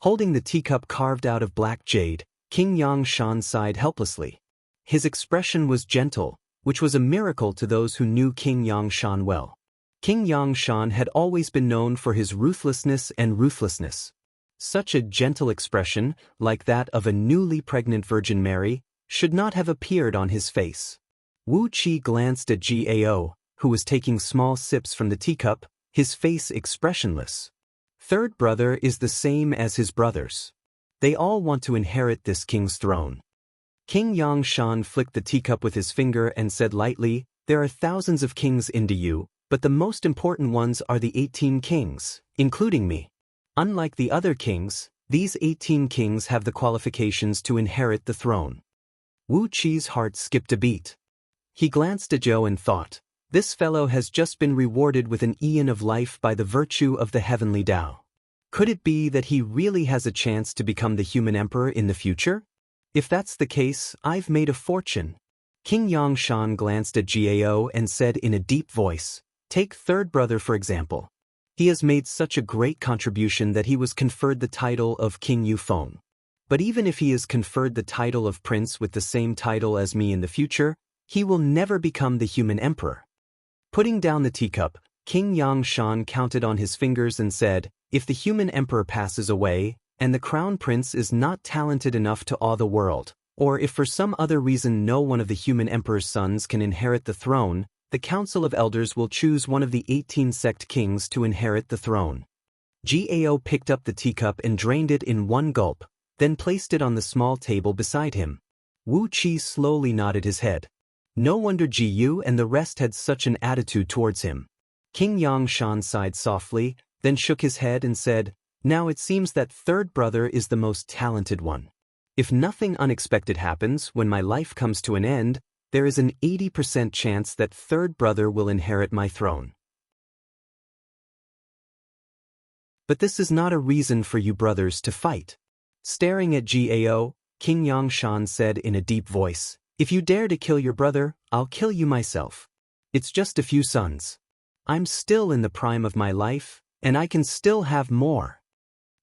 Holding the teacup carved out of black jade, King Yangshan sighed helplessly. His expression was gentle, which was a miracle to those who knew King Yangshan well. King Yangshan had always been known for his ruthlessness and ruthlessness. Such a gentle expression, like that of a newly pregnant Virgin Mary, should not have appeared on his face. Wu Qi glanced at Gao, who was taking small sips from the teacup, his face expressionless. Third brother is the same as his brothers. They all want to inherit this king's throne. King Yangshan flicked the teacup with his finger and said lightly, "There are thousands of kings in Diyu, but the most important ones are the 18 kings, including me. Unlike the other kings, these 18 kings have the qualifications to inherit the throne." Wu Qi's heart skipped a beat. He glanced at Zhou and thought, this fellow has just been rewarded with an eon of life by the virtue of the heavenly Tao. Could it be that he really has a chance to become the human emperor in the future? If that's the case, I've made a fortune. King Yangshan glanced at Gao and said in a deep voice, "Take third brother for example. He has made such a great contribution that he was conferred the title of King Yufeng. But even if he is conferred the title of prince with the same title as me in the future, he will never become the human emperor. Putting down the teacup, King Yangshan counted on his fingers and said, if the human emperor passes away, and the crown prince is not talented enough to awe the world, or if for some other reason no one of the human emperor's sons can inherit the throne, the Council of Elders will choose one of the 18 sect kings to inherit the throne. Gao picked up the teacup and drained it in one gulp, then placed it on the small table beside him. Wu Qi slowly nodded his head. No wonder Ji Yu and the rest had such an attitude towards him. King Yangshan sighed softly, then shook his head and said, now it seems that third brother is the most talented one. If nothing unexpected happens when my life comes to an end, there is an 80% chance that third brother will inherit my throne. But this is not a reason for you brothers to fight. Staring at Gao, King Yangshan said in a deep voice, if you dare to kill your brother, I'll kill you myself. It's just a few sons. I'm still in the prime of my life, and I can still have more.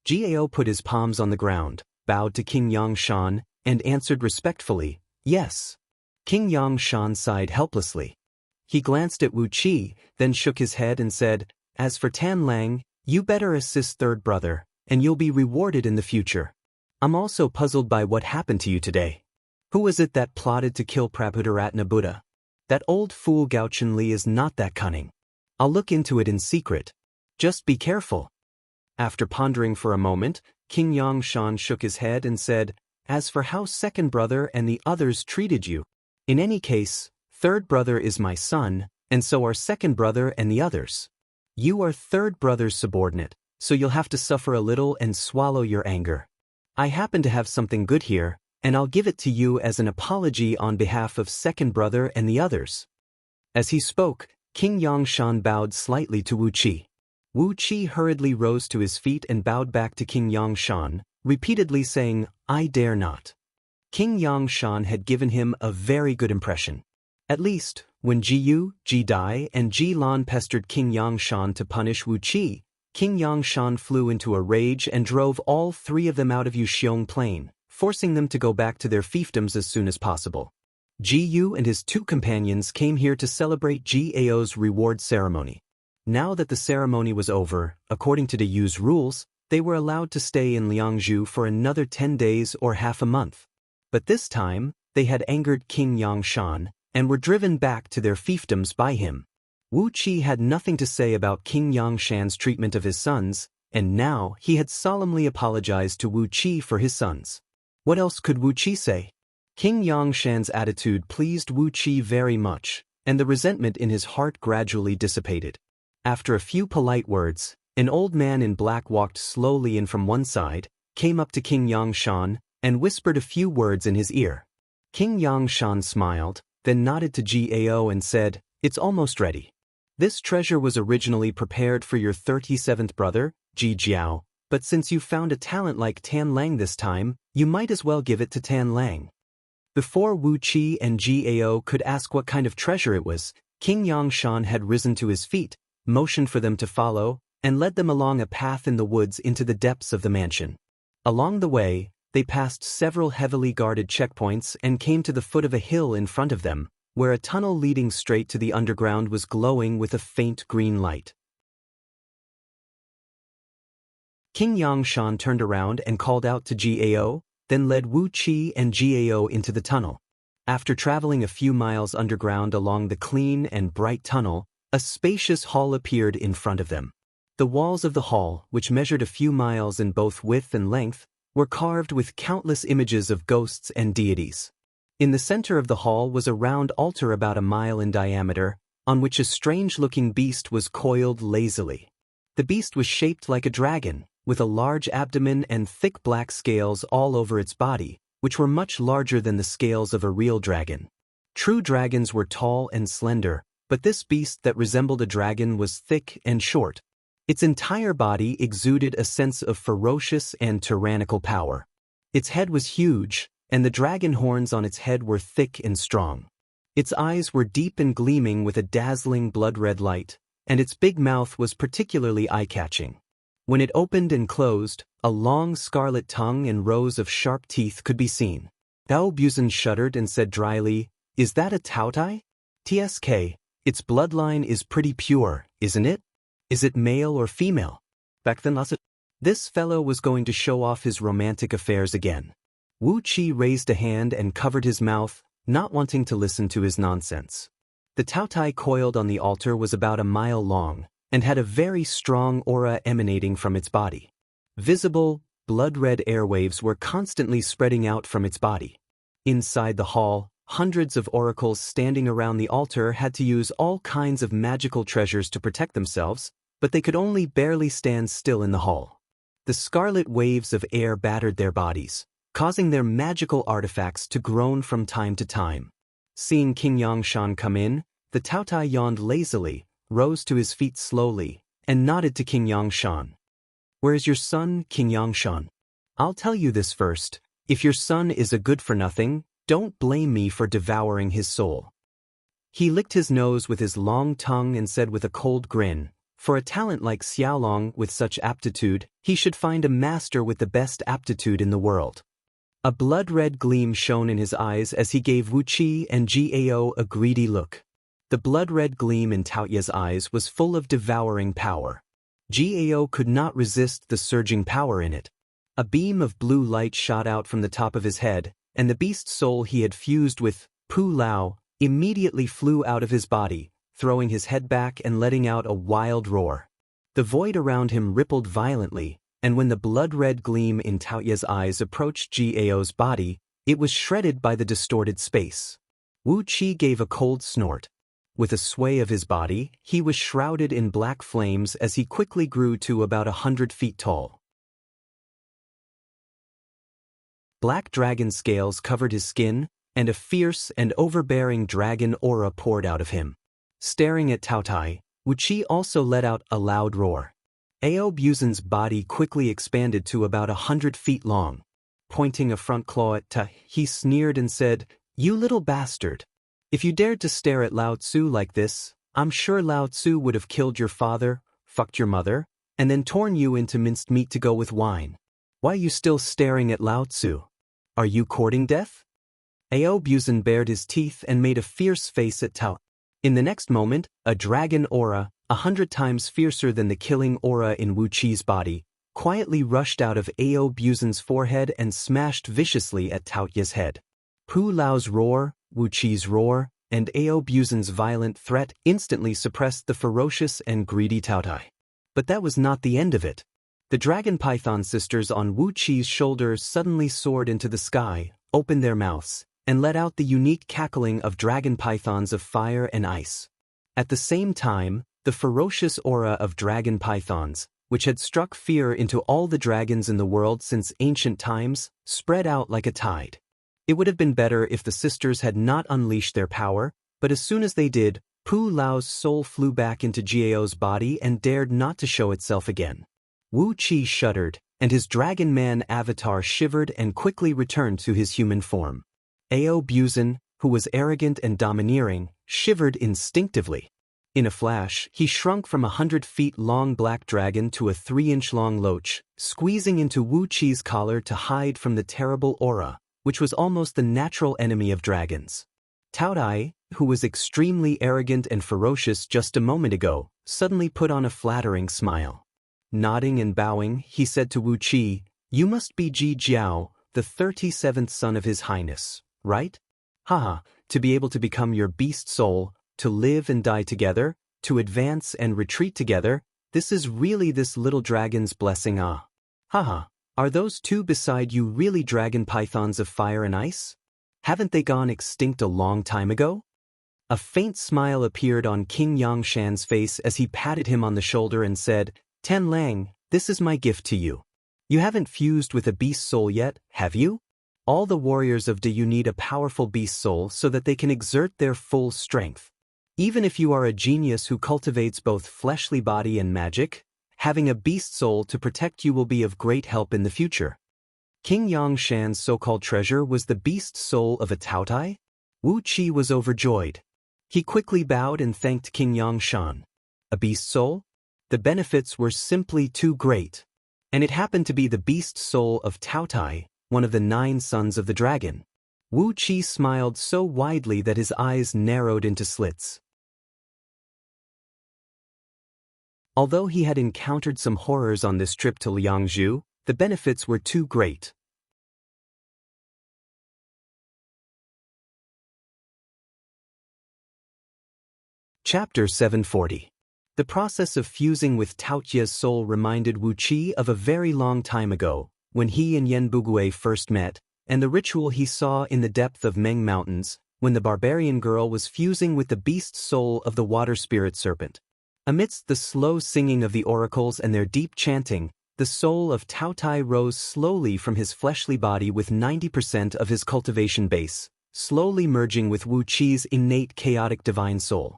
Gao put his palms on the ground, bowed to King Yangshan, and answered respectfully, yes. King Yangshan sighed helplessly. He glanced at Wu Qi, then shook his head and said, as for Tan Lang, you better assist third brother, and you'll be rewarded in the future. I'm also puzzled by what happened to you today. Who was it that plotted to kill Prabhudaratna Buddha? That old fool Gao Chunli is not that cunning. I'll look into it in secret. Just be careful. After pondering for a moment, King Yangshan shook his head and said, as for how second brother and the others treated you, in any case, third brother is my son, and so are second brother and the others. You are third brother's subordinate, so you'll have to suffer a little and swallow your anger. I happen to have something good here, and I'll give it to you as an apology on behalf of second brother and the others. As he spoke, King Yangshan bowed slightly to Wu Qi. Wu Qi hurriedly rose to his feet and bowed back to King Yangshan, repeatedly saying, I dare not. King Yangshan had given him a very good impression. At least, when Ji Yu, Ji Dai, and Ji Lan pestered King Yangshan to punish Wu Qi, King Yangshan flew into a rage and drove all three of them out of Yuxiong Plain, forcing them to go back to their fiefdoms as soon as possible. Ji Yu and his two companions came here to celebrate Gao's reward ceremony. Now that the ceremony was over, according to the Yu's rules, they were allowed to stay in Liangzhu for another 10 days or half a month. But this time, they had angered King Yangshan, and were driven back to their fiefdoms by him. Wu Qi had nothing to say about King Yangshan's treatment of his sons, and now he had solemnly apologized to Wu Qi for his sons. What else could Wu Qi say? King Yangshan's attitude pleased Wu Qi very much, and the resentment in his heart gradually dissipated. After a few polite words, an old man in black walked slowly in from one side, came up to King Yangshan, and whispered a few words in his ear. King Yangshan smiled, then nodded to Gao and said, it's almost ready. This treasure was originally prepared for your 37th brother, Ji Jiao, but since you found a talent like Tan Lang this time, you might as well give it to Tan Lang. Before Wu Qi and Gao could ask what kind of treasure it was, King Yangshan had risen to his feet, motioned for them to follow, and led them along a path in the woods into the depths of the mansion. Along the way, they passed several heavily guarded checkpoints and came to the foot of a hill in front of them, where a tunnel leading straight to the underground was glowing with a faint green light. King Yangshan turned around and called out to Gao, then led Wu Qi and Gao into the tunnel. After traveling a few miles underground along the clean and bright tunnel, a spacious hall appeared in front of them. The walls of the hall, which measured a few miles in both width and length, were carved with countless images of ghosts and deities. In the center of the hall was a round altar about a mile in diameter, on which a strange-looking beast was coiled lazily. The beast was shaped like a dragon, with a large abdomen and thick black scales all over its body, which were much larger than the scales of a real dragon. True dragons were tall and slender, but this beast that resembled a dragon was thick and short. Its entire body exuded a sense of ferocious and tyrannical power. Its head was huge, and the dragon horns on its head were thick and strong. Its eyes were deep and gleaming with a dazzling blood-red light, and its big mouth was particularly eye-catching. When it opened and closed, a long scarlet tongue and rows of sharp teeth could be seen. Dao Buzan shuddered and said dryly, "Is that a Taotai? TSK, its bloodline is pretty pure, isn't it? Is it male or female?" Back then, this fellow was going to show off his romantic affairs again. Wu Qi raised a hand and covered his mouth, not wanting to listen to his nonsense. The Taotai coiled on the altar was about a mile long, and had a very strong aura emanating from its body. Visible, blood-red airwaves were constantly spreading out from its body. Inside the hall, hundreds of oracles standing around the altar had to use all kinds of magical treasures to protect themselves, but they could only barely stand still in the hall. The scarlet waves of air battered their bodies, causing their magical artifacts to groan from time to time. Seeing King Yangshan come in, the Taotai yawned lazily, rose to his feet slowly, and nodded to King Yangshan. "Where is your son, King Yangshan? I'll tell you this first. If your son is a good-for-nothing, don't blame me for devouring his soul." He licked his nose with his long tongue and said with a cold grin, "For a talent like Xiaolong with such aptitude, he should find a master with the best aptitude in the world." A blood-red gleam shone in his eyes as he gave Wu Qi and Gao a greedy look. The blood-red gleam in Taoya's eyes was full of devouring power. Gao could not resist the surging power in it. A beam of blue light shot out from the top of his head, and the beast soul he had fused with, Pu Lao, immediately flew out of his body, throwing his head back and letting out a wild roar. The void around him rippled violently, and when the blood-red gleam in Taoya's eyes approached Gao's body, it was shredded by the distorted space. Wu Qi gave a cold snort. With a sway of his body, he was shrouded in black flames as he quickly grew to about 100 feet tall. Black dragon scales covered his skin, and a fierce and overbearing dragon aura poured out of him. Staring at Taotai, Wu Qi also let out a loud roar. Ao Buzan's body quickly expanded to about 100 feet long. Pointing a front claw at Ta, he sneered and said, "You little bastard. If you dared to stare at Lao Tzu like this, I'm sure Lao Tzu would have killed your father, fucked your mother, and then torn you into minced meat to go with wine. Why are you still staring at Lao Tzu? Are you courting death?" Ao Buzan bared his teeth and made a fierce face at Tao. In the next moment, a dragon aura, 100 times fiercer than the killing aura in Wu Qi's body, quietly rushed out of Ao Buzan's forehead and smashed viciously at Taoya's head. Pu Lao's roar, Wu Qi's roar, and Ao Buzan's violent threat instantly suppressed the ferocious and greedy Taotai. But that was not the end of it. The dragon python sisters on Wu Qi's shoulders suddenly soared into the sky, opened their mouths, and let out the unique cackling of dragon pythons of fire and ice. At the same time, the ferocious aura of dragon pythons, which had struck fear into all the dragons in the world since ancient times, spread out like a tide. It would have been better if the sisters had not unleashed their power, but as soon as they did, Pu Lao's soul flew back into Gao's body and dared not to show itself again. Wu Qi shuddered, and his dragon man avatar shivered and quickly returned to his human form. Ao Buzan, who was arrogant and domineering, shivered instinctively. In a flash, he shrunk from 100 feet long black dragon to a 3-inch long loach, squeezing into Wu Qi's collar to hide from the terrible aura, which was almost the natural enemy of dragons. Taotai, who was extremely arrogant and ferocious just a moment ago, suddenly put on a flattering smile. Nodding and bowing, he said to Wu Qi, "You must be Ji Jiao, the 37th son of His Highness, right? Haha, to be able to become your beast soul, to live and die together, to advance and retreat together, this is really this little dragon's blessing, ah. Haha, are those two beside you really dragon pythons of fire and ice? Haven't they gone extinct a long time ago?" A faint smile appeared on King Yangshan's face as he patted him on the shoulder and said, "Tan Lang, this is my gift to you. You haven't fused with a beast soul yet, have you? All the warriors of Du need a powerful beast soul so that they can exert their full strength. Even if you are a genius who cultivates both fleshly body and magic, having a beast soul to protect you will be of great help in the future." King Yangshan's so-called treasure was the beast soul of a Taotai? Wu Qi was overjoyed. He quickly bowed and thanked King Yangshan. "A beast soul? The benefits were simply too great. And it happened to be the beast soul of Taotai, one of the 9 sons of the dragon. Wu Qi smiled so widely that his eyes narrowed into slits. Although he had encountered some horrors on this trip to Liangzhu, the benefits were too great. Chapter 740. The process of fusing with Taotia's soul reminded Wu Qi of a very long time ago, when he and Yen Bugui first met, and the ritual he saw in the depth of Meng Mountains, when the barbarian girl was fusing with the beast soul of the water spirit serpent. Amidst the slow singing of the oracles and their deep chanting, the soul of Taotai rose slowly from his fleshly body with 90% of his cultivation base, slowly merging with Wu Qi's innate chaotic divine soul.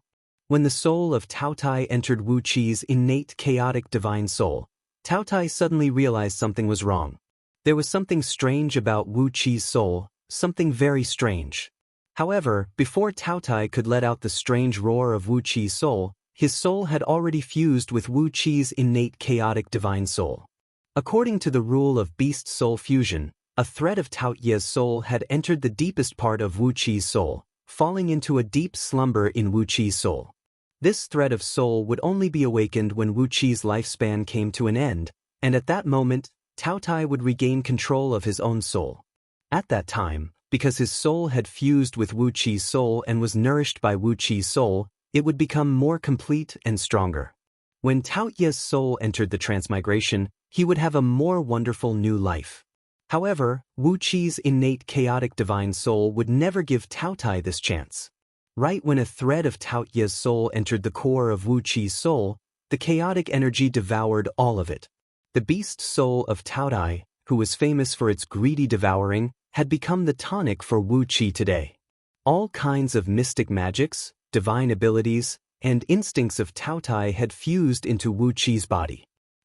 When the soul of Taotai entered Wu Qi's innate chaotic divine soul, Taotai suddenly realized something was wrong. There was something strange about Wu Qi's soul, something very strange. However, before Taotai could let out the strange roar of Wu Qi's soul, his soul had already fused with Wu Qi's innate chaotic divine soul. According to the rule of beast soul fusion, a thread of Taotia's soul had entered the deepest part of Wu Qi's soul, falling into a deep slumber in Wu Qi's soul. This thread of soul would only be awakened when Wu Qi's lifespan came to an end, and at that moment, Taotai would regain control of his own soul. At that time, because his soul had fused with Wu Qi's soul and was nourished by Wu Qi's soul, it would become more complete and stronger. When Taotia's soul entered the transmigration, he would have a more wonderful new life. However, Wu Qi's innate chaotic divine soul would never give Taotai this chance. Right when a thread of Taotia's soul entered the core of Wu Qi's soul, the chaotic energy devoured all of it. The beast soul of Taotai, who was famous for its greedy devouring, had become the tonic for Wu Qi today. All kinds of mystic magics, divine abilities, and instincts of Taotai had fused into Wu Qi's body.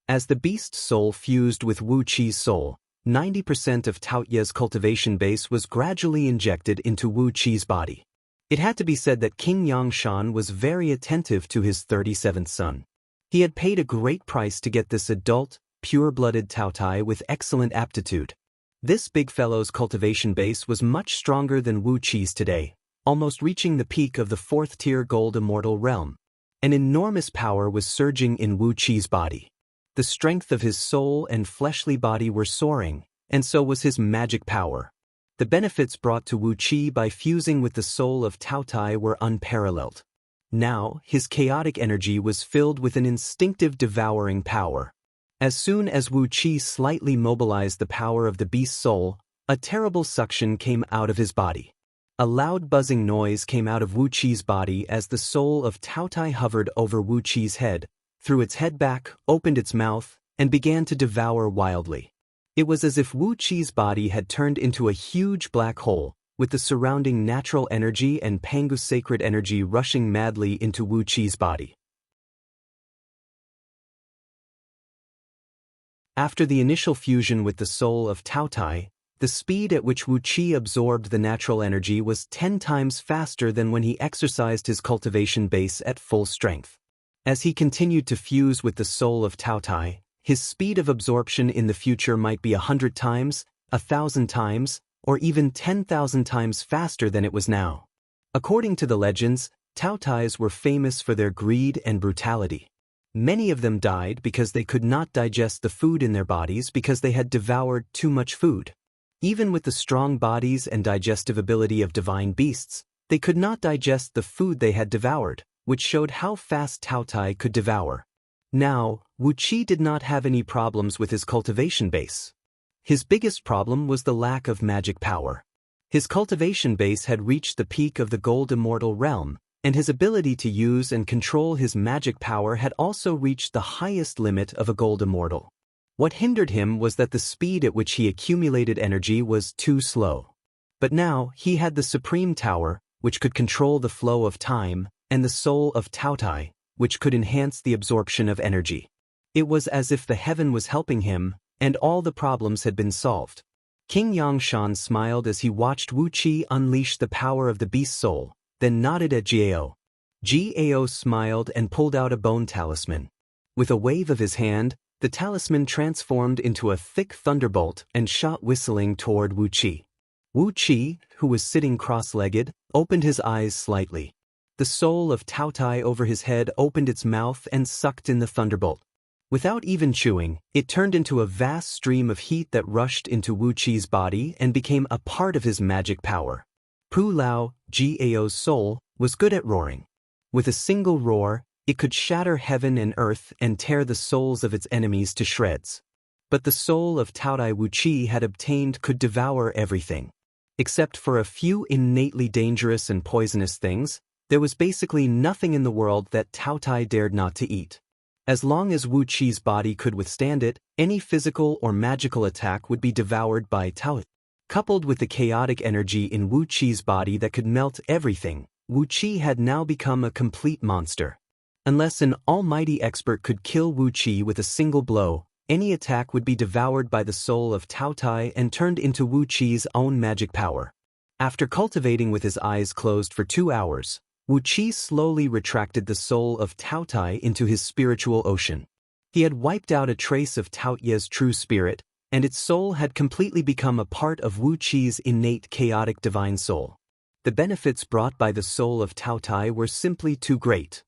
As the beast soul fused with Wu Qi's soul, 90% of Taotia's cultivation base was gradually injected into Wu Qi's body. It had to be said that King Yangshan was very attentive to his 37th son. He had paid a great price to get this adult, pure-blooded Taotai with excellent aptitude. This big fellow's cultivation base was much stronger than Wu Qi's today, almost reaching the peak of the 4th-tier gold immortal realm. An enormous power was surging in Wu Qi's body. The strength of his soul and fleshly body were soaring, and so was his magic power. The benefits brought to Wu Qi by fusing with the soul of Taotai were unparalleled. Now, his chaotic energy was filled with an instinctive devouring power. As soon as Wu Qi slightly mobilized the power of the beast soul, a terrible suction came out of his body. A loud buzzing noise came out of Wu Qi's body as the soul of Taotai hovered over Wu Qi's head, threw its head back, opened its mouth, and began to devour wildly. It was as if Wu Qi's body had turned into a huge black hole, with the surrounding natural energy and Pangu sacred energy rushing madly into Wu Qi's body. After the initial fusion with the soul of Taotai, the speed at which Wu Qi absorbed the natural energy was 10 times faster than when he exercised his cultivation base at full strength. As he continued to fuse with the soul of Taotai, his speed of absorption in the future might be 100 times, 1,000 times, or even 10,000 times faster than it was now. According to the legends, Taotais were famous for their greed and brutality. Many of them died because they could not digest the food in their bodies because they had devoured too much food. Even with the strong bodies and digestive ability of divine beasts, they could not digest the food they had devoured, which showed how fast Taotai could devour. Now, Wu Qi did not have any problems with his cultivation base. His biggest problem was the lack of magic power. His cultivation base had reached the peak of the gold immortal realm, and his ability to use and control his magic power had also reached the highest limit of a gold immortal. What hindered him was that the speed at which he accumulated energy was too slow. But now, he had the Supreme Tower, which could control the flow of time, and the soul of Taotai, which could enhance the absorption of energy. It was as if the heaven was helping him, and all the problems had been solved. King Yangshan smiled as he watched Wu Qi unleash the power of the beast soul, then nodded at Jiao. Jiao smiled and pulled out a bone talisman. With a wave of his hand, the talisman transformed into a thick thunderbolt and shot whistling toward Wu Qi. Wu Qi, who was sitting cross-legged, opened his eyes slightly. The soul of Tao Tai over his head opened its mouth and sucked in the thunderbolt. Without even chewing, it turned into a vast stream of heat that rushed into Wu Qi's body and became a part of his magic power. Pu Lao, Gao's soul, was good at roaring. With a single roar, it could shatter heaven and earth and tear the souls of its enemies to shreds. But the soul of Tao Tai Wu Qi had obtained could devour everything. Except for a few innately dangerous and poisonous things, there was basically nothing in the world that Tao Tai dared not to eat. As long as Wu Qi's body could withstand it, any physical or magical attack would be devoured by Tao. Coupled with the chaotic energy in Wu Qi's body that could melt everything, Wu Qi had now become a complete monster. Unless an almighty expert could kill Wu Qi with a single blow, any attack would be devoured by the soul of Tao Tai and turned into Wu Qi's own magic power. After cultivating with his eyes closed for 2 hours, Wu Qi slowly retracted the soul of Tao Tai into his spiritual ocean. He had wiped out a trace of Tao Ye's true spirit, and its soul had completely become a part of Wu Qi's innate chaotic divine soul. The benefits brought by the soul of Tao Tai were simply too great.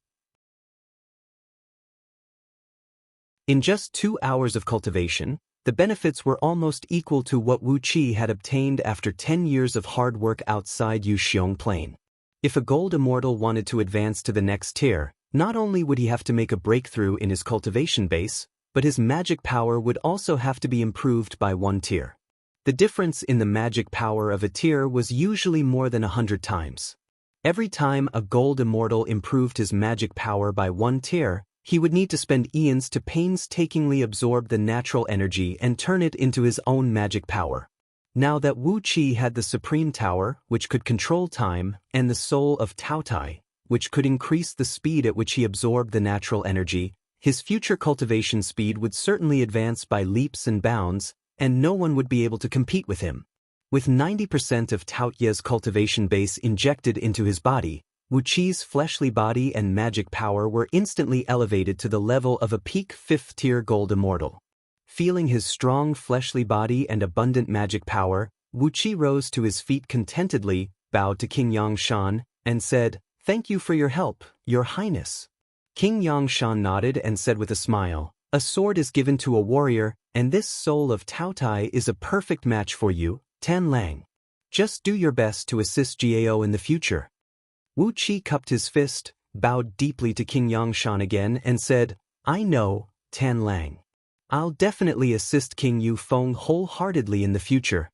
In just 2 hours of cultivation, the benefits were almost equal to what Wu Qi had obtained after 10 years of hard work outside Yuxiong Plain. If a gold immortal wanted to advance to the next tier, not only would he have to make a breakthrough in his cultivation base, but his magic power would also have to be improved by 1 tier. The difference in the magic power of a tier was usually more than 100 times. Every time a gold immortal improved his magic power by 1 tier, he would need to spend eons to painstakingly absorb the natural energy and turn it into his own magic power. Now that Wu Qi had the Supreme Tower, which could control time, and the soul of Tao Tai, which could increase the speed at which he absorbed the natural energy, his future cultivation speed would certainly advance by leaps and bounds, and no one would be able to compete with him. With 90% of Tao Ye's cultivation base injected into his body, Wu Qi's fleshly body and magic power were instantly elevated to the level of a peak 5th-tier gold immortal. Feeling his strong fleshly body and abundant magic power, Wu Qi rose to his feet contentedly, bowed to King Yangshan, and said, "Thank you for your help, Your Highness." King Yangshan nodded and said with a smile, "A sword is given to a warrior, and this soul of Tao Tai is a perfect match for you, Tan Lang. Just do your best to assist Gao in the future." Wu Qi cupped his fist, bowed deeply to King Yangshan again, and said, "I know, Tan Lang. I'll definitely assist King Yu Feng wholeheartedly in the future."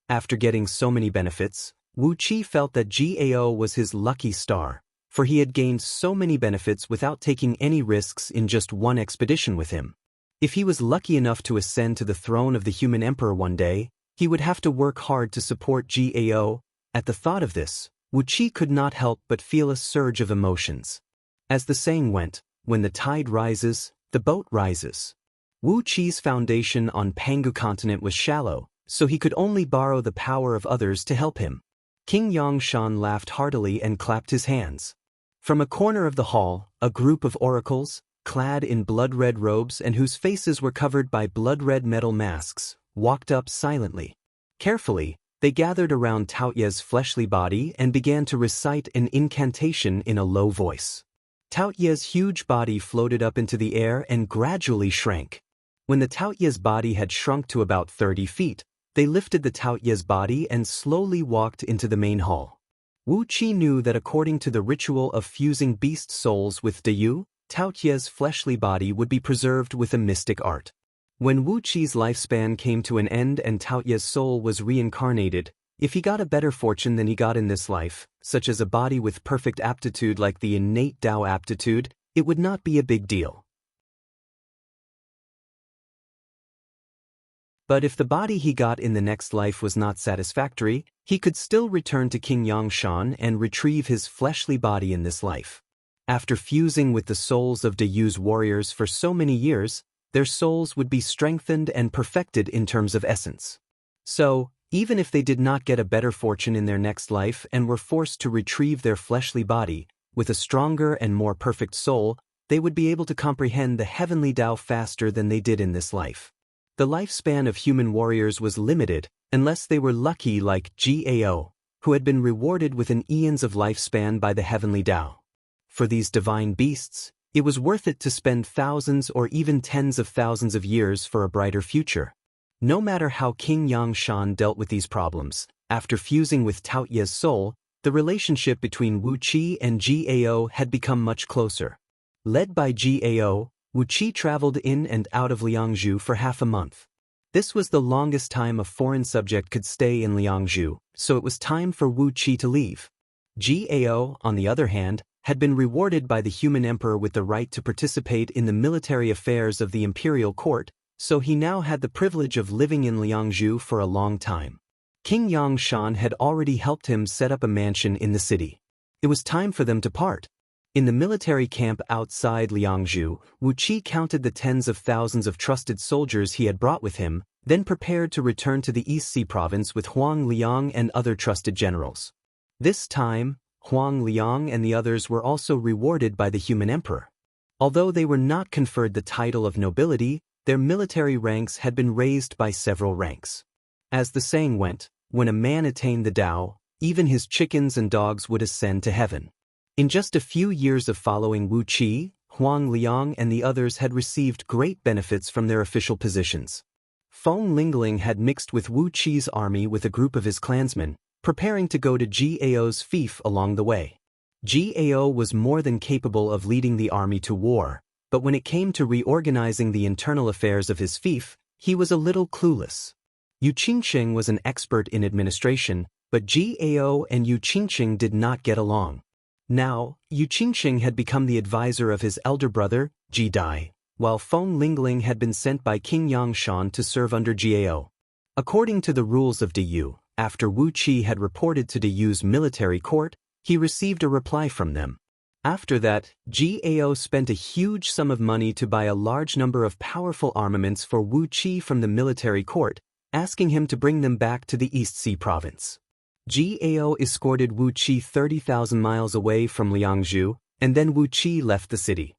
After getting so many benefits, Wu Qi felt that Gao was his lucky star, for he had gained so many benefits without taking any risks in just 1 expedition with him. If he was lucky enough to ascend to the throne of the human emperor one day, he would have to work hard to support Gao. At the thought of this, Wu Qi could not help but feel a surge of emotions. As the saying went, when the tide rises, the boat rises. Wu Qi's foundation on Pangu continent was shallow, so he could only borrow the power of others to help him. King Yangshan laughed heartily and clapped his hands. From a corner of the hall, a group of oracles, clad in blood-red robes and whose faces were covered by blood-red metal masks, walked up silently. Carefully, they gathered around Tao Ye's fleshly body and began to recite an incantation in a low voice. Tao Ye's huge body floated up into the air and gradually shrank. When the Tao Ye's body had shrunk to about 30 feet, they lifted the Tao Ye's body and slowly walked into the main hall. Wu Qi knew that according to the ritual of fusing beast souls with Dayu, Tao Ye's fleshly body would be preserved with a mystic art. When Wu Qi's lifespan came to an end and Tao Ye's soul was reincarnated, if he got a better fortune than he got in this life, such as a body with perfect aptitude like the innate Tao aptitude, it would not be a big deal. But if the body he got in the next life was not satisfactory, he could still return to King Yangshan and retrieve his fleshly body in this life. After fusing with the souls of Dayu's warriors for so many years, their souls would be strengthened and perfected in terms of essence. So, even if they did not get a better fortune in their next life and were forced to retrieve their fleshly body, with a stronger and more perfect soul, they would be able to comprehend the heavenly Tao faster than they did in this life. The lifespan of human warriors was limited, unless they were lucky like Gao, who had been rewarded with an eons of lifespan by the heavenly Tao. For these divine beasts, it was worth it to spend thousands or even tens of thousands of years for a brighter future. No matter how King Yangshan dealt with these problems, after fusing with Tao Ye's soul, the relationship between Wu Qi and Gao had become much closer. Led by Gao, Wu Qi traveled in and out of Liangzhu for half a month. This was the longest time a foreign subject could stay in Liangzhu, so it was time for Wu Qi to leave. Gao, on the other hand, had been rewarded by the human emperor with the right to participate in the military affairs of the imperial court, so he now had the privilege of living in Liangzhu for a long time. King Yangshan had already helped him set up a mansion in the city. It was time for them to part. In the military camp outside Liangzhu, Wu Qi counted the tens of thousands of trusted soldiers he had brought with him, then prepared to return to the East Sea province with Huang Liang and other trusted generals. This time, Huang Liang and the others were also rewarded by the human emperor. Although they were not conferred the title of nobility, their military ranks had been raised by several ranks. As the saying went, when a man attained the Tao, even his chickens and dogs would ascend to heaven. In just a few years of following Wu Qi, Huang Liang and the others had received great benefits from their official positions. Feng Lingling had mixed with Wu Qi's army with a group of his clansmen, preparing to go to Gao's fief along the way. Gao was more than capable of leading the army to war, but when it came to reorganizing the internal affairs of his fief, he was a little clueless. Yu Qingsheng was an expert in administration, but Gao and Yu Qingsheng did not get along. Now, Yu Qingsheng had become the advisor of his elder brother, Ji Dai, while Feng Lingling had been sent by King Yangshan to serve under Gao. According to the rules of Diyu, after Wu Qi had reported to Diyu's military court, he received a reply from them. After that, Gao spent a huge sum of money to buy a large number of powerful armaments for Wu Qi from the military court, asking him to bring them back to the East Sea province. Gao escorted Wu Qi 30,000 miles away from Liangzhu, and then Wu Qi left the city.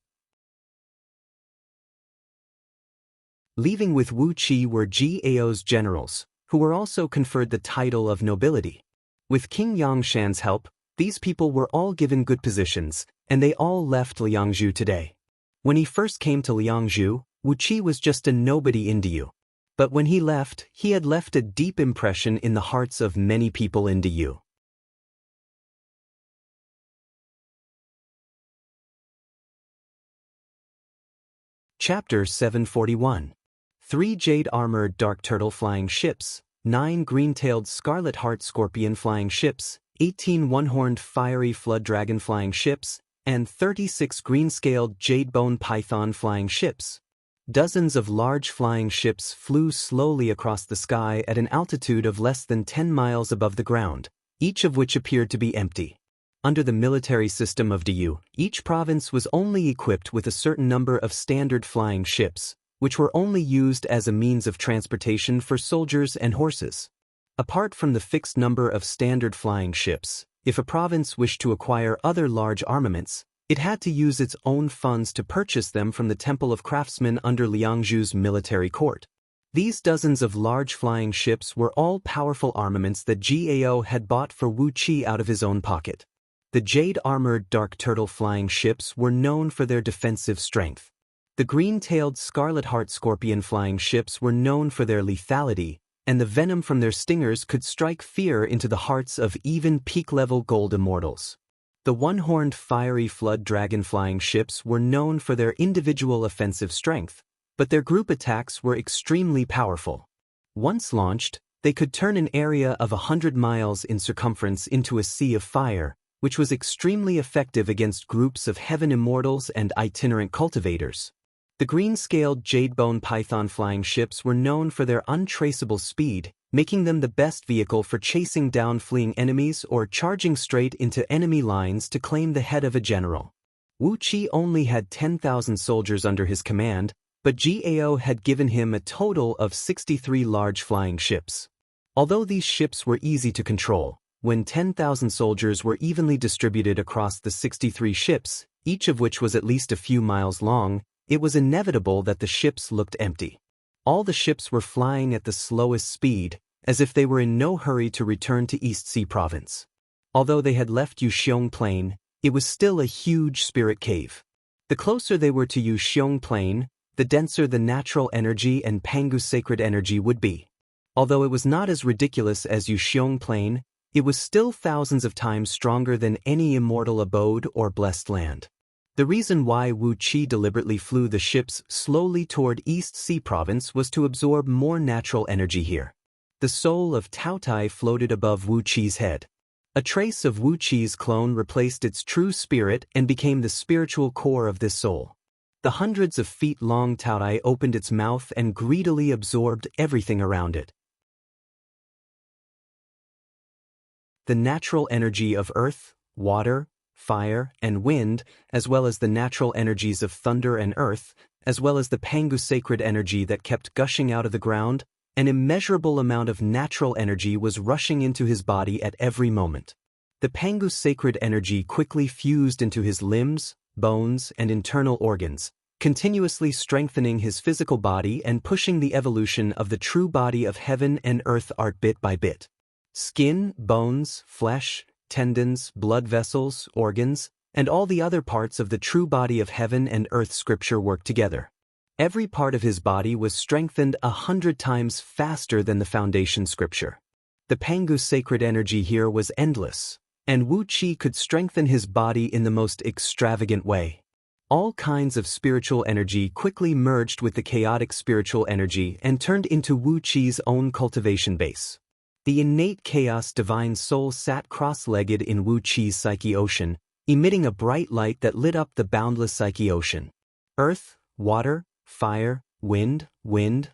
Leaving with Wu Qi were Gao's generals, who were also conferred the title of nobility. With King Yangshan's help, these people were all given good positions, and they all left Liangzhu today. When he first came to Liangzhu, Wu Qi was just a nobody in Diyu. But when he had left a deep impression in the hearts of many people in Diyu. Chapter 741. 3 jade-armored dark turtle flying ships, 9 green-tailed scarlet heart scorpion flying ships, 18 one-horned fiery flood dragon flying ships, and 36 green-scaled jade-bone python flying ships. Dozens of large flying ships flew slowly across the sky at an altitude of less than 10 miles above the ground, each of which appeared to be empty. Under the military system of Diyu, each province was only equipped with a certain number of standard flying ships, which were only used as a means of transportation for soldiers and horses. Apart from the fixed number of standard flying ships, if a province wished to acquire other large armaments, it had to use its own funds to purchase them from the Temple of Craftsmen under Liangzhu's military court. These dozens of large flying ships were all powerful armaments that Gao had bought for Wu Qi out of his own pocket. The jade-armored dark turtle flying ships were known for their defensive strength. The green-tailed scarlet heart scorpion flying ships were known for their lethality, and the venom from their stingers could strike fear into the hearts of even peak-level gold immortals. The one-horned fiery flood dragon flying ships were known for their individual offensive strength, but their group attacks were extremely powerful. Once launched, they could turn an area of 100 miles in circumference into a sea of fire, which was extremely effective against groups of heaven immortals and itinerant cultivators. The green-scaled jade-bone python flying ships were known for their untraceable speed, making them the best vehicle for chasing down fleeing enemies or charging straight into enemy lines to claim the head of a general. Wu Qi only had 10,000 soldiers under his command, but Gao had given him a total of 63 large flying ships. Although these ships were easy to control, when 10,000 soldiers were evenly distributed across the 63 ships, each of which was at least a few miles long, it was inevitable that the ships looked empty. All the ships were flying at the slowest speed, as if they were in no hurry to return to East Sea Province. Although they had left Yuxiong Plain, it was still a huge spirit cave. The closer they were to Yuxiong Plain, the denser the natural energy and Pangu sacred energy would be. Although it was not as ridiculous as Yuxiong Plain, it was still thousands of times stronger than any immortal abode or blessed land. The reason why Wu Qi deliberately flew the ships slowly toward East Sea Province was to absorb more natural energy here. The soul of Taotai floated above Wu Qi's head. A trace of Wu Qi's clone replaced its true spirit and became the spiritual core of this soul. The hundreds of feet-long Taotai opened its mouth and greedily absorbed everything around it. The natural energy of earth, water, fire, and wind, as well as the natural energies of thunder and earth, as well as the Pangu sacred energy that kept gushing out of the ground, an immeasurable amount of natural energy was rushing into his body at every moment. The Pangu sacred energy quickly fused into his limbs, bones, and internal organs, continuously strengthening his physical body and pushing the evolution of the true body of heaven and earth art bit by bit. Skin, bones, flesh, tendons, blood vessels, organs, and all the other parts of the true body of heaven and earth scripture worked together. Every part of his body was strengthened 100 times faster than the foundation scripture. The Pangu sacred energy here was endless, and Wu Qi could strengthen his body in the most extravagant way. All kinds of spiritual energy quickly merged with the chaotic spiritual energy and turned into Wu Qi's own cultivation base. The innate chaos divine soul sat cross-legged in Wu Qi's psyche ocean, emitting a bright light that lit up the boundless psyche ocean. Earth, water, fire, wind, rain,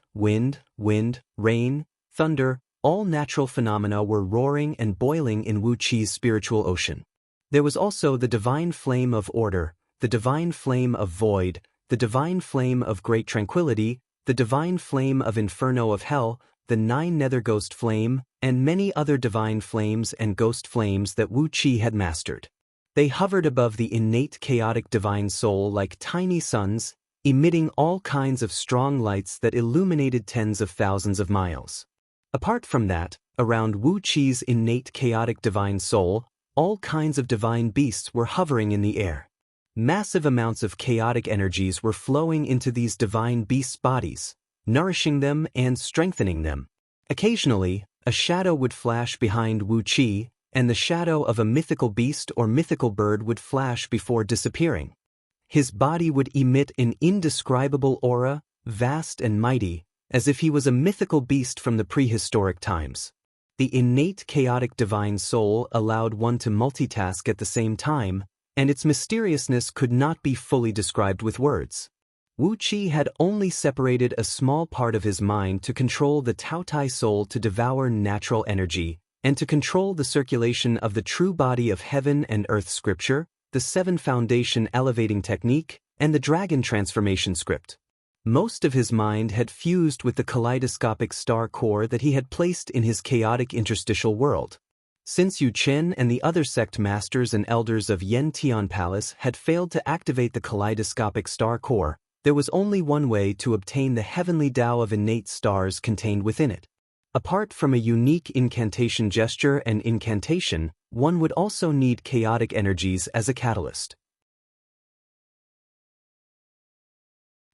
thunder, all natural phenomena were roaring and boiling in Wu Qi's spiritual ocean. There was also the divine flame of order, the divine flame of void, the divine flame of great tranquility, the divine flame of inferno of hell, the 9 nether ghost flame, and many other divine flames and ghost flames that Wu Qi had mastered. They hovered above the innate chaotic divine soul like tiny suns, emitting all kinds of strong lights that illuminated tens of thousands of miles. Apart from that, around Wu Qi's innate chaotic divine soul, all kinds of divine beasts were hovering in the air. Massive amounts of chaotic energies were flowing into these divine beasts' bodies, nourishing them and strengthening them. Occasionally, a shadow would flash behind Wu Qi, and the shadow of a mythical beast or mythical bird would flash before disappearing. His body would emit an indescribable aura, vast and mighty, as if he was a mythical beast from the prehistoric times. The innate chaotic divine soul allowed one to multitask at the same time, and its mysteriousness could not be fully described with words. Wu Qi had only separated a small part of his mind to control the Taotai soul to devour natural energy, and to control the circulation of the true body of heaven and earth scripture, the 7 foundation elevating technique, and the dragon transformation script. Most of his mind had fused with the kaleidoscopic star core that he had placed in his chaotic interstitial world. Since Yu Chen and the other sect masters and elders of Yen Tian Palace had failed to activate the kaleidoscopic star core, there was only one way to obtain the heavenly Tao of innate stars contained within it. Apart from a unique incantation gesture and incantation, one would also need chaotic energies as a catalyst.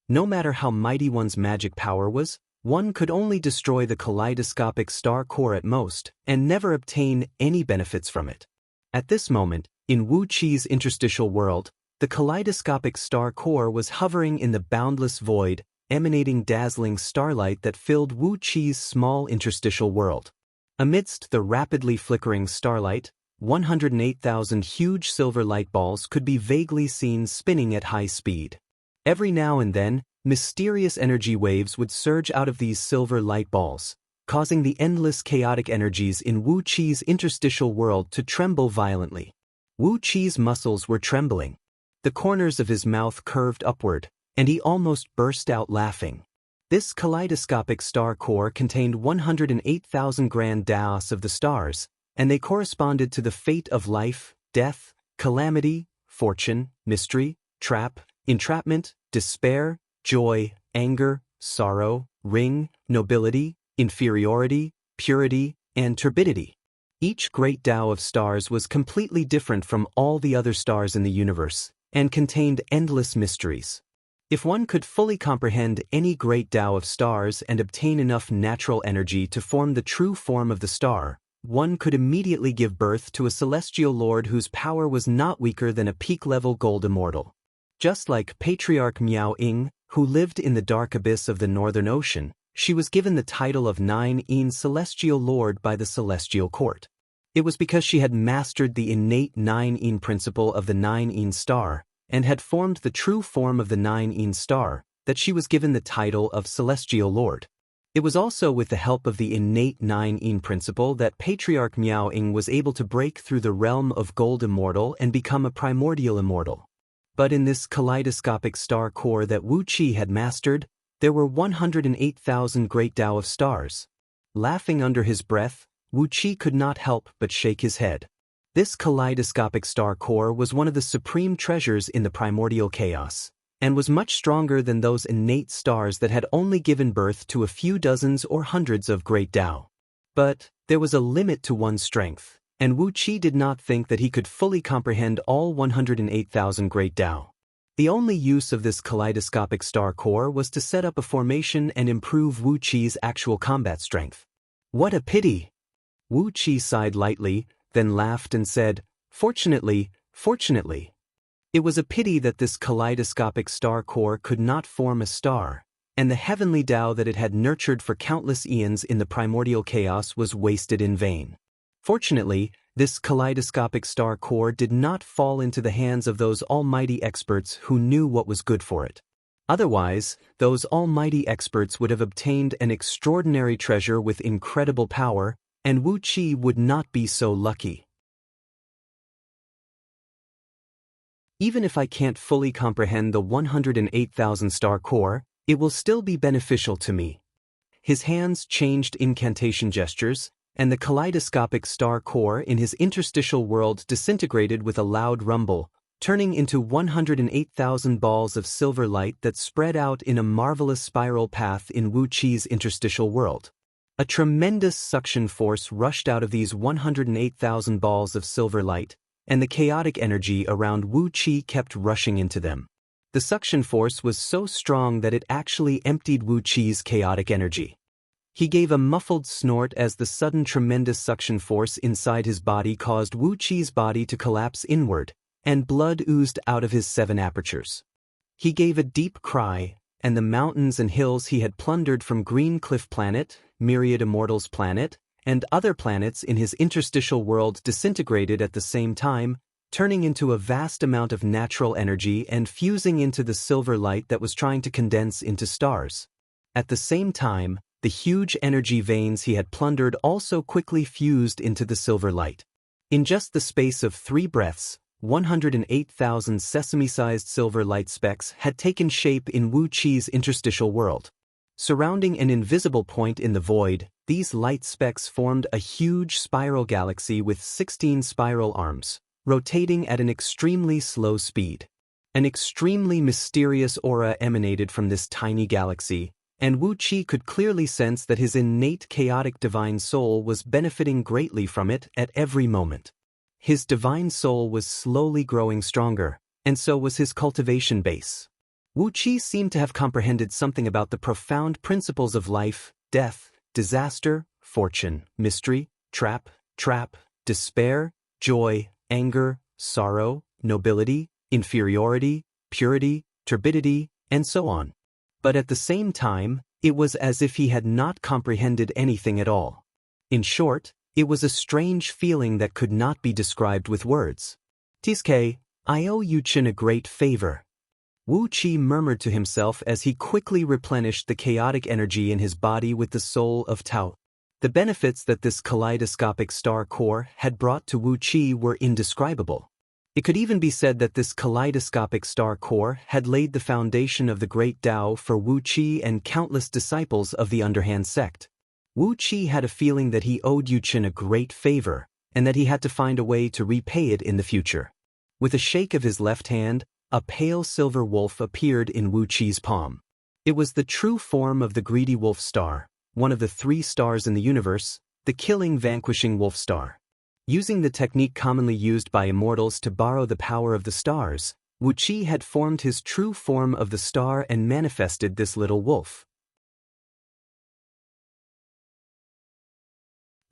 No matter how mighty one's magic power was, one could only destroy the kaleidoscopic star core at most, and never obtain any benefits from it. At this moment, in Wu Qi's interstitial world, the kaleidoscopic star core was hovering in the boundless void, emanating dazzling starlight that filled Wu Qi's small interstitial world. Amidst the rapidly flickering starlight, 108,000 huge silver light balls could be vaguely seen spinning at high speed. Every now and then, mysterious energy waves would surge out of these silver light balls, causing the endless chaotic energies in Wu Qi's interstitial world to tremble violently. Wu Qi's muscles were trembling. The corners of his mouth curved upward, and he almost burst out laughing. This kaleidoscopic star core contained 108,000 grand daos of the stars, and they corresponded to the fate of life, death, calamity, fortune, mystery, trap, entrapment, despair, joy, anger, sorrow, ring, nobility, inferiority, purity, and turbidity. Each great Tao of stars was completely different from all the other stars in the universe, and contained endless mysteries. If one could fully comprehend any great Tao of stars and obtain enough natural energy to form the true form of the star, one could immediately give birth to a celestial lord whose power was not weaker than a peak-level gold immortal. Just like Patriarch Miao Ying, who lived in the dark abyss of the Northern Ocean, she was given the title of Nine-Yin Celestial Lord by the Celestial Court. It was because she had mastered the innate Nine-Yin principle of the Nine-Yin star, and had formed the true form of the Nine-Yin star, that she was given the title of Celestial Lord. It was also with the help of the innate Nine-Yin principle that Patriarch Miao Ying was able to break through the realm of gold immortal and become a primordial immortal. But in this kaleidoscopic star core that Wu Qi had mastered, there were 108,000 great Tao of stars. Laughing under his breath, Wu Qi could not help but shake his head. This kaleidoscopic star core was one of the supreme treasures in the primordial chaos, and was much stronger than those innate stars that had only given birth to a few dozens or hundreds of great Tao. But there was a limit to one's strength, and Wu Qi did not think that he could fully comprehend all 108,000 great Tao. The only use of this kaleidoscopic star core was to set up a formation and improve Wu Qi's actual combat strength. What a pity! Wu Qi sighed lightly, then laughed and said, Fortunately. It was a pity that this kaleidoscopic star core could not form a star, and the heavenly Tao that it had nurtured for countless eons in the primordial chaos was wasted in vain. Fortunately, this kaleidoscopic star core did not fall into the hands of those almighty experts who knew what was good for it. Otherwise, those almighty experts would have obtained an extraordinary treasure with incredible power, and Wu Qi would not be so lucky. Even if I can't fully comprehend the 108,000 star core, it will still be beneficial to me. His hands changed incantation gestures, and the kaleidoscopic star core in his interstitial world disintegrated with a loud rumble, turning into 108,000 balls of silver light that spread out in a marvelous spiral path in Wu Qi's interstitial world. A tremendous suction force rushed out of these 108,000 balls of silver light, and the chaotic energy around Wu Qi kept rushing into them. The suction force was so strong that it actually emptied Wu Qi's chaotic energy. He gave a muffled snort as the sudden tremendous suction force inside his body caused Wu Qi's body to collapse inward, and blood oozed out of his 7 apertures. He gave a deep cry, and the mountains and hills he had plundered from Green Cliff Planet, Myriad Immortals Planet, and other planets in his interstitial world disintegrated at the same time, turning into a vast amount of natural energy and fusing into the silver light that was trying to condense into stars. At the same time, the huge energy veins he had plundered also quickly fused into the silver light. In just the space of 3 breaths, 108,000 sesame-sized silver light specks had taken shape in Wu Qi's interstitial world. Surrounding an invisible point in the void, these light specks formed a huge spiral galaxy with 16 spiral arms, rotating at an extremely slow speed. An extremely mysterious aura emanated from this tiny galaxy, and Wu Qi could clearly sense that his innate chaotic divine soul was benefiting greatly from it at every moment. His divine soul was slowly growing stronger, and so was his cultivation base. Wu Qi seemed to have comprehended something about the profound principles of life, death, disaster, fortune, mystery, trap, despair, joy, anger, sorrow, nobility, inferiority, purity, turbidity, and so on. But at the same time, it was as if he had not comprehended anything at all. In short, it was a strange feeling that could not be described with words. Tiske, I owe Yu Chen a great favor. Wu Qi murmured to himself as he quickly replenished the chaotic energy in his body with the soul of Tao. The benefits that this kaleidoscopic star core had brought to Wu Qi were indescribable. It could even be said that this kaleidoscopic star core had laid the foundation of the great Tao for Wu Qi and countless disciples of the underhand sect. Wu Qi had a feeling that he owed Yu Chen a great favor, and that he had to find a way to repay it in the future. With a shake of his left hand, a pale silver wolf appeared in Wu Qi's palm. It was the true form of the greedy wolf star, one of the 3 stars in the universe, the killing vanquishing wolf star. Using the technique commonly used by immortals to borrow the power of the stars, Wu Qi had formed his true form of the star and manifested this little wolf.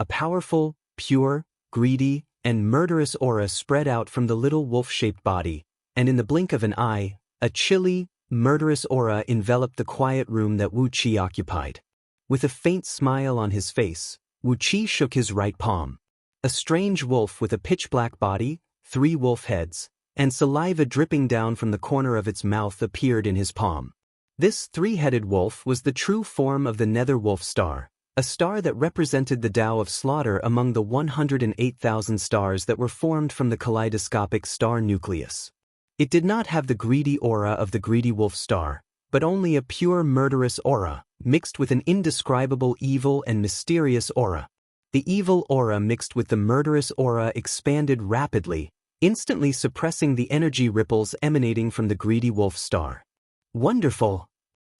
A powerful, pure, greedy, and murderous aura spread out from the little wolf-shaped body, and in the blink of an eye, a chilly, murderous aura enveloped the quiet room that Wu Qi occupied. With a faint smile on his face, Wu Qi shook his right palm. A strange wolf with a pitch-black body, 3 wolf heads, and saliva dripping down from the corner of its mouth appeared in his palm. This 3-headed wolf was the true form of the Nether Wolf Star, a star that represented the Tao of slaughter among the 108,000 stars that were formed from the kaleidoscopic star nucleus. It did not have the greedy aura of the greedy wolf star, but only a pure murderous aura, mixed with an indescribable evil and mysterious aura. The evil aura mixed with the murderous aura expanded rapidly, instantly suppressing the energy ripples emanating from the greedy wolf star. Wonderful!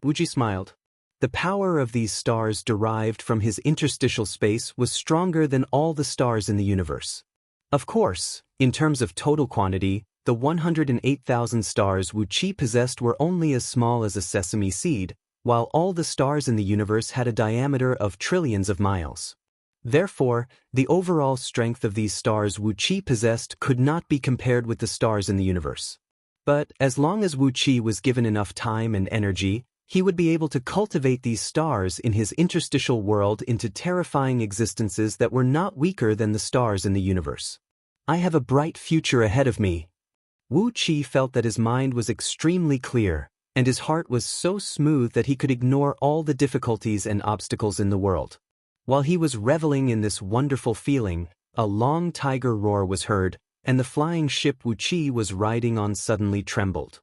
Wu Qi smiled. The power of these stars derived from his interstitial space was stronger than all the stars in the universe. Of course, in terms of total quantity, the 108,000 stars Wu Qi possessed were only as small as a sesame seed, while all the stars in the universe had a diameter of trillions of miles. Therefore, the overall strength of these stars Wu Qi possessed could not be compared with the stars in the universe. But as long as Wu Qi was given enough time and energy, he would be able to cultivate these stars in his interstitial world into terrifying existences that were not weaker than the stars in the universe. I have a bright future ahead of me. Wu Qi felt that his mind was extremely clear, and his heart was so smooth that he could ignore all the difficulties and obstacles in the world. While he was reveling in this wonderful feeling, a long tiger roar was heard, and the flying ship Wu Qi was riding on suddenly trembled.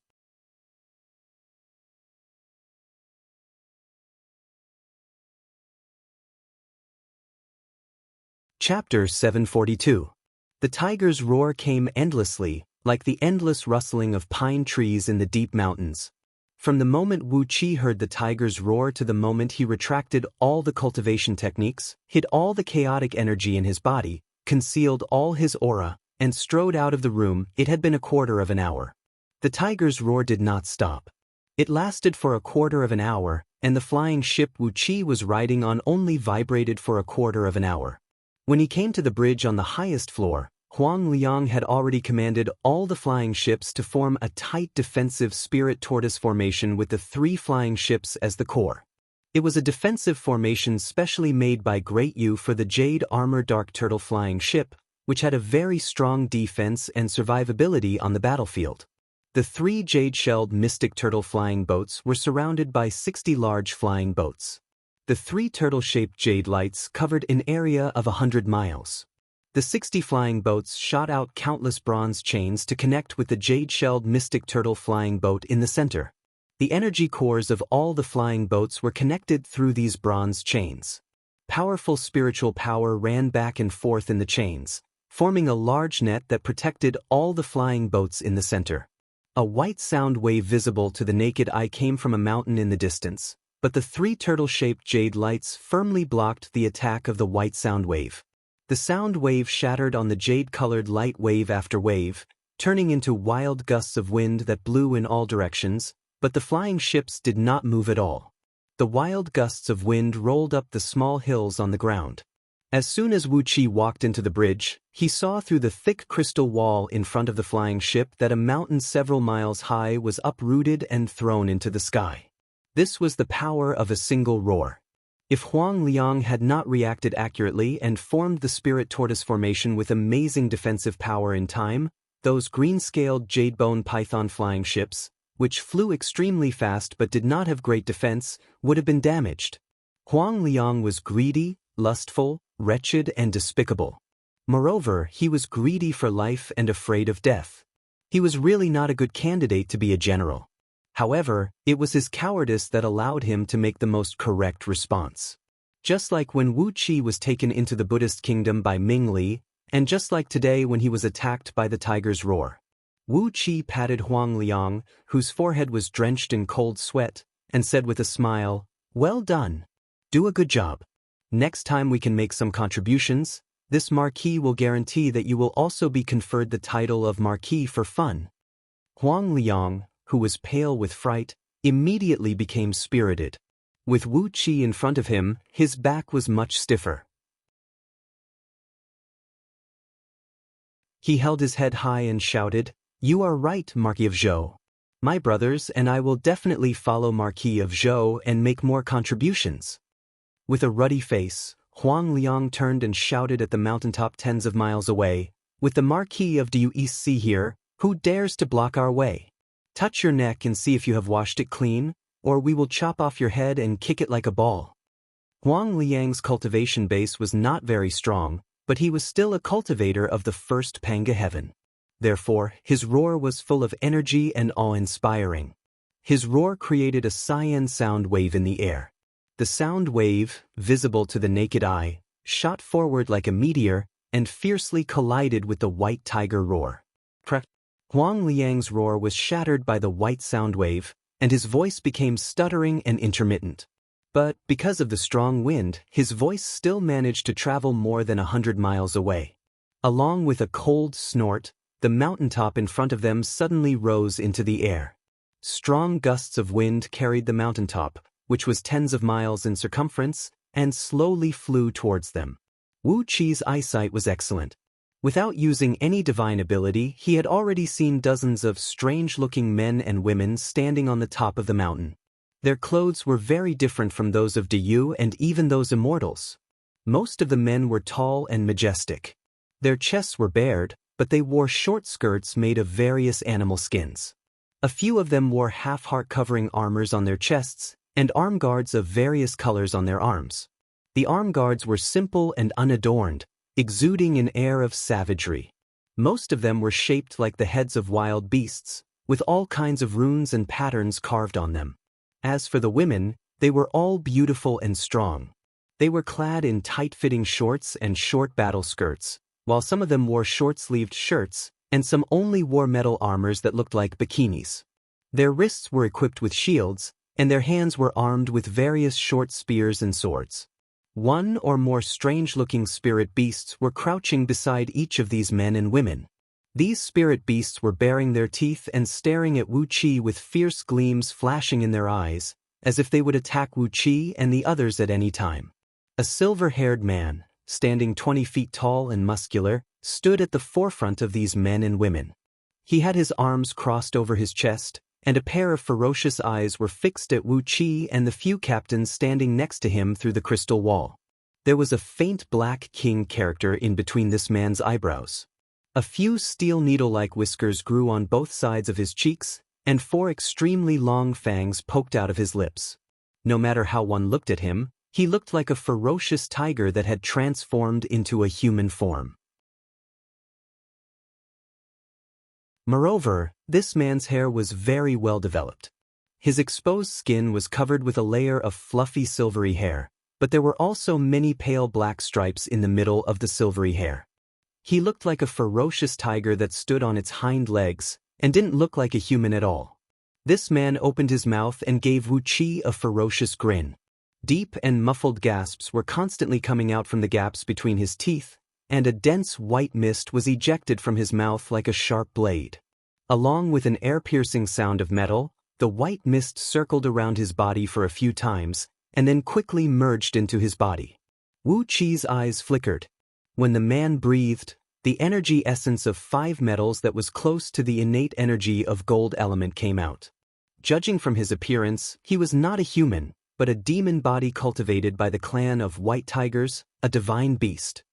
Chapter 742. The tiger's roar came endlessly, like the endless rustling of pine trees in the deep mountains. From the moment Wu Qi heard the tiger's roar to the moment he retracted all the cultivation techniques, hid all the chaotic energy in his body, concealed all his aura, and strode out of the room, it had been a quarter of an hour. The tiger's roar did not stop. It lasted for a quarter of an hour, and the flying ship Wu Qi was riding on only vibrated for a quarter of an hour. When he came to the bridge on the highest floor, Huang Liang had already commanded all the flying ships to form a tight defensive spirit tortoise formation with the 3 flying ships as the core. It was a defensive formation specially made by Great Yu for the Jade Armor Dark Turtle flying ship, which had a very strong defense and survivability on the battlefield. The 3 jade-shelled Mystic Turtle flying boats were surrounded by 60 large flying boats. The 3 turtle-shaped jade lights covered an area of 100 miles. The 60 flying boats shot out countless bronze chains to connect with the jade-shelled Mystic Turtle flying boat in the center. The energy cores of all the flying boats were connected through these bronze chains. Powerful spiritual power ran back and forth in the chains, forming a large net that protected all the flying boats in the center. A white sound wave visible to the naked eye came from a mountain in the distance, but the 3 turtle-shaped jade lights firmly blocked the attack of the white sound wave. The sound wave shattered on the jade-colored light wave after wave, turning into wild gusts of wind that blew in all directions, but the flying ships did not move at all. The wild gusts of wind rolled up the small hills on the ground. As soon as Wu Qi walked into the bridge, he saw through the thick crystal wall in front of the flying ship that a mountain several miles high was uprooted and thrown into the sky. This was the power of a single roar. If Huang Liang had not reacted accurately and formed the spirit tortoise formation with amazing defensive power in time, those green-scaled jade-bone python flying ships, which flew extremely fast but did not have great defense, would have been damaged. Huang Liang was greedy, lustful, wretched, and despicable. Moreover, he was greedy for life and afraid of death. He was really not a good candidate to be a general. However, it was his cowardice that allowed him to make the most correct response. Just like when Wu Qi was taken into the Buddhist kingdom by Ming Li, and just like today when he was attacked by the tiger's roar. Wu Qi patted Huang Liang, whose forehead was drenched in cold sweat, and said with a smile, "Well done. Do a good job. Next time we can make some contributions. This marquis will guarantee that you will also be conferred the title of marquis for fun." Huang Liang, who was pale with fright, immediately became spirited. With Wu Qi in front of him, his back was much stiffer. He held his head high and shouted, "You are right, Marquis of Zhou. My brothers and I will definitely follow Marquis of Zhou and make more contributions." With a ruddy face, Huang Liang turned and shouted at the mountaintop tens of miles away, "With the Marquis of Dou East Sea here, who dares to block our way? Touch your neck and see if you have washed it clean, or we will chop off your head and kick it like a ball." Huang Liang's cultivation base was not very strong, but he was still a cultivator of the first Panga heaven. Therefore, his roar was full of energy and awe-inspiring. His roar created a cyan sound wave in the air. The sound wave, visible to the naked eye, shot forward like a meteor and fiercely collided with the white tiger roar. Huang Liang's roar was shattered by the white sound wave, and his voice became stuttering and intermittent. But because of the strong wind, his voice still managed to travel more than 100 miles away. Along with a cold snort, the mountaintop in front of them suddenly rose into the air. Strong gusts of wind carried the mountaintop, which was tens of miles in circumference, and slowly flew towards them. Wu Qi's eyesight was excellent. Without using any divine ability, he had already seen dozens of strange-looking men and women standing on the top of the mountain. Their clothes were very different from those of Diyu and even those immortals. Most of the men were tall and majestic. Their chests were bared, but they wore short skirts made of various animal skins. A few of them wore half-heart covering armors on their chests, and arm guards of various colors on their arms. The arm guards were simple and unadorned, exuding an air of savagery. Most of them were shaped like the heads of wild beasts, with all kinds of runes and patterns carved on them. As for the women, they were all beautiful and strong. They were clad in tight-fitting shorts and short battle skirts, while some of them wore short-sleeved shirts, and some only wore metal armors that looked like bikinis. Their wrists were equipped with shields, and their hands were armed with various short spears and swords. One or more strange-looking spirit beasts were crouching beside each of these men and women. These spirit beasts were baring their teeth and staring at Wu Qi with fierce gleams flashing in their eyes, as if they would attack Wu Qi and the others at any time. A silver-haired man, standing 20 feet tall and muscular, stood at the forefront of these men and women. He had his arms crossed over his chest, and a pair of ferocious eyes were fixed at Wu Qi and the few captains standing next to him through the crystal wall. There was a faint black king character in between this man's eyebrows. A few steel needle-like whiskers grew on both sides of his cheeks, and 4 extremely long fangs poked out of his lips. No matter how one looked at him, he looked like a ferocious tiger that had transformed into a human form. Moreover, this man's hair was very well developed. His exposed skin was covered with a layer of fluffy silvery hair, but there were also many pale black stripes in the middle of the silvery hair. He looked like a ferocious tiger that stood on its hind legs, and didn't look like a human at all. This man opened his mouth and gave Wu Qi a ferocious grin. Deep and muffled gasps were constantly coming out from the gaps between his teeth, and a dense white mist was ejected from his mouth like a sharp blade. Along with an air-piercing sound of metal, the white mist circled around his body for a few times, and then quickly merged into his body. Wu Qi's eyes flickered. When the man breathed, the energy essence of 5 metals that was close to the innate energy of gold element came out. Judging from his appearance, he was not a human, but a demon body cultivated by the clan of White Tigers, a divine beast.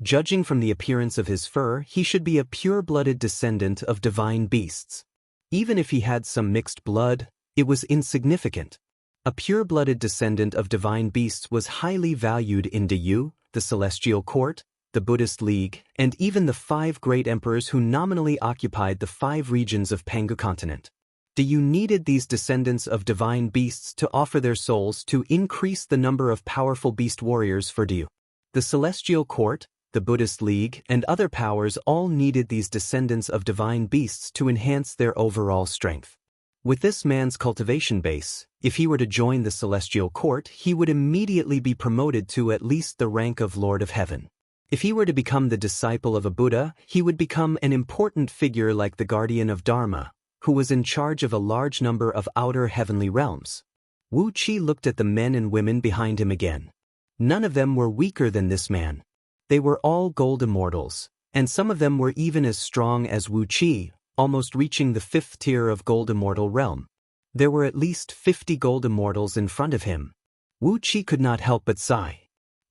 Judging from the appearance of his fur, he should be a pure-blooded descendant of divine beasts. Even if he had some mixed blood, it was insignificant. A pure-blooded descendant of divine beasts was highly valued in Diyu, the Celestial Court, the Buddhist League, and even the 5 great emperors who nominally occupied the 5 regions of Pangu continent. Diyu needed these descendants of divine beasts to offer their souls to increase the number of powerful beast warriors for Diyu. The Celestial Court, the Buddhist League, and other powers all needed these descendants of divine beasts to enhance their overall strength. With this man's cultivation base, if he were to join the celestial court, he would immediately be promoted to at least the rank of Lord of Heaven. If he were to become the disciple of a Buddha, he would become an important figure like the guardian of Dharma, who was in charge of a large number of outer heavenly realms. Wu Qi looked at the men and women behind him again. None of them were weaker than this man. They were all gold immortals, and some of them were even as strong as Wu Qi, almost reaching the 5th tier of gold immortal realm. There were at least 50 gold immortals in front of him. Wu Qi could not help but sigh.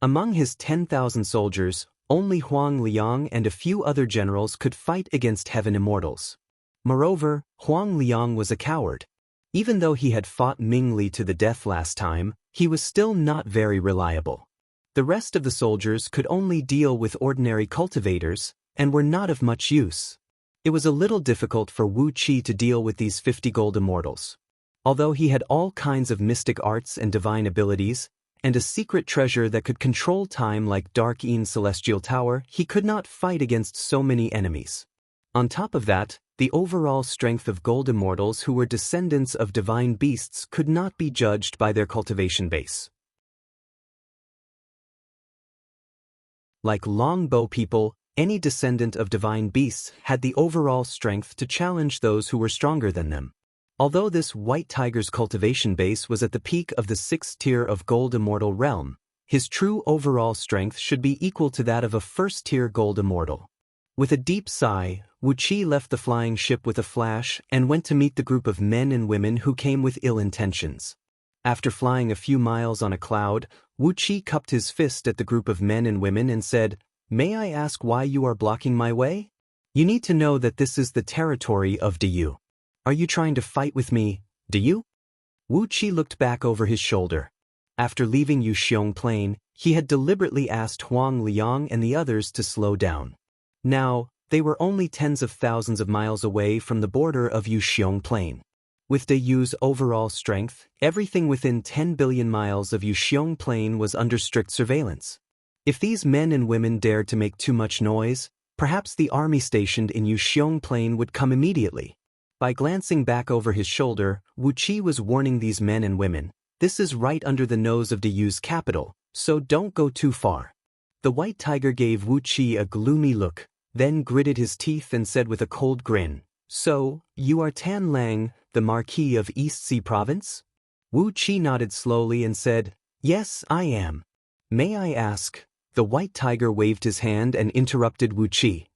Among his 10,000 soldiers, only Huang Liang and a few other generals could fight against heaven immortals. Moreover, Huang Liang was a coward. Even though he had fought Ming Li to the death last time, he was still not very reliable. The rest of the soldiers could only deal with ordinary cultivators, and were not of much use. It was a little difficult for Wu Qi to deal with these 50 gold immortals. Although he had all kinds of mystic arts and divine abilities, and a secret treasure that could control time like Dark Een Celestial Tower, he could not fight against so many enemies. On top of that, the overall strength of gold immortals who were descendants of divine beasts could not be judged by their cultivation base. Like longbow people, any descendant of divine beasts had the overall strength to challenge those who were stronger than them. Although this white tiger's cultivation base was at the peak of the 6th tier of gold immortal realm, his true overall strength should be equal to that of a 1st tier gold immortal. With a deep sigh, Wu Qi left the flying ship with a flash and went to meet the group of men and women who came with ill intentions. After flying a few miles on a cloud, Wu Qi cupped his fist at the group of men and women and said, "May I ask why you are blocking my way? You need to know that this is the territory of Diyu. Are you trying to fight with me, Diyu?" Wu Qi looked back over his shoulder. After leaving Yuxiong Plain, he had deliberately asked Huang Liang and the others to slow down. Now, they were only tens of thousands of miles away from the border of Yuxiong Plain. With Diyu's overall strength, everything within 10 billion miles of Yuxiong Plain was under strict surveillance. If these men and women dared to make too much noise, perhaps the army stationed in Yuxiong Plain would come immediately. By glancing back over his shoulder, Wu Qi was warning these men and women, "This is right under the nose of Diyu's capital, so don't go too far." The white tiger gave Wu Qi a gloomy look, then gritted his teeth and said with a cold grin, "So, you are Tan Lang, the Marquis of East Sea Province?" Wu Qi nodded slowly and said, "Yes, I am. May I ask?" The white tiger waved his hand and interrupted Wu Qi.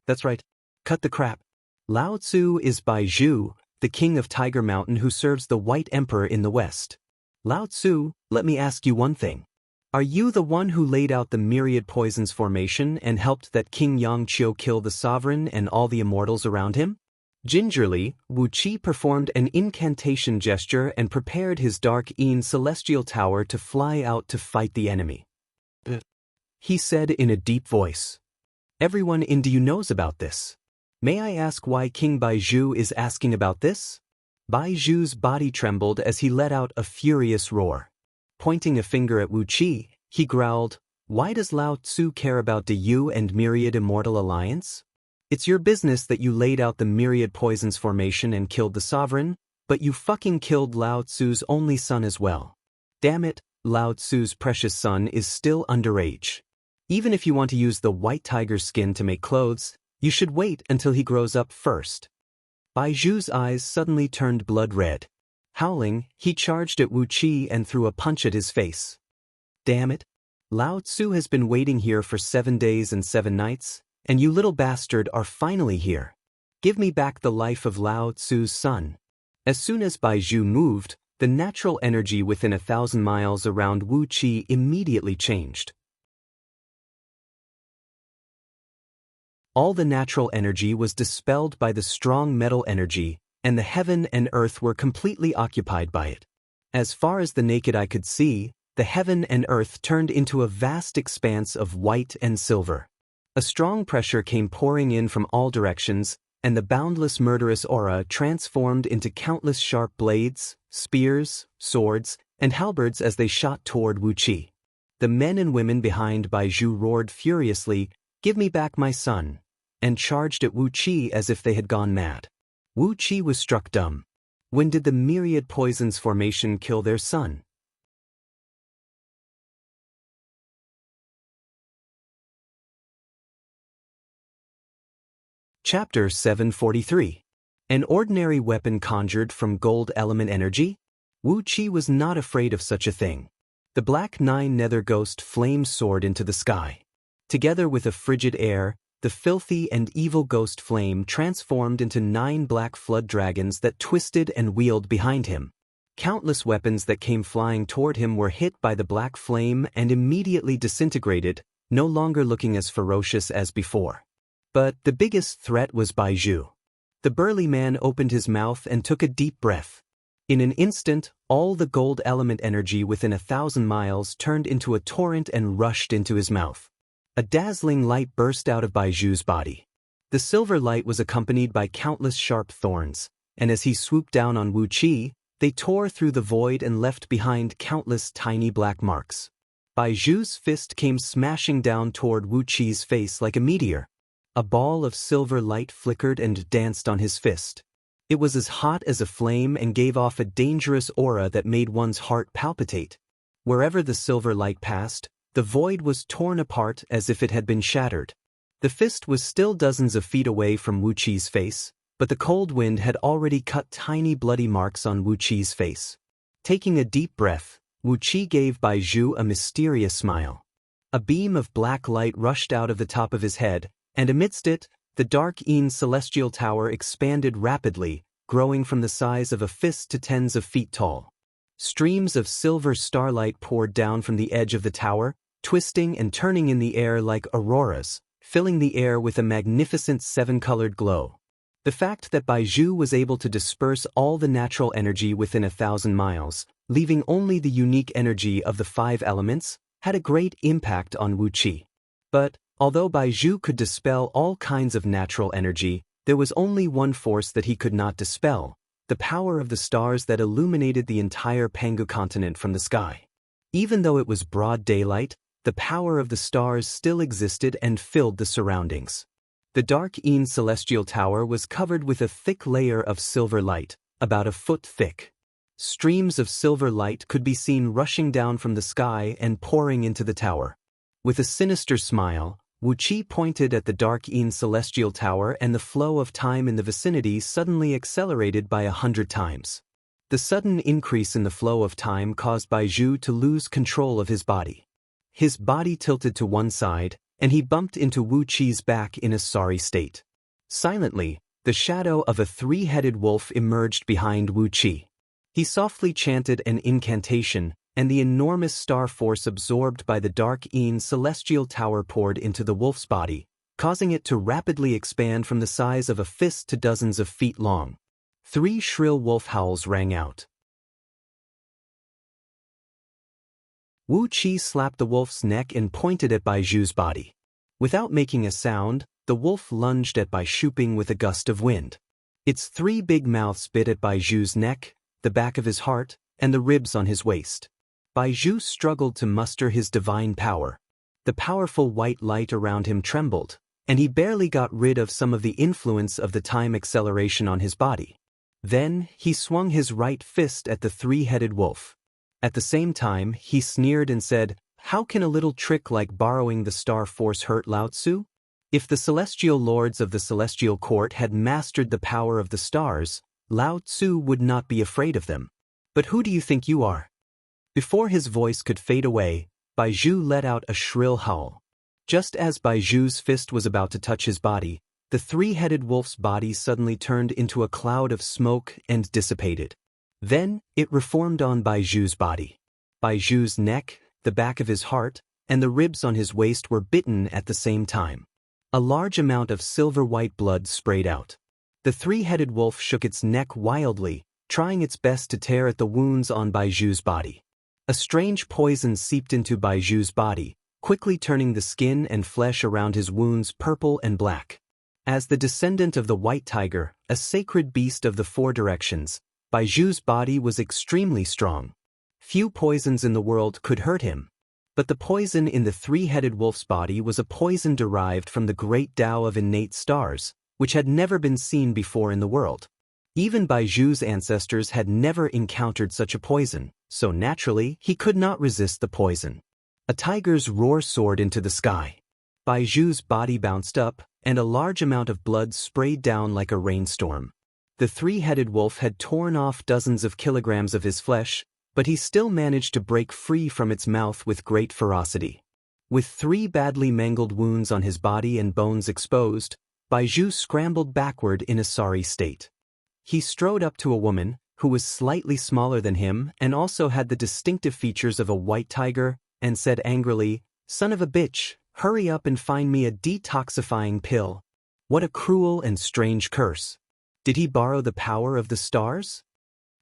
"That's right. Cut the crap. Lao Tzu is Baizhu, the king of Tiger Mountain who serves the White Emperor in the west. Lao Tzu, let me ask you one thing. Are you the one who laid out the myriad poisons formation and helped that King Yang Qiu kill the sovereign and all the immortals around him?" Gingerly, Wu Qi performed an incantation gesture and prepared his Dark Een Celestial Tower to fly out to fight the enemy. He said in a deep voice, "Everyone in Diyu knows about this. May I ask why King Baizhu is asking about this?" Baizhu's body trembled as he let out a furious roar. Pointing a finger at Wu Qi, he growled, "Why does Lao Tzu care about Diyu and Myriad Immortal Alliance? It's your business that you laid out the Myriad Poisons formation and killed the sovereign, but you fucking killed Lao Tzu's only son as well. Damn it, Lao Tzu's precious son is still underage. Even if you want to use the white tiger's skin to make clothes, you should wait until he grows up first." Baizhu's eyes suddenly turned blood red. Howling, he charged at Wu Qi and threw a punch at his face. "Damn it. Lao Tzu has been waiting here for 7 days and 7 nights, and you little bastard are finally here. Give me back the life of Lao Tzu's son." As soon as Baizhu moved, the natural energy within 1,000 miles around Wu Qi immediately changed. All the natural energy was dispelled by the strong metal energy, and the heaven and earth were completely occupied by it. As far as the naked eye could see, the heaven and earth turned into a vast expanse of white and silver. A strong pressure came pouring in from all directions, and the boundless murderous aura transformed into countless sharp blades, spears, swords, and halberds as they shot toward Wu Qi. The men and women behind Baizhu roared furiously, "Give me back my son," and charged at Wu Qi as if they had gone mad. Wu Qi was struck dumb. When did the myriad poisons formation kill their son? Chapter 743. An ordinary weapon conjured from gold element energy? Wu Qi was not afraid of such a thing. The black nine-nether ghost flames soared into the sky. Together with a frigid air, the filthy and evil ghost flame transformed into 9 black flood dragons that twisted and wheeled behind him. Countless weapons that came flying toward him were hit by the black flame and immediately disintegrated, no longer looking as ferocious as before. But the biggest threat was Baizhu. The burly man opened his mouth and took a deep breath. In an instant, all the gold element energy within 1,000 miles turned into a torrent and rushed into his mouth. A dazzling light burst out of Baizhu's body. The silver light was accompanied by countless sharp thorns, and as he swooped down on Wu Qi, they tore through the void and left behind countless tiny black marks. Baizhu's fist came smashing down toward Wu Qi's face like a meteor. A ball of silver light flickered and danced on his fist. It was as hot as a flame and gave off a dangerous aura that made one's heart palpitate. Wherever the silver light passed, the void was torn apart as if it had been shattered. The fist was still dozens of feet away from Wu Qi's face, but the cold wind had already cut tiny bloody marks on Wu Qi's face. Taking a deep breath, Wu Qi gave Baizhu a mysterious smile. A beam of black light rushed out of the top of his head, and amidst it, the dark celestial tower expanded rapidly, growing from the size of a fist to tens of feet tall. Streams of silver starlight poured down from the edge of the tower, twisting and turning in the air like auroras, filling the air with a magnificent 7-colored glow. The fact that Baizhu was able to disperse all the natural energy within 1,000 miles, leaving only the unique energy of the 5 elements, had a great impact on Wu Qi. But, although Baizhu could dispel all kinds of natural energy, there was only one force that he could not dispel: the power of the stars that illuminated the entire Pangu continent from the sky. Even though it was broad daylight, the power of the stars still existed and filled the surroundings. The dark celestial tower was covered with a thick layer of silver light, about a foot thick. Streams of silver light could be seen rushing down from the sky and pouring into the tower. With a sinister smile, Wu Qi pointed at the dark celestial tower, and the flow of time in the vicinity suddenly accelerated by 100 times. The sudden increase in the flow of time caused Baizhu to lose control of his body. His body tilted to one side, and he bumped into Wu Qi's back in a sorry state. Silently, the shadow of a 3-headed wolf emerged behind Wu Qi. He softly chanted an incantation, and the enormous star force absorbed by the dark celestial tower poured into the wolf's body, causing it to rapidly expand from the size of a fist to dozens of feet long. 3 shrill wolf howls rang out. Wu Qi slapped the wolf's neck and pointed at Baizhu's body. Without making a sound, the wolf lunged at Baizhu with a gust of wind. Its 3 big mouths bit at Baizhu's neck, the back of his heart, and the ribs on his waist. Baizhu struggled to muster his divine power. The powerful white light around him trembled, and he barely got rid of some of the influence of the time acceleration on his body. Then, he swung his right fist at the 3-headed wolf. At the same time, he sneered and said, "How can a little trick like borrowing the star force hurt Lao Tzu? If the celestial lords of the celestial court had mastered the power of the stars, Lao Tzu would not be afraid of them. But who do you think you are?" Before his voice could fade away, Baizhu let out a shrill howl. Just as Baizhu's fist was about to touch his body, the 3-headed wolf's body suddenly turned into a cloud of smoke and dissipated. Then, it reformed on Baizhu's body. Baizhu's neck, the back of his heart, and the ribs on his waist were bitten at the same time. A large amount of silver-white blood sprayed out. The 3-headed wolf shook its neck wildly, trying its best to tear at the wounds on Baizhu's body. A strange poison seeped into Baizhu's body, quickly turning the skin and flesh around his wounds purple and black. As the descendant of the white tiger, a sacred beast of the 4 directions, Baizhu's body was extremely strong. Few poisons in the world could hurt him. But the poison in the three-headed wolf's body was a poison derived from the great Tao of innate stars, which had never been seen before in the world. Even Baiju's ancestors had never encountered such a poison, so naturally he could not resist the poison. A tiger's roar soared into the sky. Baiju's body bounced up, and a large amount of blood sprayed down like a rainstorm. The three-headed wolf had torn off dozens of kilograms of his flesh, but he still managed to break free from its mouth with great ferocity. With 3 badly mangled wounds on his body and bones exposed, Baiju scrambled backward in a sorry state. He strode up to a woman, who was slightly smaller than him and also had the distinctive features of a white tiger, and said angrily, "Son of a bitch, hurry up and find me a detoxifying pill." What a cruel and strange curse. Did he borrow the power of the stars?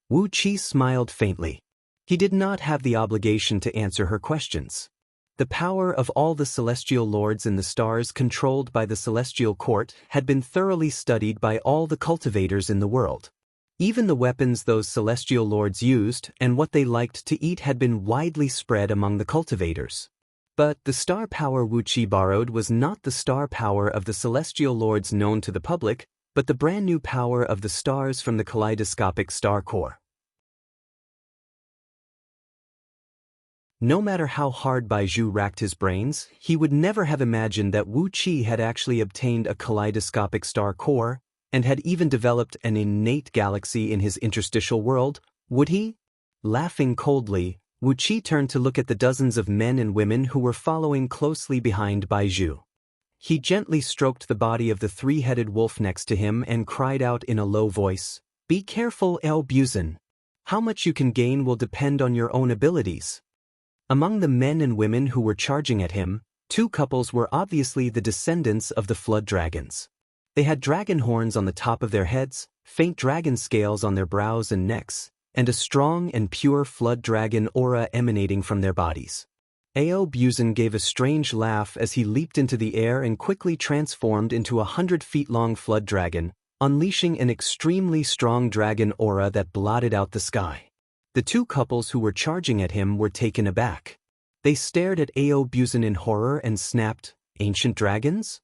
Wu Qi smiled faintly. He did not have the obligation to answer her questions. The power of all the celestial lords in the stars controlled by the celestial court had been thoroughly studied by all the cultivators in the world. Even the weapons those celestial lords used and what they liked to eat had been widely spread among the cultivators. But the star power Wu Qi borrowed was not the star power of the celestial lords known to the public, but the brand new power of the stars from the kaleidoscopic star core. No matter how hard Baiju racked his brains, he would never have imagined that Wu Qi had actually obtained a kaleidoscopic star core and had even developed an innate galaxy in his interstitial world, would he? Laughing coldly, Wu Qi turned to look at the dozens of men and women who were following closely behind Baiju. He gently stroked the body of the three-headed wolf next to him and cried out in a low voice, "Be careful, El Buzan. How much you can gain will depend on your own abilities." Among the men and women who were charging at him, 2 couples were obviously the descendants of the flood dragons. They had dragon horns on the top of their heads, faint dragon scales on their brows and necks, and a strong and pure flood dragon aura emanating from their bodies. Ao Buzan gave a strange laugh as he leaped into the air and quickly transformed into a 100-feet-long flood dragon, unleashing an extremely strong dragon aura that blotted out the sky. The 2 couples who were charging at him were taken aback. They stared at Ao Buzan in horror and snapped, "Ancient dragons?"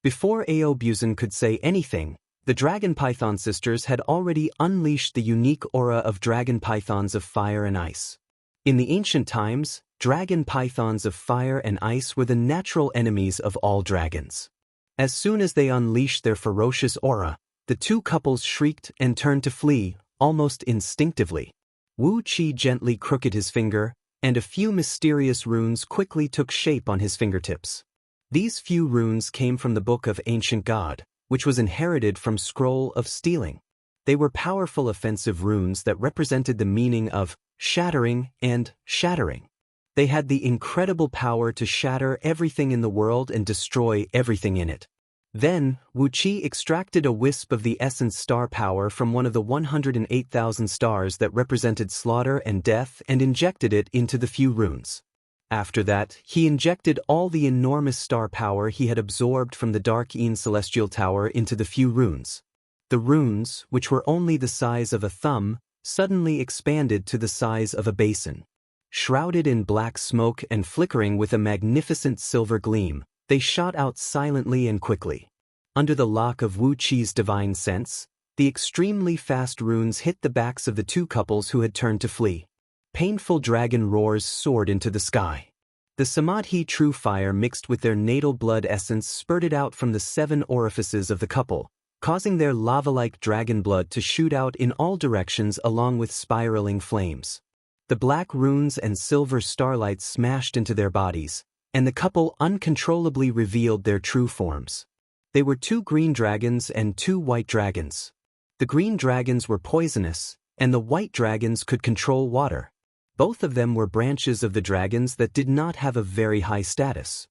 Before Ao Buzan could say anything, the Dragon Python sisters had already unleashed the unique aura of dragon pythons of fire and ice. In the ancient times, dragon pythons of fire and ice were the natural enemies of all dragons. As soon as they unleashed their ferocious aura, the 2 couples shrieked and turned to flee, almost instinctively. Wu Qi gently crooked his finger, and a few mysterious runes quickly took shape on his fingertips. These few runes came from the Book of Ancient God, which was inherited from Scroll of Stealing. They were powerful offensive runes that represented the meaning of shattering and shattering. They had the incredible power to shatter everything in the world and destroy everything in it. Then, Wu Qi extracted a wisp of the essence star power from one of the 108,000 stars that represented slaughter and death and injected it into the few runes. After that, he injected all the enormous star power he had absorbed from the Dark Een Celestial Tower into the few runes. The runes, which were only the size of a thumb, suddenly expanded to the size of a basin. Shrouded in black smoke and flickering with a magnificent silver gleam, they shot out silently and quickly. Under the lock of Wu Qi's divine sense, the extremely fast runes hit the backs of the 2 couples who had turned to flee. Painful dragon roars soared into the sky. The Samadhi true fire mixed with their natal blood essence spurted out from the 7 orifices of the couple, causing their lava-like dragon blood to shoot out in all directions along with spiraling flames. The black runes and silver starlights smashed into their bodies, and the couple uncontrollably revealed their true forms. They were 2 green dragons and 2 white dragons. The green dragons were poisonous, and the white dragons could control water. Both of them were branches of the dragons that did not have a very high status.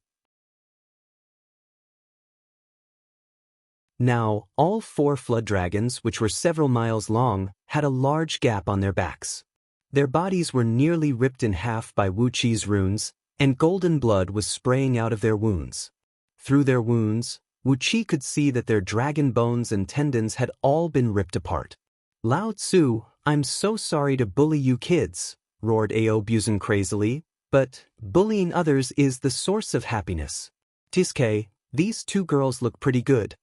Now, all 4 flood dragons, which were several miles long, had a large gap on their backs. Their bodies were nearly ripped in half by Wu Qi's runes, and golden blood was spraying out of their wounds. Through their wounds, Wu Qi could see that their dragon bones and tendons had all been ripped apart. "Lao Tzu, I'm so sorry to bully you kids," roared Ao Buzan crazily, But bullying others is the source of happiness. Tiske, these two girls look pretty good.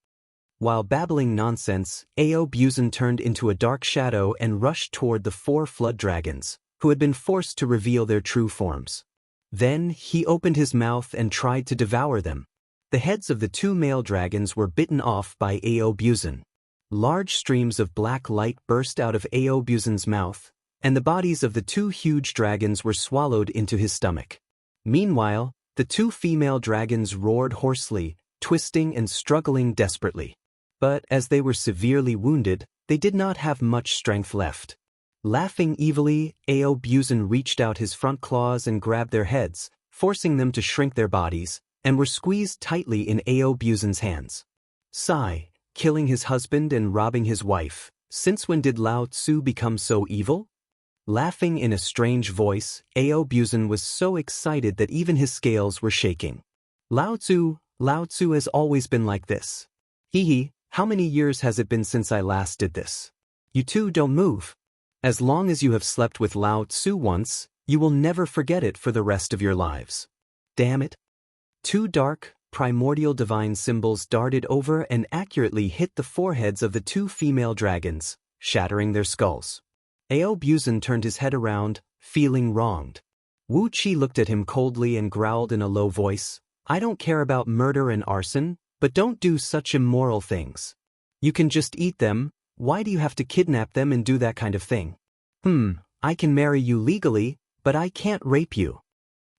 While babbling nonsense, Aobuzan turned into a dark shadow and rushed toward the 4 flood dragons, who had been forced to reveal their true forms. Then he opened his mouth and tried to devour them. The heads of the 2 male dragons were bitten off by Aobuzan. Large streams of black light burst out of Aobuzan's mouth, and the bodies of the 2 huge dragons were swallowed into his stomach. Meanwhile, the 2 female dragons roared hoarsely, twisting and struggling desperately. But as they were severely wounded, they did not have much strength left. Laughing evilly, Aobuzan reached out his front claws and grabbed their heads, forcing them to shrink their bodies, and were squeezed tightly in Aobuzan's hands. Sigh, killing his husband and robbing his wife. Since when did Lao Tzu become so evil? Laughing in a strange voice, Aobuzan was so excited that even his scales were shaking. Lao Tzu has always been like this. Hee, how many years has it been since I last did this? You two don't move. As long as you have slept with Lao Tzu once, you will never forget it for the rest of your lives. Damn it. 2 dark, primordial divine symbols darted over and accurately hit the foreheads of the 2 female dragons, shattering their skulls. Aobuzan turned his head around, feeling wronged. Wu Qi looked at him coldly and growled in a low voice, I don't care about murder and arson, but don't do such immoral things. You can just eat them, why do you have to kidnap them and do that kind of thing? I can marry you legally, but I can't rape you.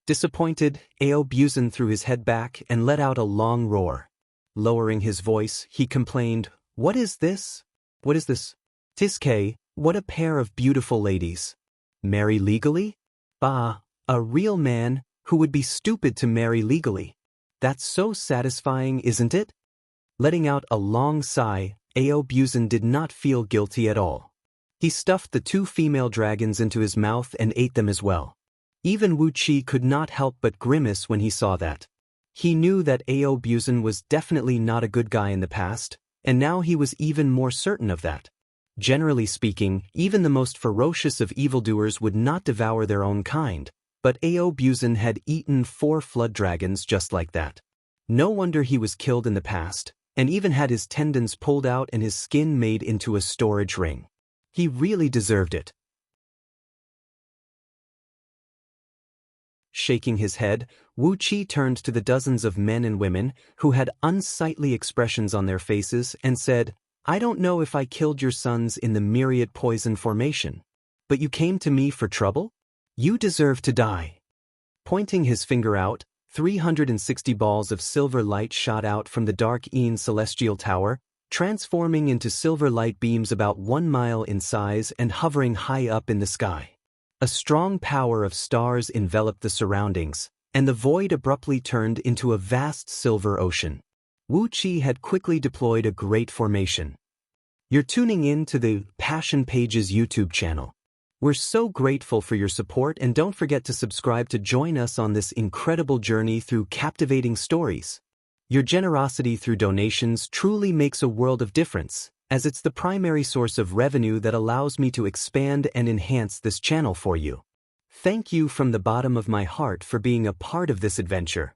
Disappointed, Aobuzan threw his head back and let out a long roar. Lowering his voice, he complained, What is this? What is this? Tiske, what a pair of beautiful ladies. Marry legally? Bah, a real man, who would be stupid to marry legally. That's so satisfying, isn't it? Letting out a long sigh, Aobuzan did not feel guilty at all. He stuffed the 2 female dragons into his mouth and ate them as well. Even Wu Qi could not help but grimace when he saw that. He knew that Aobuzan was definitely not a good guy in the past, and now he was even more certain of that. Generally speaking, even the most ferocious of evildoers would not devour their own kind, but Aobuzan had eaten 4 flood dragons just like that. No wonder he was killed in the past, and even had his tendons pulled out and his skin made into a storage ring. He really deserved it. Shaking his head, Wu Qi turned to the dozens of men and women who had unsightly expressions on their faces and said, I don't know if I killed your sons in the myriad poison formation, but you came to me for trouble? You deserve to die. Pointing his finger out, 360 balls of silver light shot out from the dark Een celestial tower, transforming into silver light beams about 1 mile in size and hovering high up in the sky. A strong power of stars enveloped the surroundings, and the void abruptly turned into a vast silver ocean. Wu Qi had quickly deployed a great formation. You're tuning in to the Passion Pages YouTube channel. We're so grateful for your support, and don't forget to subscribe to join us on this incredible journey through captivating stories. Your generosity through donations truly makes a world of difference, as it's the primary source of revenue that allows me to expand and enhance this channel for you. Thank you from the bottom of my heart for being a part of this adventure.